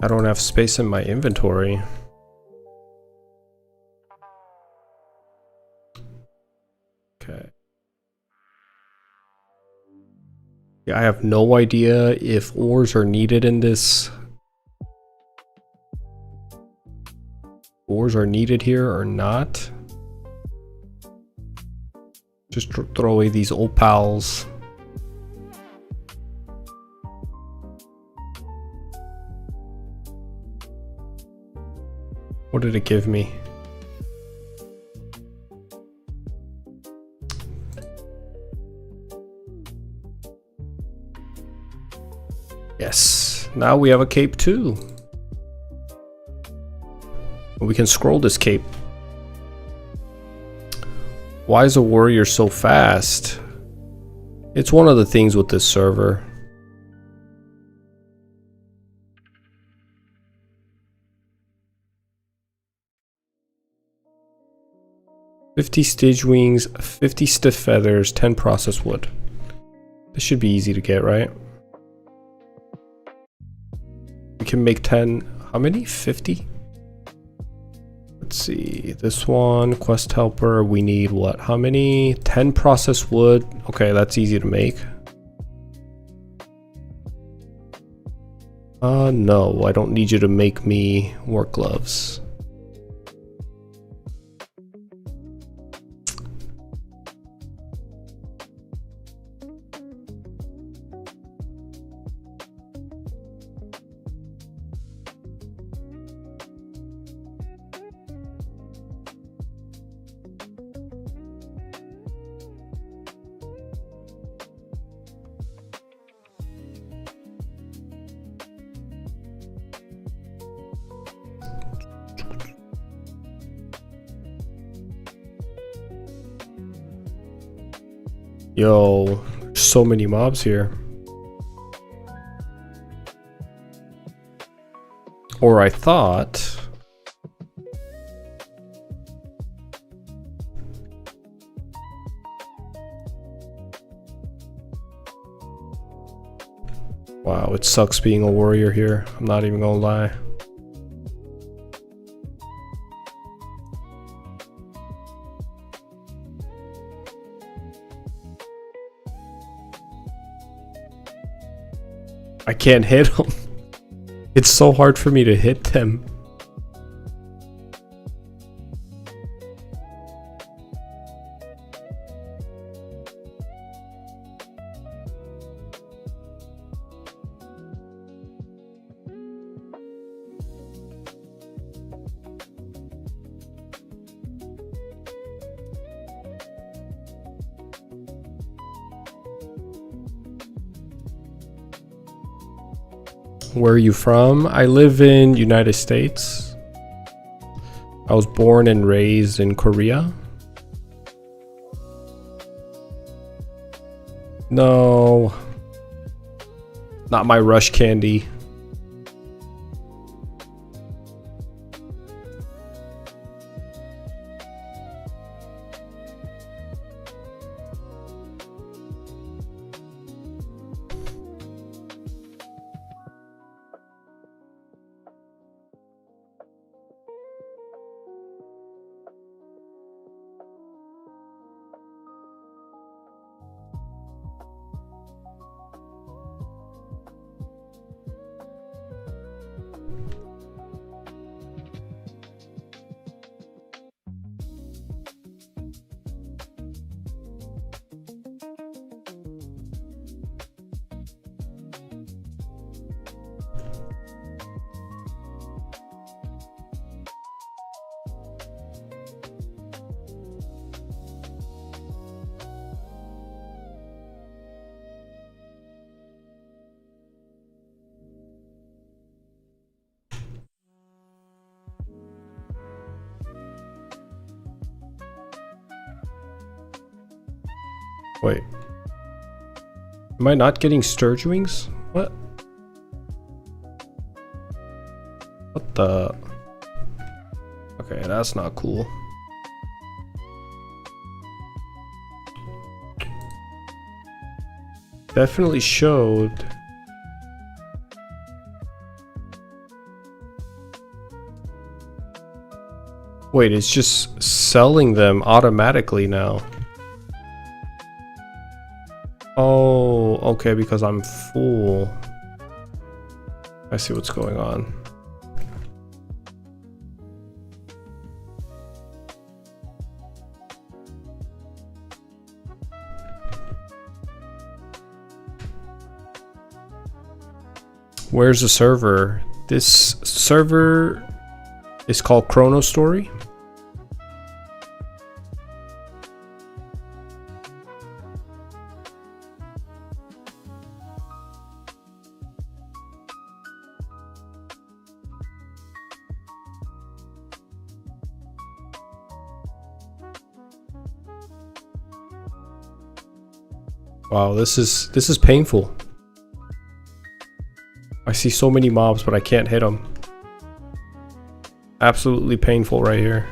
I don't have space in my inventory. Okay. Yeah, I have no idea if ores are needed in this. Ores are needed here or not. Just throw away these opals. What did it give me? Yes, now we have a cape too. We can scroll this cape. Why is a warrior so fast? It's one of the things with this server. $50 stage wings, 50 stiff feathers, 10 processed wood. This should be easy to get, right? We can make 10. How many? 50? Let's see. This one, quest helper. We need what? How many? 10 processed wood. Okay, that's easy to make. No, I don't need you to make me work gloves. Yo, so many mobs here. Or I thought. Wow, it sucks being a warrior here. I'm not even gonna lie. I can't hit them. It's so hard for me to hit them. Where are you from? I live in United States. I was born and raised in Korea. No. Not my rush candy. Wait. Am I not getting sturge wings? What? What the? Okay, that's not cool. Definitely showed. Wait, it's just selling them automatically now. Oh, okay, because I'm full. I see what's going on. Where's the server? This server is called ChronoStory. Wow, this is painful. I see so many mobs, but I can't hit them. Absolutely painful right here.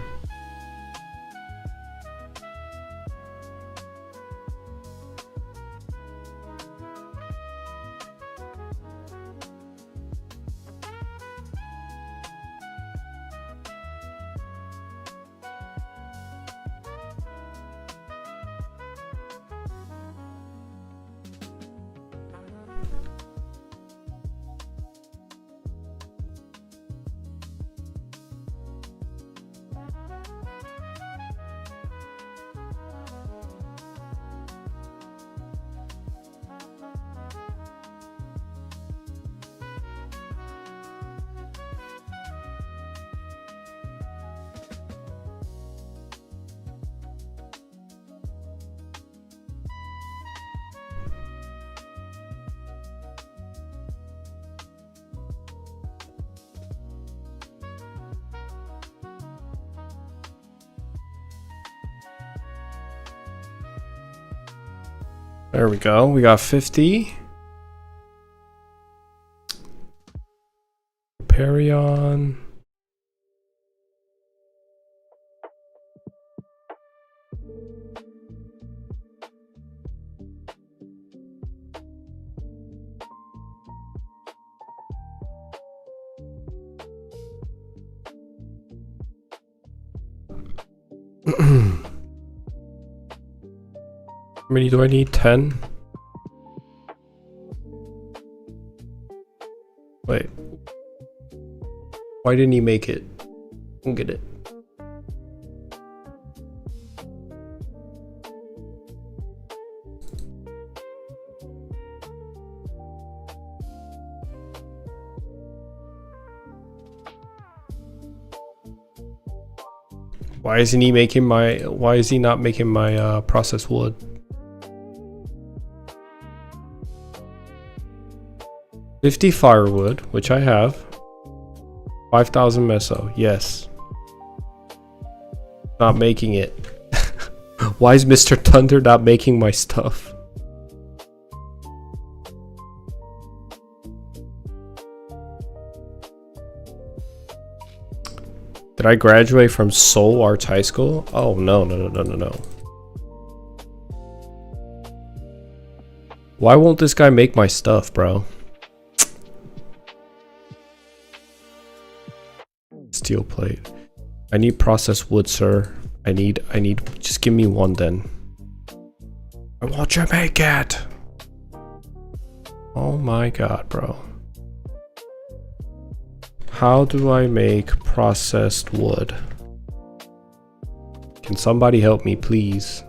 There we go. We got 50. Perion. How many do I need? 10? Wait. Why didn't he make it? I don't get it. Why isn't he making my, why is he not making my processed wood? $50 firewood, which I have. 5,000 meso, yes. Not making it. Why is Mr. Thunder not making my stuff? Did I graduate from Seoul Arts High School? Oh no. Why won't this guy make my stuff, bro? Steel plate. I need processed wood, sir. I need, just give me one then. I want you to make it. Oh my god, bro. How do I make processed wood? Can somebody help me, please?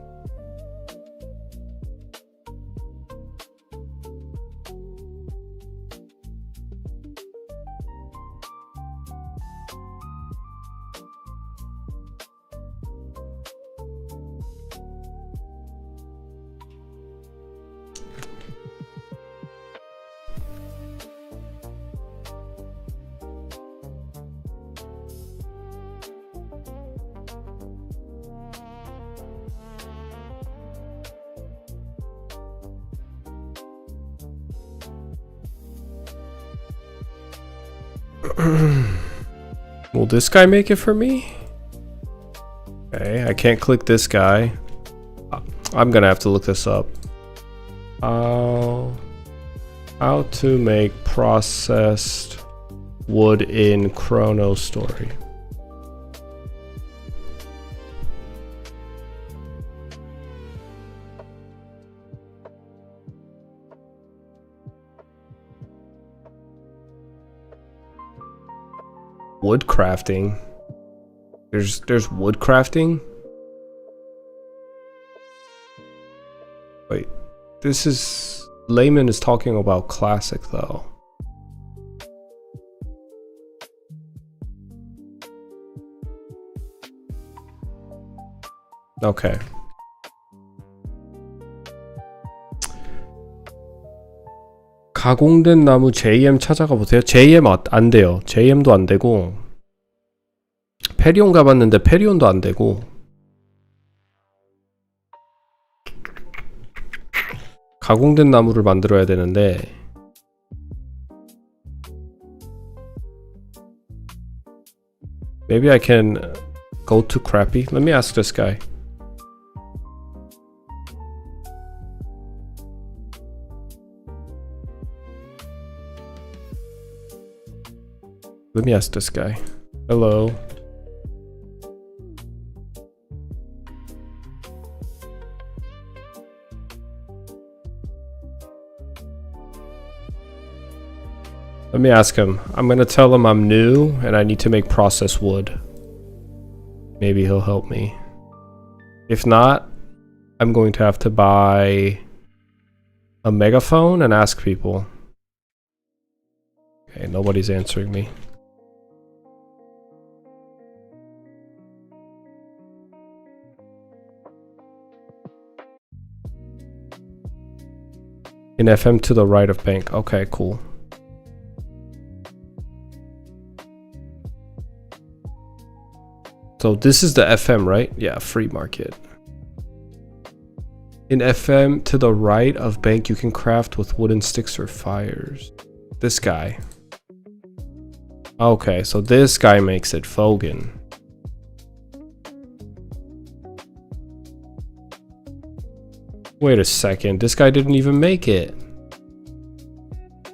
Will this guy make it for me? Okay, I can't click this guy. I'm gonna have to look this up. How to make processed wood in ChronoStory. Wood crafting. There's wood crafting? Wait, this is... Layman is talking about classic though. Okay. 가공된 나무 JM 찾아가 보세요. JM 안 돼요. JM도 안 되고 페리온 가봤는데 페리온도 안 되고 가공된 나무를 만들어야 되는데 Maybe I can go to crappy. Let me ask this guy. Let me ask this guy. Hello. Let me ask him. I'm gonna tell him I'm new and I need to make processed wood. Maybe he'll help me. If not, I'm going to have to buy a megaphone and ask people. Okay, nobody's answering me. In FM to the right of bank. Okay, cool. So this is the FM, right? Yeah, free market. In FM to the right of bank, you can craft with wooden sticks or fires. This guy. Okay, so this guy makes it Fogan. Wait a second, this guy didn't even make it.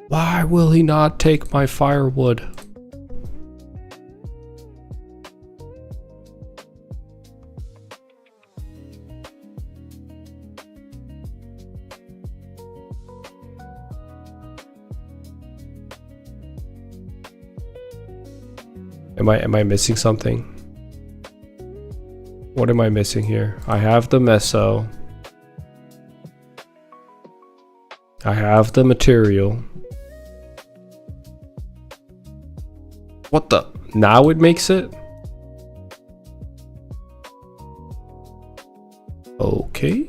Why will he not take my firewood? Am I missing something? What am I missing here? I have the meso. I have the material. What the? Now it makes it? Okay.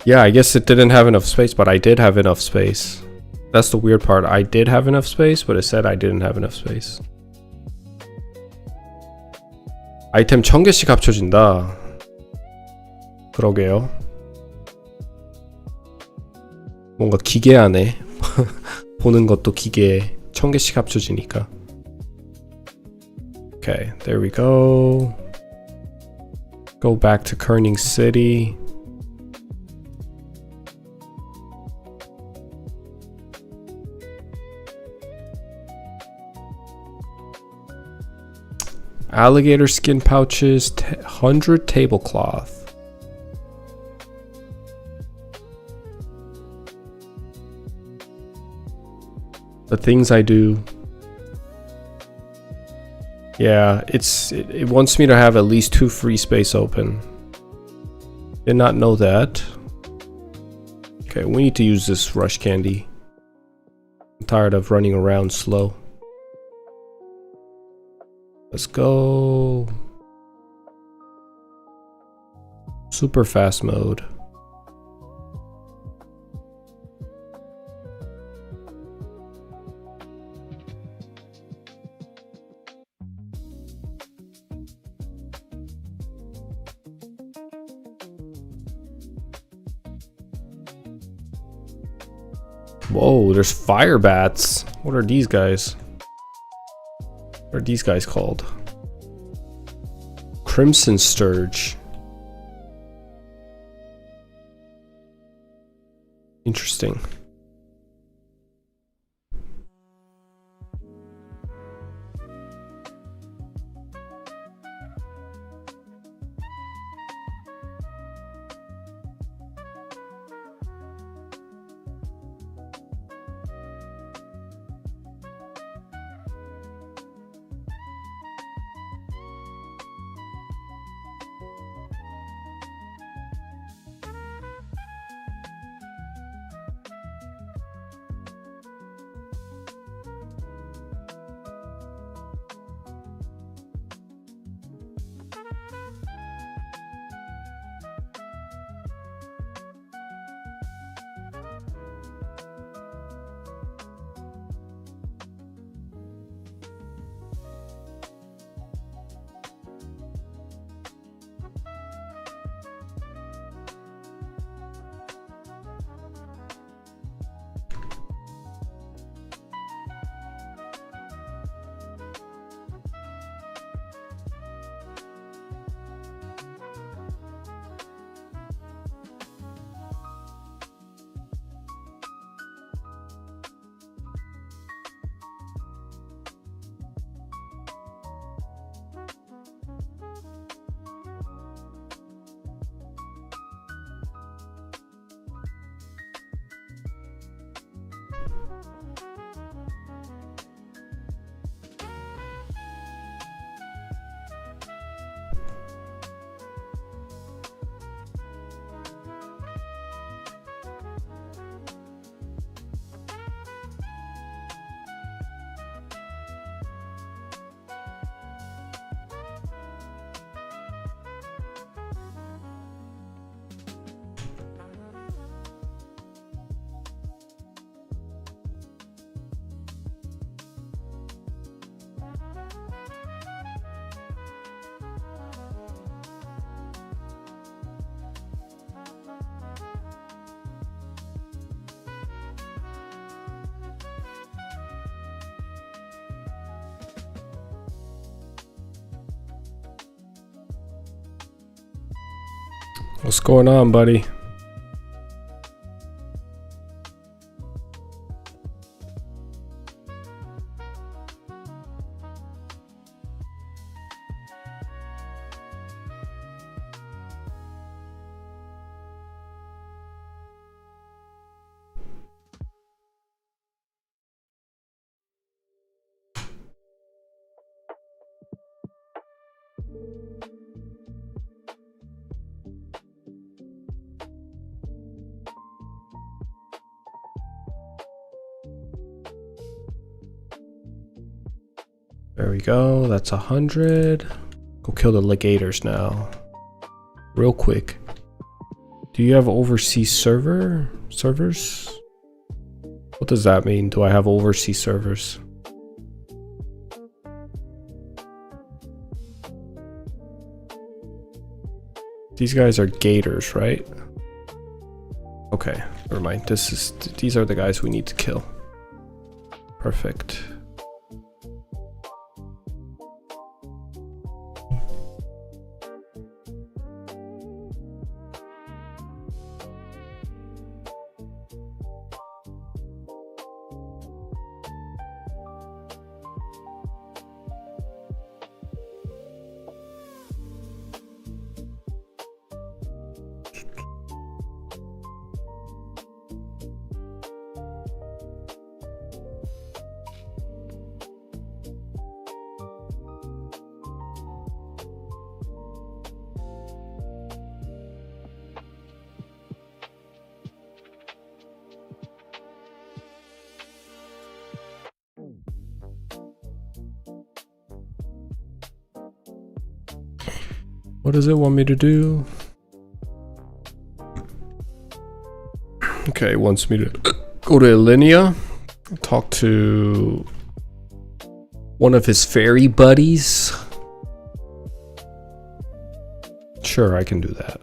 Yeah, I guess it didn't have enough space, but I did have enough space. That's the weird part. I did have enough space, but it said I didn't have enough space. 아이템 1000개씩 합쳐진다. 그러게요. 뭔가 기괴하네. 보는 것도 기괴해. 1000개씩 합쳐지니까. Okay, there we go. Go back to Kerning City. Alligator skin pouches, 100 tablecloth. The things I do. Yeah, it wants me to have at least 2 free space open. Did not know that. Okay, we need to use this rush candy. I'm tired of running around slow. Let's go. Super fast mode. Whoa, there's fire bats. What are these guys? What are these guys called? Crimson sturge. Interesting. What's going on, buddy? There we go, that's 100. Go kill the legators now. Real quick. Do you have overseas servers? What does that mean? Do I have overseas servers? These guys are gators, right? Okay, never mind. These are the guys we need to kill. Perfect. What does it want me to do? Okay, it wants me to go to Alinea, talk to one of his fairy buddies. Sure, I can do that.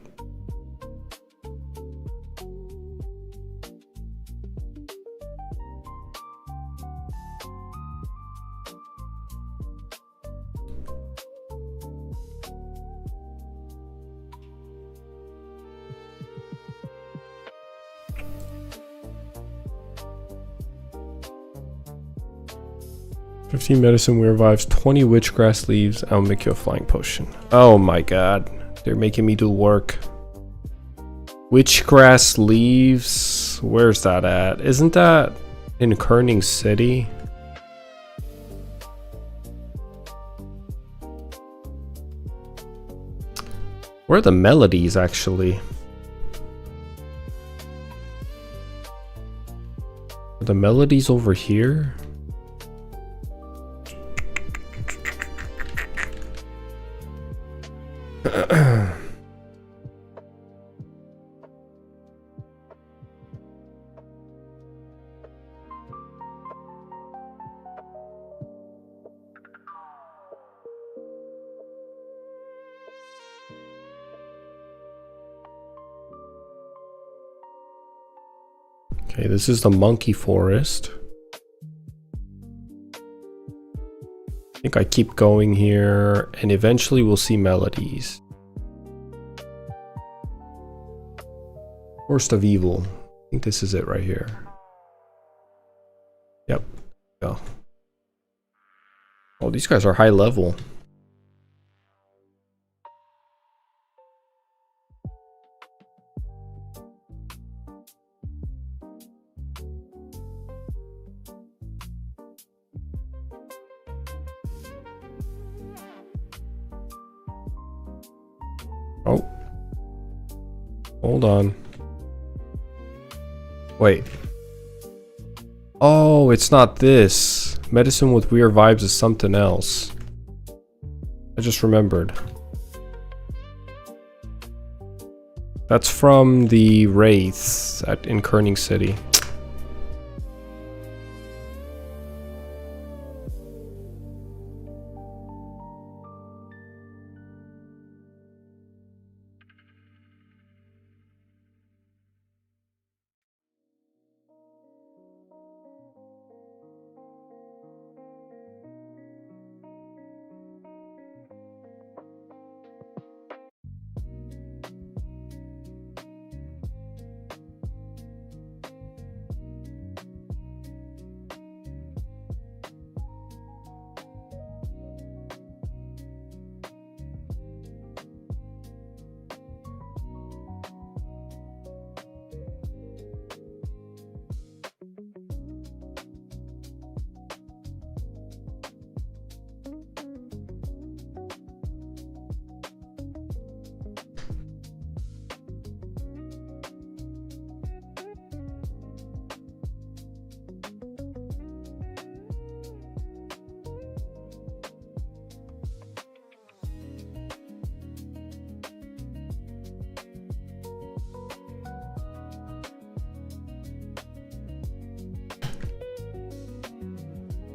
15 medicine, weird vibes, 20 witchgrass leaves, I'll make you a flying potion. Oh my god. They're making me do work. Witchgrass leaves, where's that at? Isn't that in Kerning City? Where are the melodies actually? Are the melodies over here? Okay, this is the monkey forest. I think I keep going here and eventually we'll see melodies. Forest of Evil. I think this is it right here. Yep. Go. Oh, these guys are high level. Oh. Hold on. Wait. Oh, it's not this. Medicine with weird vibes is something else. I just remembered. That's from the Wraiths in Kerning City.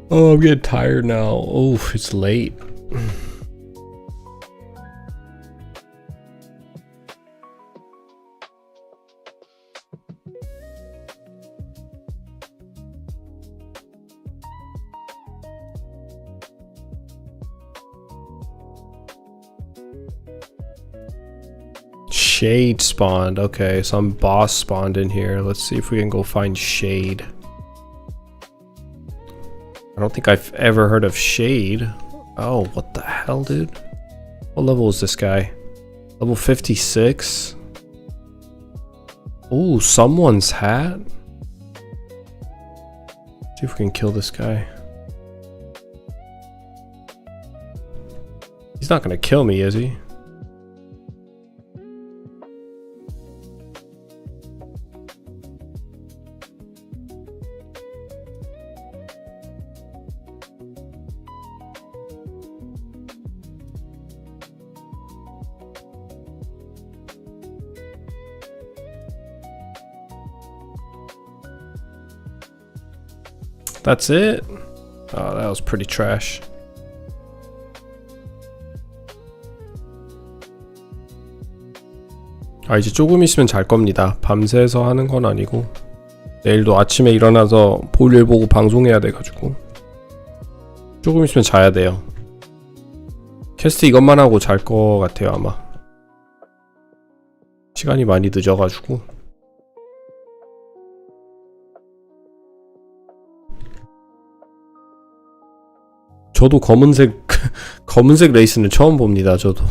Oh, I'm getting tired now. Oh, it's late. Shade spawned. Okay, some boss spawned in here. Let's see if we can go find Shade. I don't think I've ever heard of Shade. Oh, what the hell, dude? What level is this guy? Level 56? Ooh, someone's hat? See if we can kill this guy. He's not gonna kill me, is he? That's it? Oh, that was pretty trash. 아, 이제 조금 있으면 잘 겁니다. 밤새서 하는 건 아니고 내일도 아침에 일어나서 볼일 보고 방송해야 돼가지고 조금 있으면 자야 돼요. 캐스트 이것만 하고 잘 거 같아요, 아마. 시간이 많이 늦어가지고. 저도 검은색 검은색 레이스는 처음 봅니다. 저도.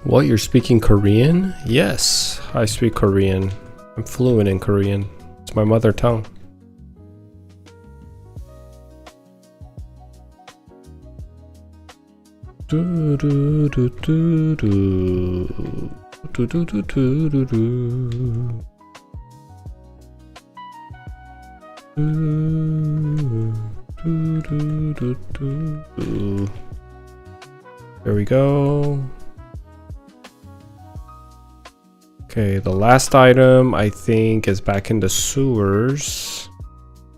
What, you're speaking Korean? Yes, I speak Korean. I'm fluent in Korean. It's my mother tongue. Do do do do do do do do do do do. There we go. Okay, the last item I think is back in the sewers.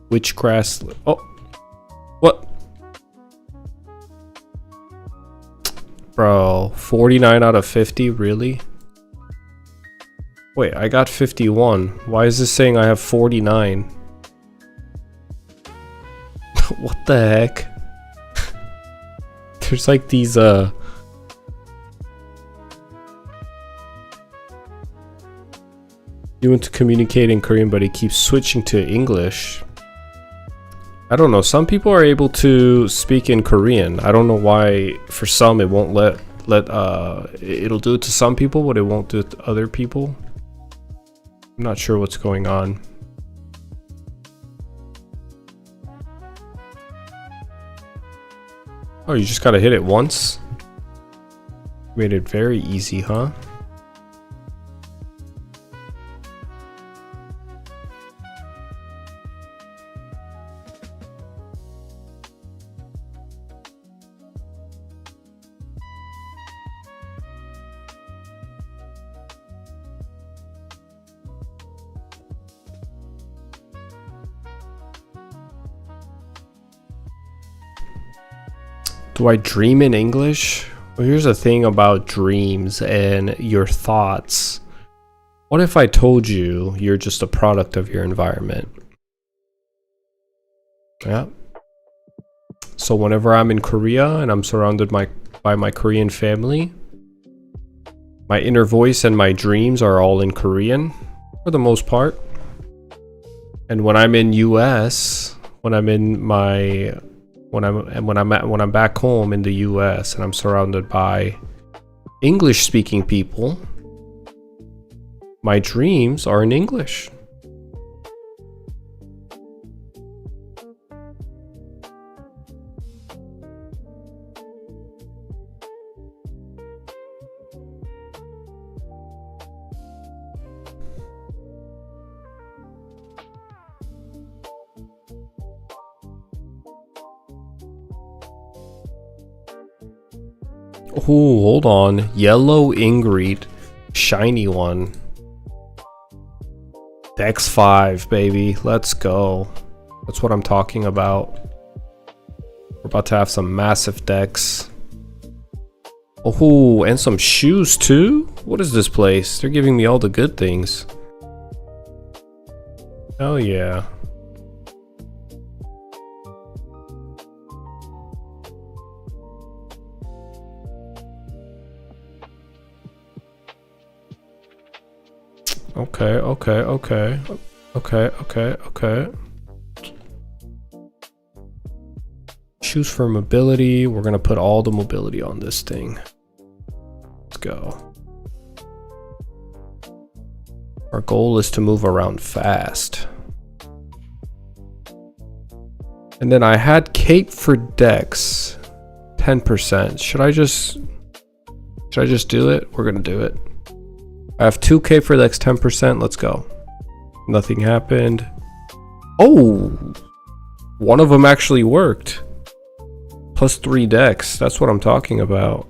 Which grass? Oh, what? Bro, 49 out of 50, really? Wait, I got 51. Why is this saying I have 49? What the heck? There's like these you want to communicate in Korean, but it keeps switching to English. I don't know. Some people are able to speak in Korean. I don't know why. For some, it won't it'll do it to some people, but it won't do it to other people. I'm not sure what's going on. Oh, you just gotta hit it once? Made it very easy, huh? Do I dream in English? Well, here's the thing about dreams and your thoughts. What if I told you you're just a product of your environment? Yeah. So whenever I'm in Korea and I'm surrounded by my Korean family, my inner voice and my dreams are all in Korean for the most part. And when I'm in US, when I'm back home in the US and I'm surrounded by English speaking people, my dreams are in English. Oh, hold on. Yellow Ingrid. Shiny one. Dex 5, baby. Let's go. That's what I'm talking about. We're about to have some massive decks. Oh, and some shoes too? What is this place? They're giving me all the good things. Oh yeah. Okay. Choose for mobility. We're gonna put all the mobility on this thing. go. Our goal is to move around fast. And then I had Cape for Dex, 10%. Should I just do it? We're gonna do it. I have 2K for Dex, 10%. Let's go. Nothing happened. Oh, one of them actually worked. Plus 3 Dex. That's what I'm talking about.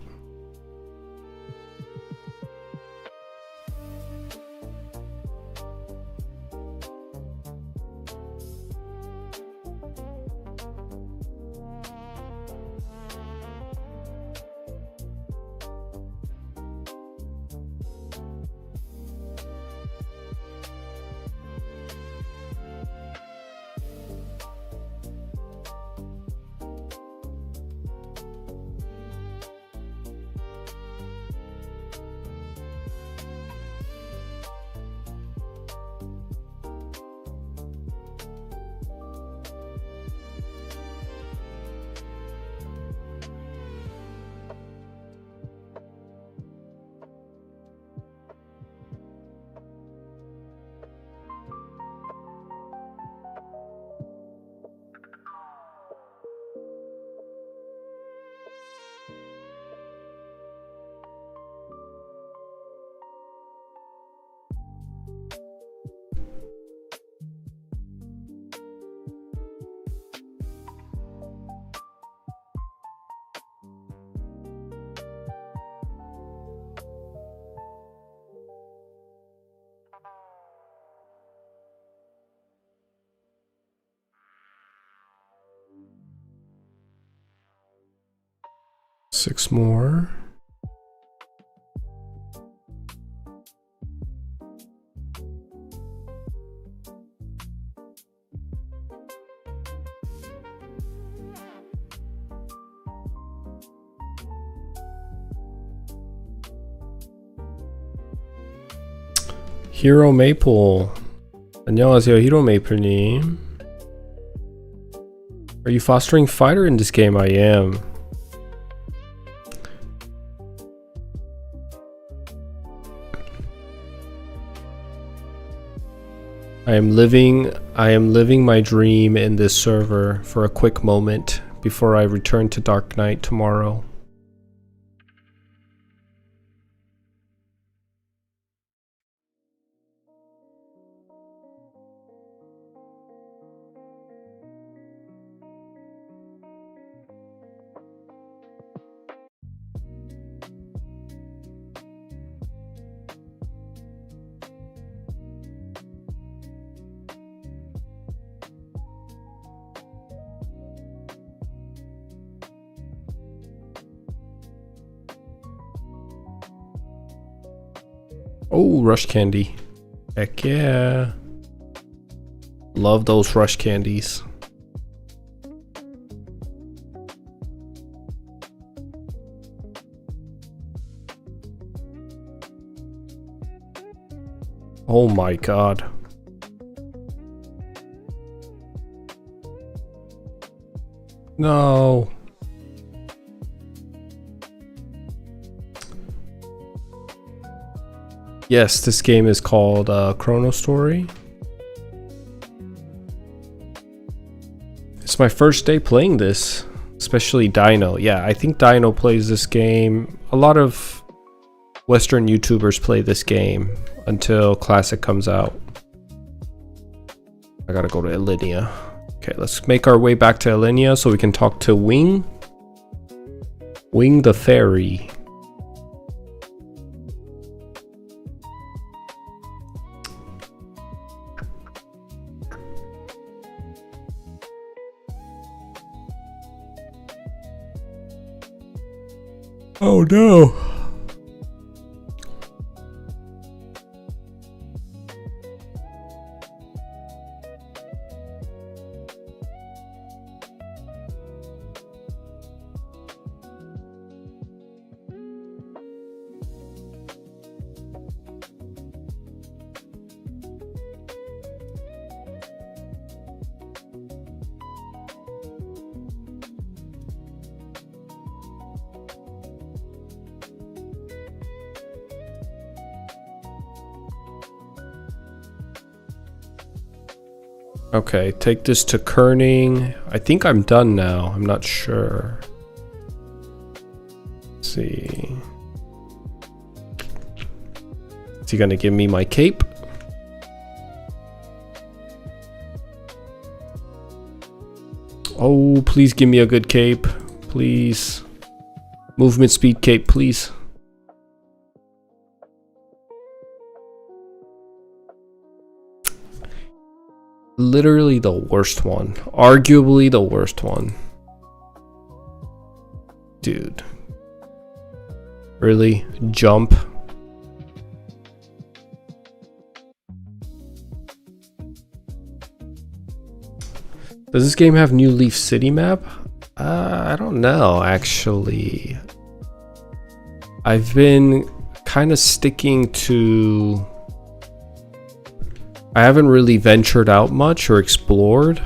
Six more. Hero Maple. 안녕하세요, Hero Maple님. Are you fostering fighter in this game? I am. I am living my dream in this server for a quick moment before I return to Dark Knight tomorrow. Oh, rush candy. Heck yeah. Love those rush candies. Oh my god. No. Yes, this game is called ChronoStory. It's my first day playing this, especially Dino. Yeah, I think Dino plays this game. A lot of Western YouTubers play this game until Classic comes out. I gotta go to Alinea. Okay, let's make our way back to Alinea so we can talk to Wing. Wing the Fairy. Oh no. Okay, take this to kerning. I think I'm done now. I'm not sure. Let's see. Is he gonna give me my cape? Oh, please give me a good cape. Please. Movement speed cape, please. Literally the worst one. Arguably the worst one. Dude. Really? Jump? Does this game have New Leaf City map? I don't know, actually. I've been kind of sticking to... I haven't really ventured out much or explored.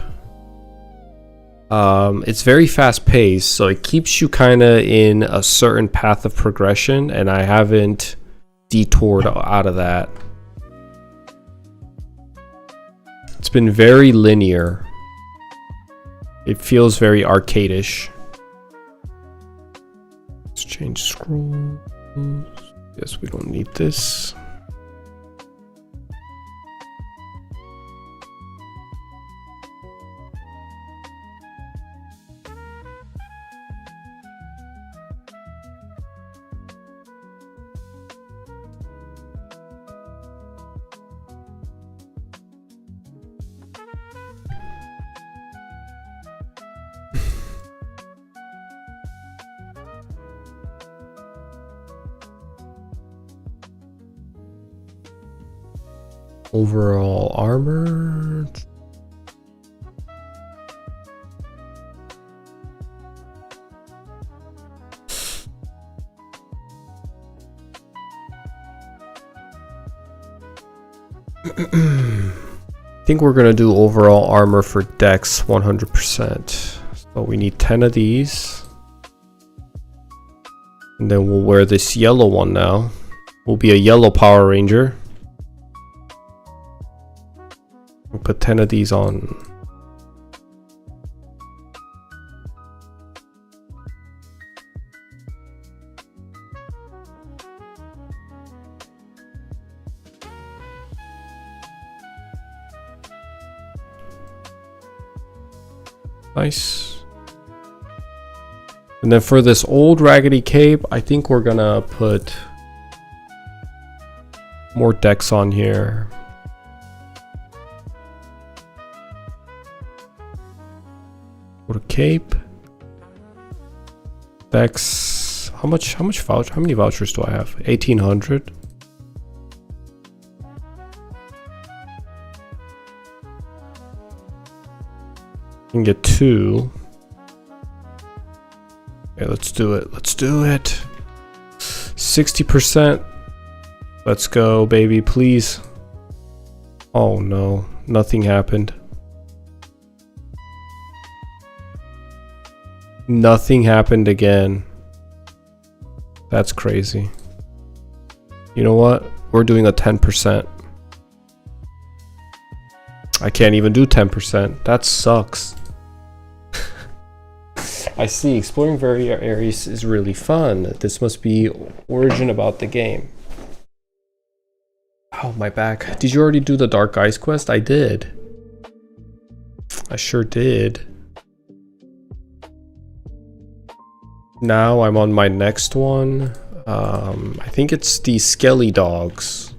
It's very fast paced, so it keeps you kind of in a certain path of progression, and I haven't detoured out of that. It's been very linear. It feels very arcade-ish. Let's change scrolls. Guess we don't need this. Overall armor. I think we're gonna do overall armor for Dex 100%. So we need 10 of these. And then we'll wear this yellow one now. We'll be a yellow Power Ranger. We'll put 10 of these on. Nice. And then for this old raggedy cape, I think we're gonna put more Dex on here. Go to cape. Dex. How many vouchers do I have? 1800. You can get 2. Okay, let's do it. Let's do it. 60%. Let's go, baby, please. Oh no, nothing happened. Nothing happened again. That's crazy. You know what? We're doing a 10%. I can't even do 10%. That sucks. I see. Exploring various areas is really fun. This must be origin about the game. Oh, my back. Did you already do the Dark Eyes quest? I did. I sure did. Now I'm on my next one. I think it's the Skelly Dogs.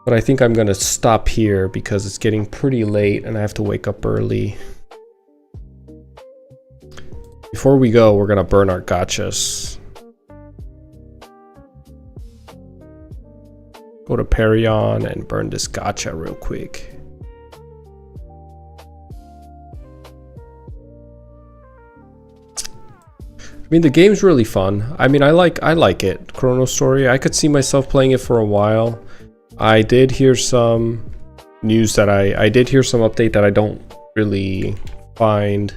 But I think I'm gonna stop here because it's getting pretty late and I have to wake up early. Before we go, we're gonna burn our gachas. Go to Perion and burn this gacha real quick. I mean, the game's really fun. I mean, I like it. ChronoStory. I could see myself playing it for a while. I did hear some news that I did hear some update that I don't really find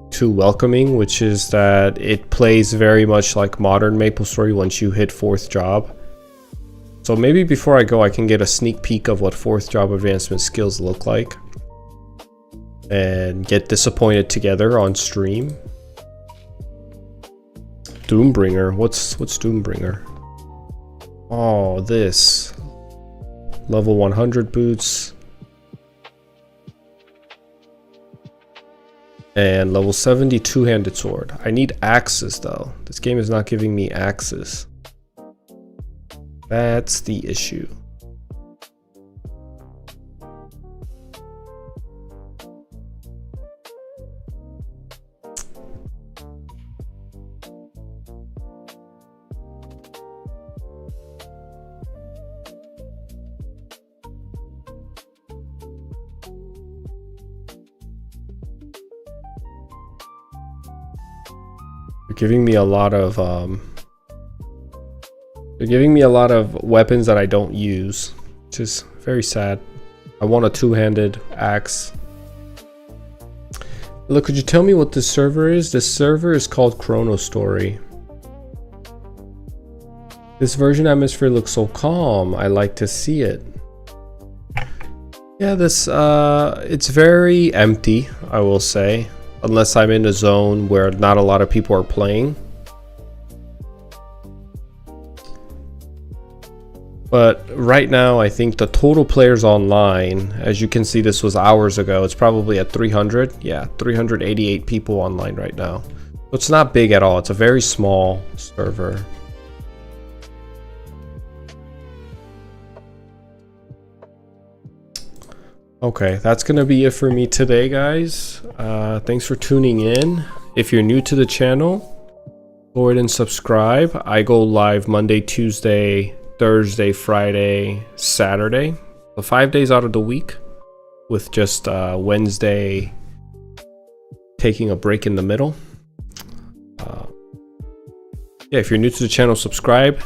too welcoming, which is that it plays very much like modern MapleStory once you hit 4th job. So maybe before I go, I can get a sneak peek of what 4th job advancement skills look like. And get disappointed together on stream. Doombringer. What's Doombringer? Oh, this. Level 100 boots. And level 70 two-handed sword. I need axes though. This game is not giving me axes. That's the issue. They're giving me a lot of weapons that I don't use, which is very sad. I want a two-handed axe. Look, could you tell me what this server is? This server is called ChronoStory. This version atmosphere looks so calm. I like to see it. Yeah, this it's very empty, I will say. Unless I'm in a zone where not a lot of people are playing. But right now, I think the total players online, as you can see, this was hours ago, it's probably at 300. Yeah, 388 people online right now. So it's not big at all. It's a very small server. Okay, that's gonna be it for me today, guys. Thanks for tuning in. If you're new to the channel, go ahead and subscribe. I go live Monday, Tuesday, Thursday, Friday, Saturday. So 5 days out of the week, with just Wednesday taking a break in the middle. Yeah, if you're new to the channel, subscribe.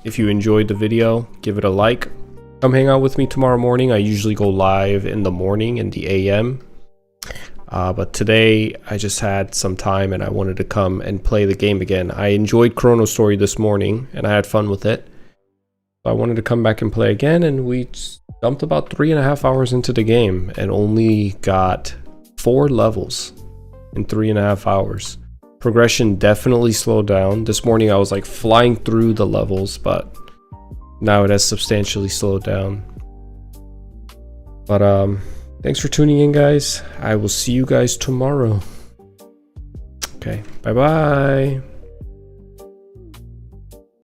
If you enjoyed the video, give it a like. Come hang out with me tomorrow morning. I usually go live in the morning in the AM. But today I just had some time and I wanted to come and play the game again. I enjoyed ChronoStory this morning and I had fun with it. So I wanted to come back and play again, and we jumped about 3.5 hours into the game and only got 4 levels in 3.5 hours. Progression definitely slowed down. This morning I was like flying through the levels, but now it has substantially slowed down. But thanks for tuning in, guys. I will see you guys tomorrow. Okay, bye bye.